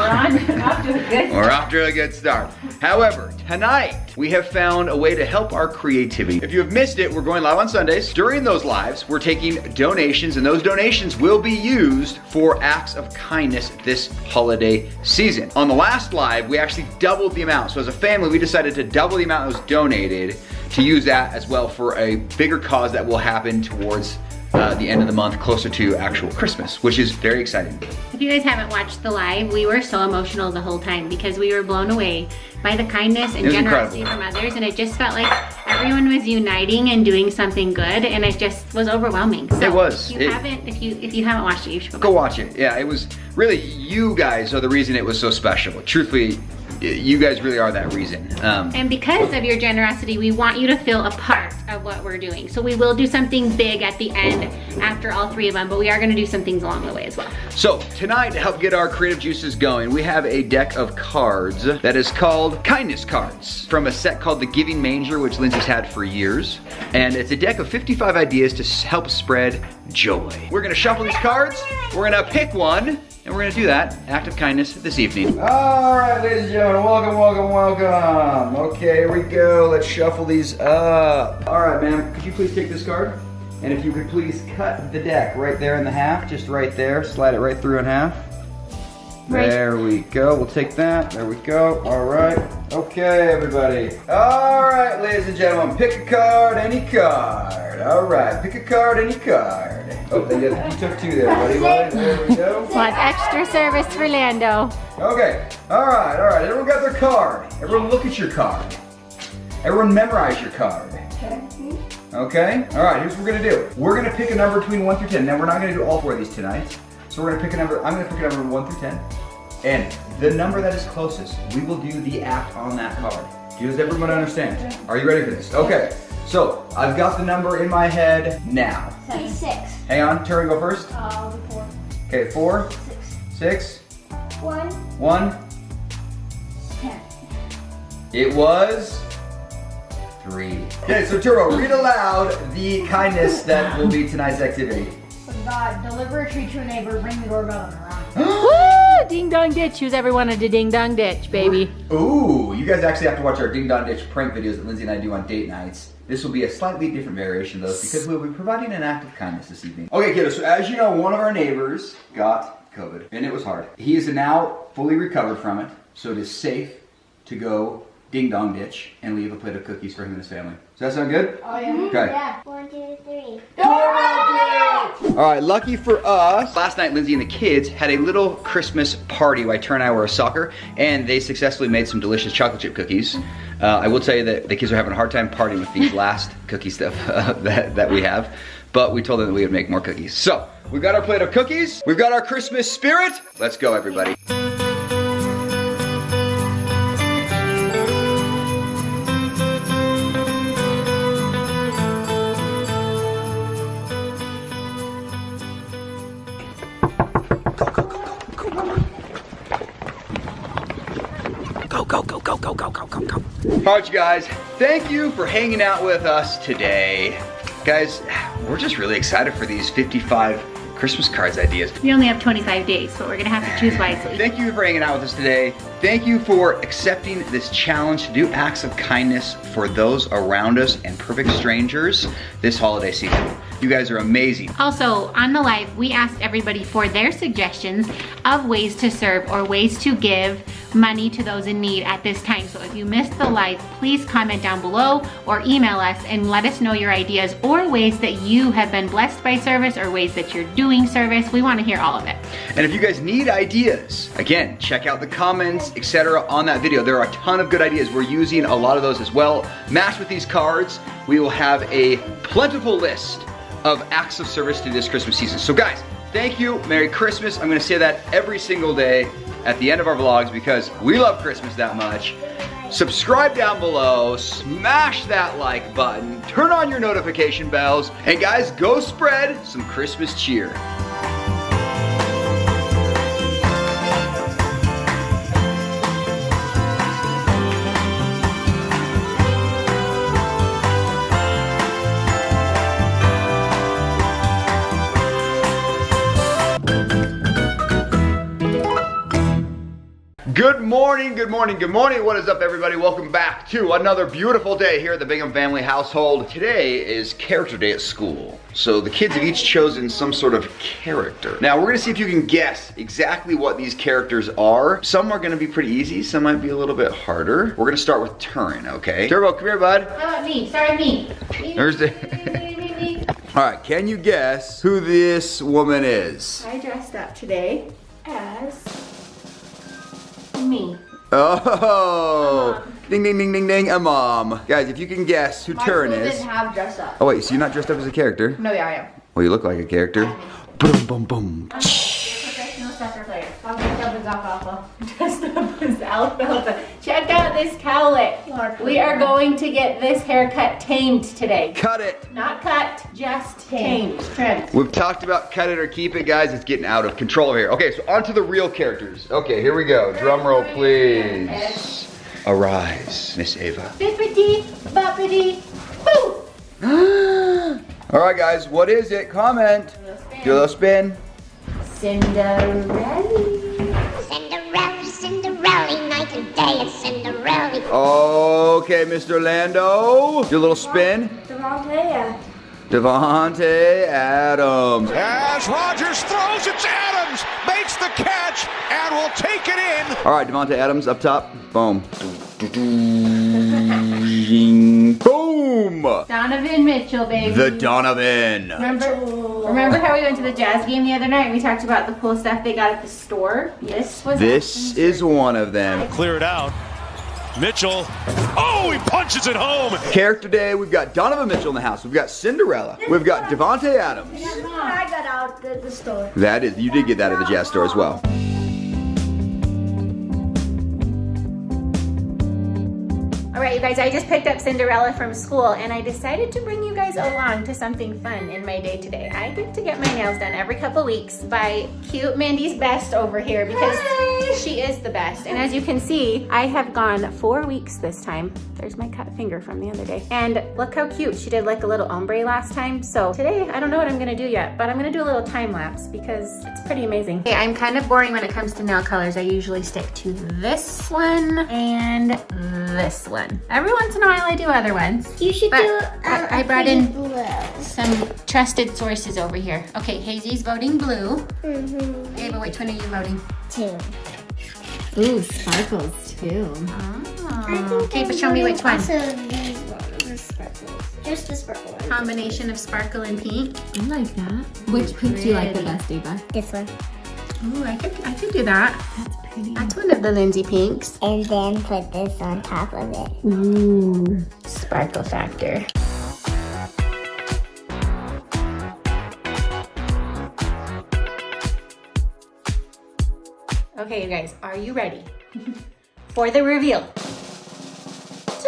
off to a good start. However, tonight we have found a way to help our creativity. If you have missed it, we're going live on Sundays. During those lives, we're taking donations, and those donations will be used for acts of kindness this holiday season. On the last live, we actually doubled the amount. So as a family, we decided to double the amount that was donated to use that as well for a bigger cause that will happen towards the end of the month, closer to actual Christmas, which is very exciting. If you guys haven't watched the live, we were so emotional the whole time because we were blown away by the kindness and generosity from others, and it just felt like everyone was uniting and doing something good, and it just was overwhelming. So it was. If you haven't watched it, you should go watch it. Yeah, it was really, you guys are the reason it was so special. Truthfully, you guys really are that reason. And because of your generosity, we want you to feel a part of what we're doing. So we will do something big at the end after all 3 of them, but we are gonna do some things along the way as well. So tonight, to help get our creative juices going, we have a deck of cards that is called Kindness Cards from a set called The Giving Manger, which Lindsay's had for years. And it's a deck of 55 ideas to help spread joy. We're gonna shuffle these cards, we're gonna pick one, and we're gonna do that, act of kindness, this evening. All right, ladies and gentlemen, welcome, welcome, welcome. Okay, here we go, let's shuffle these up. All right, ma'am, could you please take this card? And if you could please cut the deck right there in the half, just right there, slide it right through in half. Right. There we go, we'll take that, there we go, all right. Okay, everybody. All right, ladies and gentlemen, pick a card, any card. All right, pick a card, any card. Oh, you took 2 there, buddy. There we go. Want extra service for Lando. Okay, all right, everyone got their card. Everyone look at your card. Everyone memorize your card. Okay, all right, here's what we're gonna do. We're gonna pick a number between 1 through 10. Now, we're not gonna do all 4 of these tonight. So we're gonna pick a number, I'm gonna pick a number 1 through 10. And the number that is closest, we will do the act on that card. Does everyone understand? Are you ready for this? Okay, so I've got the number in my head now. 6. Hang on, Terry, go first. 4. Okay, 4. 6. 1. 1. 10. It was 3. Okay, so Turbo, read aloud the kindness that will be tonight's activity. God, deliver a treat to a neighbor, ring the doorbell and around. Woo! Ding dong ditch. Who's everyone at the ding dong ditch, baby? Ooh, you guys actually have to watch our Ding Dong Ditch prank videos that Lindsay and I do on date nights. This will be a slightly different variation of those because we'll be providing an act of kindness this evening. Okay, kiddos, so as you know, one of our neighbors got COVID, and it was hard. He is now fully recovered from it, so it is safe to go ding dong ditch and leave a plate of cookies for him and his family. Does that sound good? Oh, yeah. Okay. Yeah. 1, 2, 3. All right, lucky for us. Last night, Lindsay and the kids had a little Christmas party while Turner and I were at soccer, and they successfully made some delicious chocolate chip cookies. I will tell you that the kids are having a hard time partying with these last cookie stuff that we have, but we told them that we would make more cookies. So, we've got our plate of cookies, we've got our Christmas spirit. Let's go, everybody. All right, you guys, thank you for hanging out with us today. Guys, we're just really excited for these 55 Christmas cards ideas. We only have 25 days, but we're gonna have to choose wisely. Thank you for hanging out with us today. Thank you for accepting this challenge to do acts of kindness for those around us and perfect strangers this holiday season. You guys are amazing. Also, on the live, we asked everybody for their suggestions of ways to serve or ways to give money to those in need at this time. So if you missed the live, please comment down below or email us and let us know your ideas or ways that you have been blessed by service or ways that you're doing service. We want to hear all of it. And if you guys need ideas, again, check out the comments, etc. on that video. There are a ton of good ideas. We're using a lot of those as well. Matched with these cards, we will have a plentiful list of acts of service through this Christmas season. So guys, thank you, Merry Christmas. I'm gonna say that every single day at the end of our vlogs because we love Christmas that much. Subscribe down below, smash that like button, turn on your notification bells, and guys, go spread some Christmas cheer. Good morning, good morning, good morning. What is up, everybody? Welcome back to another beautiful day here at the Bingham family household. Today is character day at school. So the kids have each chosen some sort of character. Now we're gonna see if you can guess exactly what these characters are. Some are gonna be pretty easy, some might be a little bit harder. We're gonna start with Turin, okay? Turbo, come here, bud. How about me? Start with me. There's the... All right, can you guess who this woman is? I dressed up today as Me. Oh, ding, ding, ding, ding, ding, a mom. Guys, if you can guess who Turin is. didn't have dress up. Oh wait, so you're not dressed up as a character? No, yeah, I am. Well, you look like a character. Boom, boom, boom. soccer player. I'll dress up as alfalfa. Dressed up as alfalfa. Check out this cowlick. We are going to get this haircut tamed today. Cut it. Not cut, just tamed. Trimmed. We've talked about cut it or keep it, guys. It's getting out of control here. Okay, so on to the real characters. Okay, here we go. Drum roll, please. Arise, Miss Ava. Bippity, boppity, boo! All right, guys, what is it? Comment. Do a little spin. Cinderella. Cinderella, Cinderella, night and day, it's Cinderella. Okay, Mr. Lando. Do a little spin. Devontae Adams. As Rodgers throws, it's Adams, makes the catch, and will take it in. All right, Devontae Adams up top. Boom. Boom. Donovan Mitchell, baby. The Donovan. Remember how we went to the Jazz game the other night and we talked about the cool stuff they got at the store? This is one of them. Clear it out. Mitchell. Oh, he punches it home. Character day, we've got Donovan Mitchell in the house. We've got Cinderella. We've got Devontae Adams. I got out at the store. That is, you did get that at the Jazz store as well. All right, you guys, I just picked up Cinderella from school and I decided to bring you guys along to something fun in my day today. I get to get my nails done every couple weeks by cute Mindy's Best over here because she is the best. And as you can see, I have gone 4 weeks this time. There's my cut finger from the other day. And look how cute. She did like a little ombre last time. So today, I don't know what I'm gonna do yet, but I'm gonna do a little time lapse because it's pretty amazing. Okay, I'm kind of boring when it comes to nail colors. I usually stick to this one and this one. Every once in a while I do other ones. You should but do I brought in blue. some trusted sources over here. Okay, Hazy's voting blue. Ava, which one are you voting? 2. Ooh, sparkles too. Oh. Okay, but show me which one. Also these ones, the sparkles. Just the sparkle one. Combination of sparkle and pink. I like that. Which pink do you like the best, Ava? This one. Ooh, I could do that. That's pretty. That's one of the Lindsay pinks. And then put this on top of it. Ooh, sparkle factor. Okay, you guys, are you ready for the reveal? Ta-da!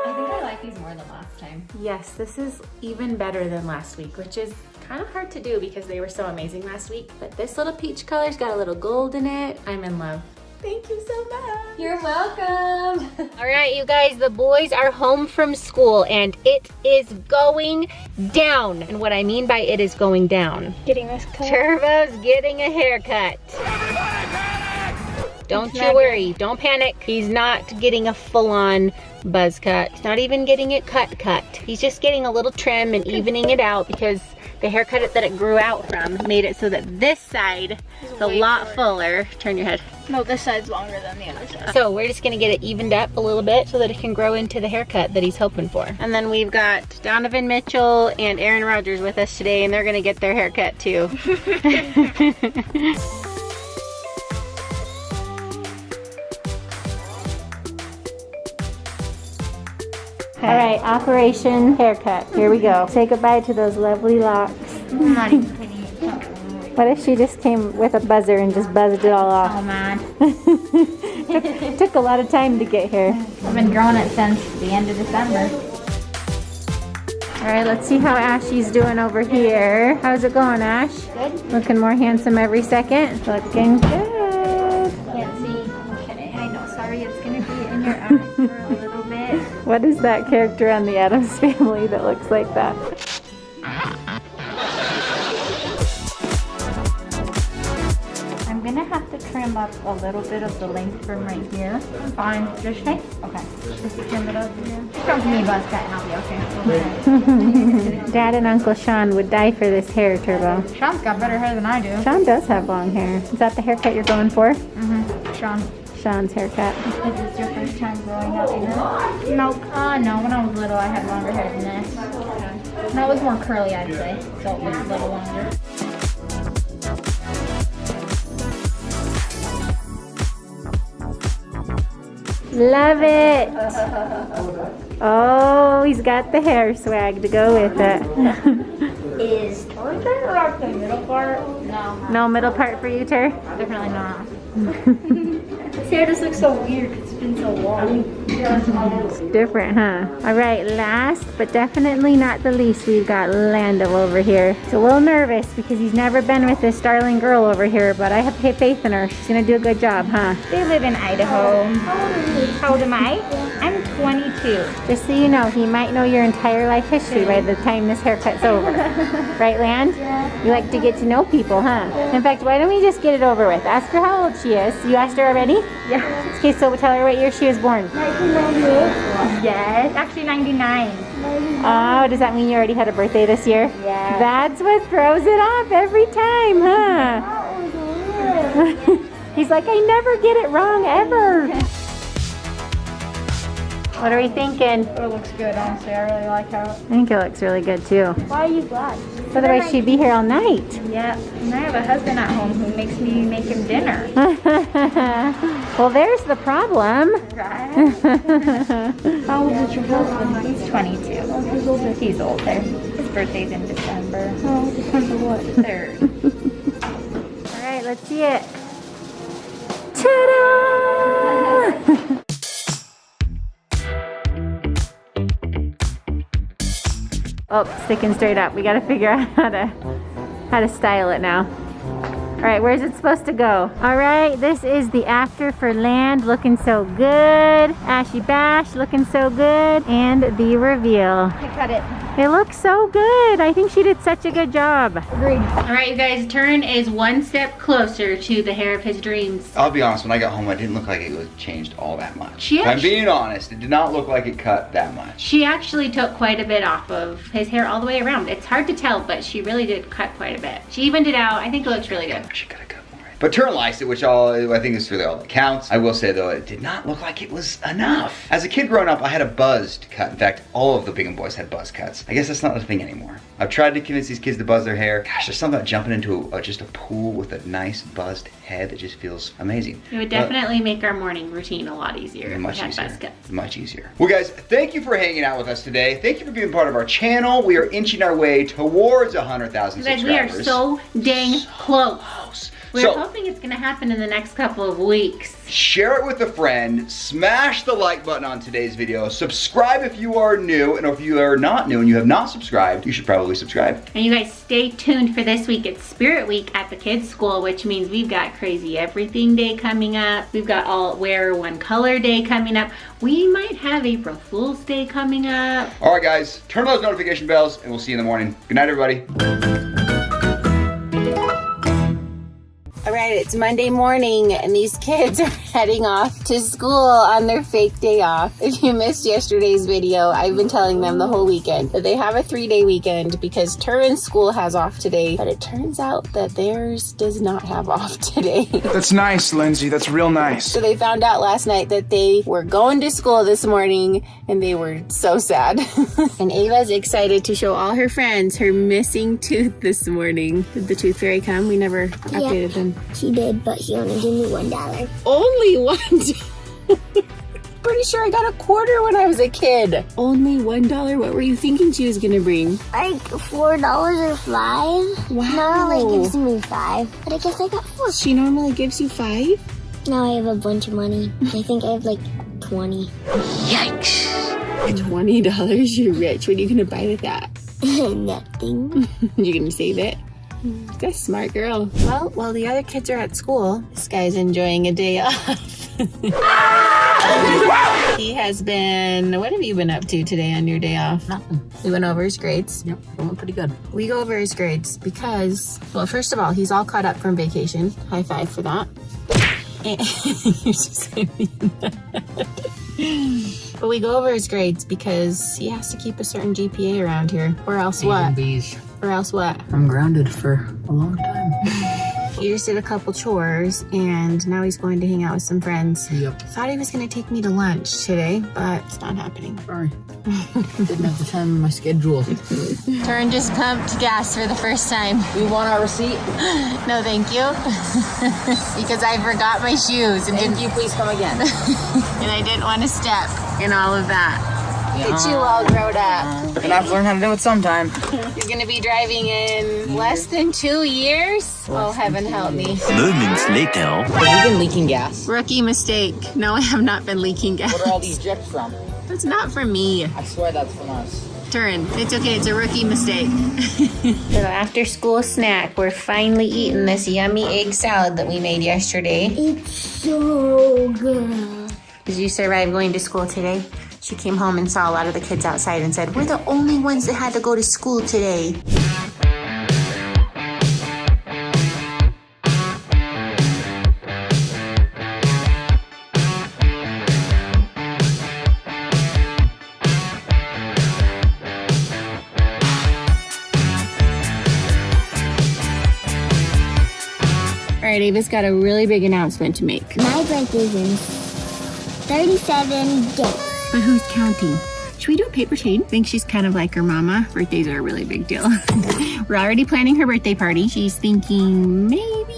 I think I like these more than last time. Yes, this is even better than last week, which is kind of hard to do because they were so amazing last week. But this little peach color's got a little gold in it. I'm in love. Thank you so much. You're welcome. All right, you guys, the boys are home from school and it is going down. And what I mean by it is going down. Getting this cut. Turbo's getting a haircut. Don't you worry, don't panic. He's not getting a full-on buzz cut. He's not even getting it cut. He's just getting a little trim and evening it out because the haircut that it grew out from made it so that this side is a lot fuller. Turn your head. No, this side's longer than the other side. So we're just gonna get it evened up a little bit so that it can grow into the haircut that he's hoping for. And then we've got Donovan Mitchell and Aaron Rodgers with us today and they're gonna get their haircut too. All right, Operation Haircut. Here we go. Say goodbye to those lovely locks. What if she just came with a buzzer and just buzzed it all off? Oh man. Took a lot of time to get here. I've been growing it since the end of December. All right, let's see how Ashy's doing over here. How's it going, Ash? Good. Looking more handsome every second. Looking good. Can't see. Okay, I know. Sorry, it's gonna be in your eyes for a little bit. What is that character on the Addams Family that looks like that? I'm gonna have to trim up a little bit of the length from right here. Fine, just okay. Just trim it up here. Just come to me, buzz cut, and I'll be okay. Dad and Uncle Sean would die for this hair, Turbo. Sean's got better hair than I do. Sean does have long hair. Is that the haircut you're going for? Sean. Sean's haircut. Is this your first time growing out your hair? Nope. No, when I was little, I had longer hair than this. And that was more curly, I'd say, so it was a little longer. Love it. Oh, he's got the hair swag to go with it. is towards it or up the middle part? No. No middle part for you, Ter? Definitely not. This hair just looks so weird because it's been so long. It's different, huh? All right, last but definitely not the least, we've got Lando over here. He's a little nervous because he's never been with this darling girl over here, but I have faith in her. She's gonna do a good job, huh? They live in Idaho. How old am I? I'm 22. Just so you know, he might know your entire life history by the time this haircut's over. Right, Land? Yeah. You like to get to know people, huh? In fact, why don't we just get it over with? Ask her how old she is. You asked her already? Yeah. Okay, so tell her what year she was born. 1998. Yes, actually 99. Oh, does that mean you already had a birthday this year? Yeah. That's what throws it off every time, huh? He's like, I never get it wrong, ever. What are we thinking? It looks good, honestly. I really like how. I think it looks really good too. Why are you glad? Otherwise she'd be here all night. Yeah, and I have a husband at home who makes me make him dinner. Well, there's the problem. Right? How old is your husband? He's 22. Oh, he's older. He's older. His birthday's in December. Oh, December what? 3rd. All right, let's see it. Ta-da! Oh, sticking straight up. We gotta figure out how to style it now. All right, where's it supposed to go? All right, this is the after for Land, looking so good. Ashy Bash, looking so good. And the reveal. I cut it. It looks so good. I think she did such a good job. Agreed. All right, you guys, Turin is one step closer to the hair of his dreams. I'll be honest, when I got home, it didn't look like it was changed all that much. She If I'm actually- being honest, it did not look like it cut that much. She actually took quite a bit off of his hair all the way around. It's hard to tell, but she really did cut quite a bit. She evened it out. I think it looks really good. She could have cut more. But Turin likes it, which I think is really all that counts. I will say though, it did not look like it was enough. As a kid growing up, I had a buzzed cut. In fact, all of the Bingham boys had buzz cuts. I guess that's not a thing anymore. I've tried to convince these kids to buzz their hair. Gosh, there's something about jumping into just a pool with a nice buzzed head that just feels amazing. It would definitely make our morning routine a lot easier if we Much had easier. buzz cuts. Much easier. Well guys, thank you for hanging out with us today. Thank you for being part of our channel. We are inching our way towards 100,000 You guys, subscribers. we are so dang close. We're So- hoping it's gonna happen in the next couple of weeks. Share it with a friend, smash the like button on today's video, subscribe if you are new, and if you are not new and you have not subscribed, you should probably subscribe. And you guys stay tuned for this week. It's Spirit Week at the kids' school, which means we've got Crazy Everything Day coming up. We've got All Wear One Color Day coming up. We might have April Fool's Day coming up. All right guys, turn those notification bells and we'll see you in the morning. Good night everybody. All right, it's Monday morning and these kids are heading off to school on their fake day off. If you missed yesterday's video, I've been telling them the whole weekend that they have a 3-day weekend because Turin's school has off today, but it turns out that theirs does not have off today. That's nice, Lindsay. That's real nice. So they found out last night that they were going to school this morning and they were so sad. And Ava's excited to show all her friends her missing tooth this morning. Did the tooth fairy come? We never updated them. She did, but she only gave me $1. Only $1? Pretty sure I got a quarter when I was a kid. Only $1? What were you thinking she was gonna bring? Like $4 or $5. Wow. Normally gives me $5, but I guess I got 4. She normally gives you 5? Now I have a bunch of money. I think I have like 20. Yikes. $20? You're rich. What are you gonna buy with that? Nothing. You gonna save it? That's a smart girl. Well, while the other kids are at school, this guy's enjoying a day off. He has been, what have you been up to today on your day off? Nothing. We went over his grades. Yep, it went pretty good. We go over his grades because, well, first of all, he's all caught up from vacation. High five for that. And you're just But we go over his grades because he has to keep a certain GPA around here. Or else what? B's. Or else what? I'm grounded for a long time. He just did a couple chores and now he's going to hang out with some friends. Yep. Thought he was going to take me to lunch today, but it's not happening. Sorry. Didn't have the time in my schedule. Turin just pumped gas for the first time. We want our receipt? No, thank you. Because I forgot my shoes. And Thank you, please come again. and I didn't want to step in all of that. at you all grown up. Gonna have to learn how to do it sometime. You're gonna be driving in less than 2 years? Oh, heaven help me. Moments later. Have you been leaking gas? Rookie mistake. No, I have not been leaking gas. What are all these drips from? It's not from me. I swear that's from us. Turn. It's okay. It's a rookie mistake. So after school snack, we're finally eating this yummy egg salad that we made yesterday. It's so good. Did you survive going to school today? She came home and saw a lot of the kids outside and said, we're the only ones that had to go to school today. All right, Ava's got a really big announcement to make. My birthday's in 37 days. But who's counting? Should we do a paper chain? I think she's kind of like her mama. Birthdays are a really big deal. We're already planning her birthday party. She's thinking maybe...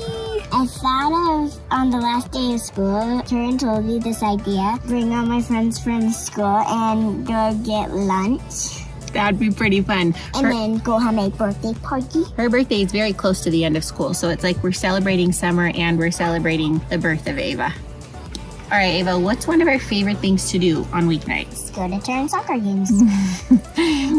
I thought of on the last day of school, Karen told me this idea. Bring all my friends from school and go get lunch. That'd be pretty fun. And then go have a birthday party. Her birthday is very close to the end of school, so it's like we're celebrating summer and we're celebrating the birth of Ava. All right, Ava, what's one of our favorite things to do on weeknights? Go to Turn soccer games.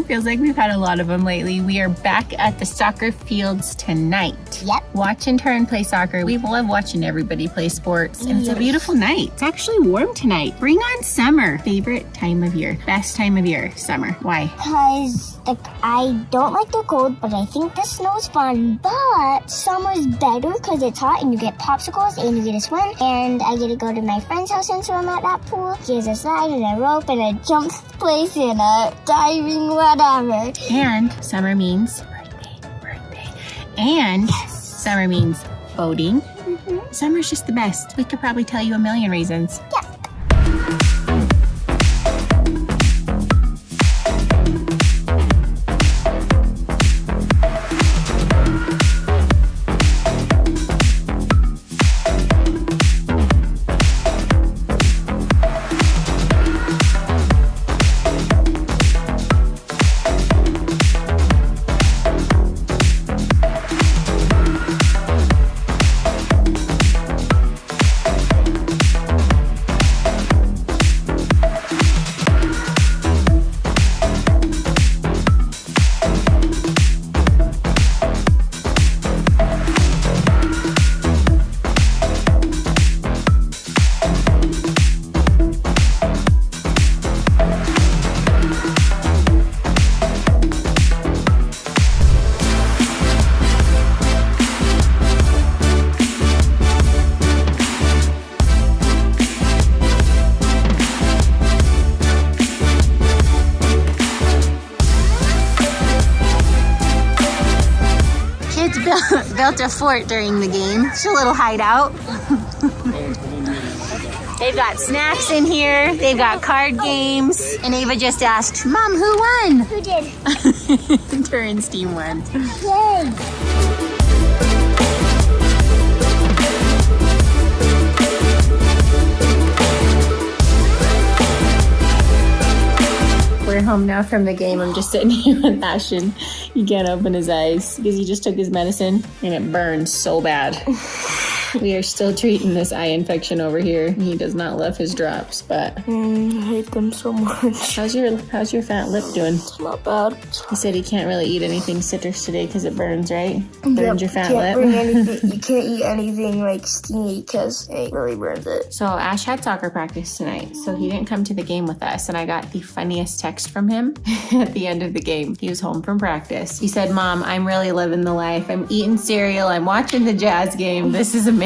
Feels like we've had a lot of them lately. We are back at the soccer fields tonight. Yep. Watch and Turn play soccer. We love watching everybody play sports, and it's a beautiful night. It's actually warm tonight. Bring on summer. Favorite time of year. Best time of year, summer. Why? Because I don't like the cold, but I think the snow's fun. But summer's better because it's hot and you get popsicles and you get to swim. And I get to go to my friend's house and swim at that pool. There's a slide and a rope and a jump place and a diving whatever. And summer means birthday. And summer means boating. Summer's just the best. We could probably tell you a million reasons. Yeah. Built a fort during the game. It's a little hideout. They've got snacks in here. They've got card games. And Ava just asked, Mom, who won? Who did? Turin's team won. Yay! We're home now from the game. I'm just sitting here with Ashton. He can't open his eyes because he just took his medicine and it burns so bad. We are still treating this eye infection over here. He does not love his drops, but I hate them so much. How's your fat lip doing? It's not bad. He said he can't really eat anything citrus today because it burns, right? Burns your fat lip. You can't eat anything like steamy because it really burns it. So Ash had soccer practice tonight, so he didn't come to the game with us, and I got the funniest text from him at the end of the game. He was home from practice. He said, Mom, I'm really living the life. I'm eating cereal. I'm watching the Jazz game. This is amazing.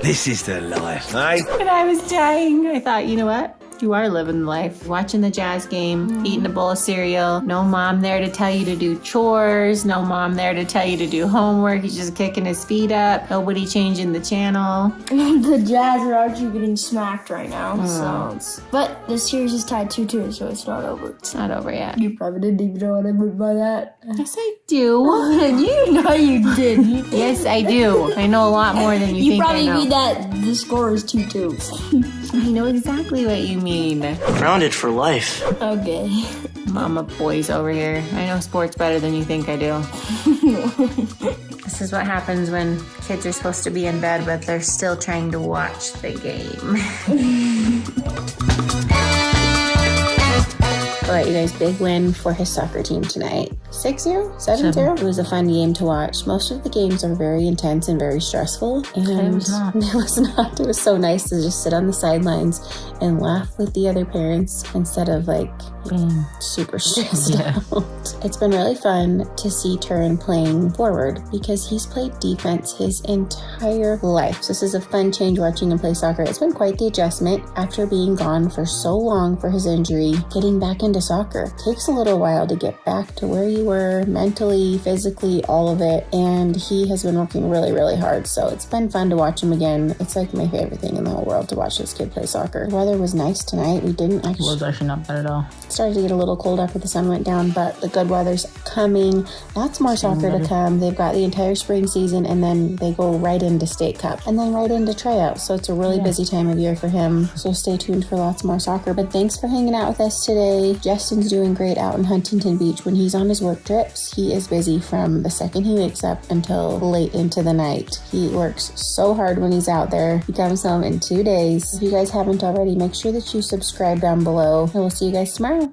This is the life, eh? And I was dying. I thought, you know what? You are living life. Watching the Jazz game, eating a bowl of cereal. No mom there to tell you to do chores. No mom there to tell you to do homework. He's just kicking his feet up. Nobody changing the channel. The Jazz are actually getting smacked right now. But the series is tied 2-2, so it's not over. It's not over yet. You probably didn't even know what I meant by that. Yes, I do. You know you did. Yes, I do. I know a lot more than you think I know. You probably mean that the score is 2-2. I know exactly what you mean. Grounded for life. Okay. Mama boys over here. I know sports better than you think I do. This is what happens when kids are supposed to be in bed, but they're still trying to watch the game. All right, you guys, big win for his soccer team tonight. 6-0? 7-0? It was a fun game to watch. Most of the games are very intense and very stressful. And it was not. It was not. It was so nice to just sit on the sidelines and laugh with the other parents instead of like being super stressed out. It's been really fun to see Turin playing forward because he's played defense his entire life. So this is a fun change watching him play soccer. It's been quite the adjustment after being gone for so long for his injury. Getting back into soccer takes a little while to get back to where you were mentally, physically, all of it. And he has been working really, really hard. So it's been fun to watch him again. It's like my favorite thing in the whole world to watch this kid play soccer. The weather was nice tonight. We didn't actually... It was actually not bad at all. It started to get a little cold after the sun went down, but the good weather's coming. Lots more soccer to come. They've got the entire spring season and then they go right into State Cup and then right into tryouts. So it's a really busy time of year for him. So stay tuned for lots more soccer. But thanks for hanging out with us today. Justin's doing great out in Huntington Beach. When he's on his work trips, he is busy from the second he wakes up until late into the night. He works so hard when he's out there. He comes home in 2 days. If you guys haven't already, make sure that you subscribe down below and we'll see you guys tomorrow.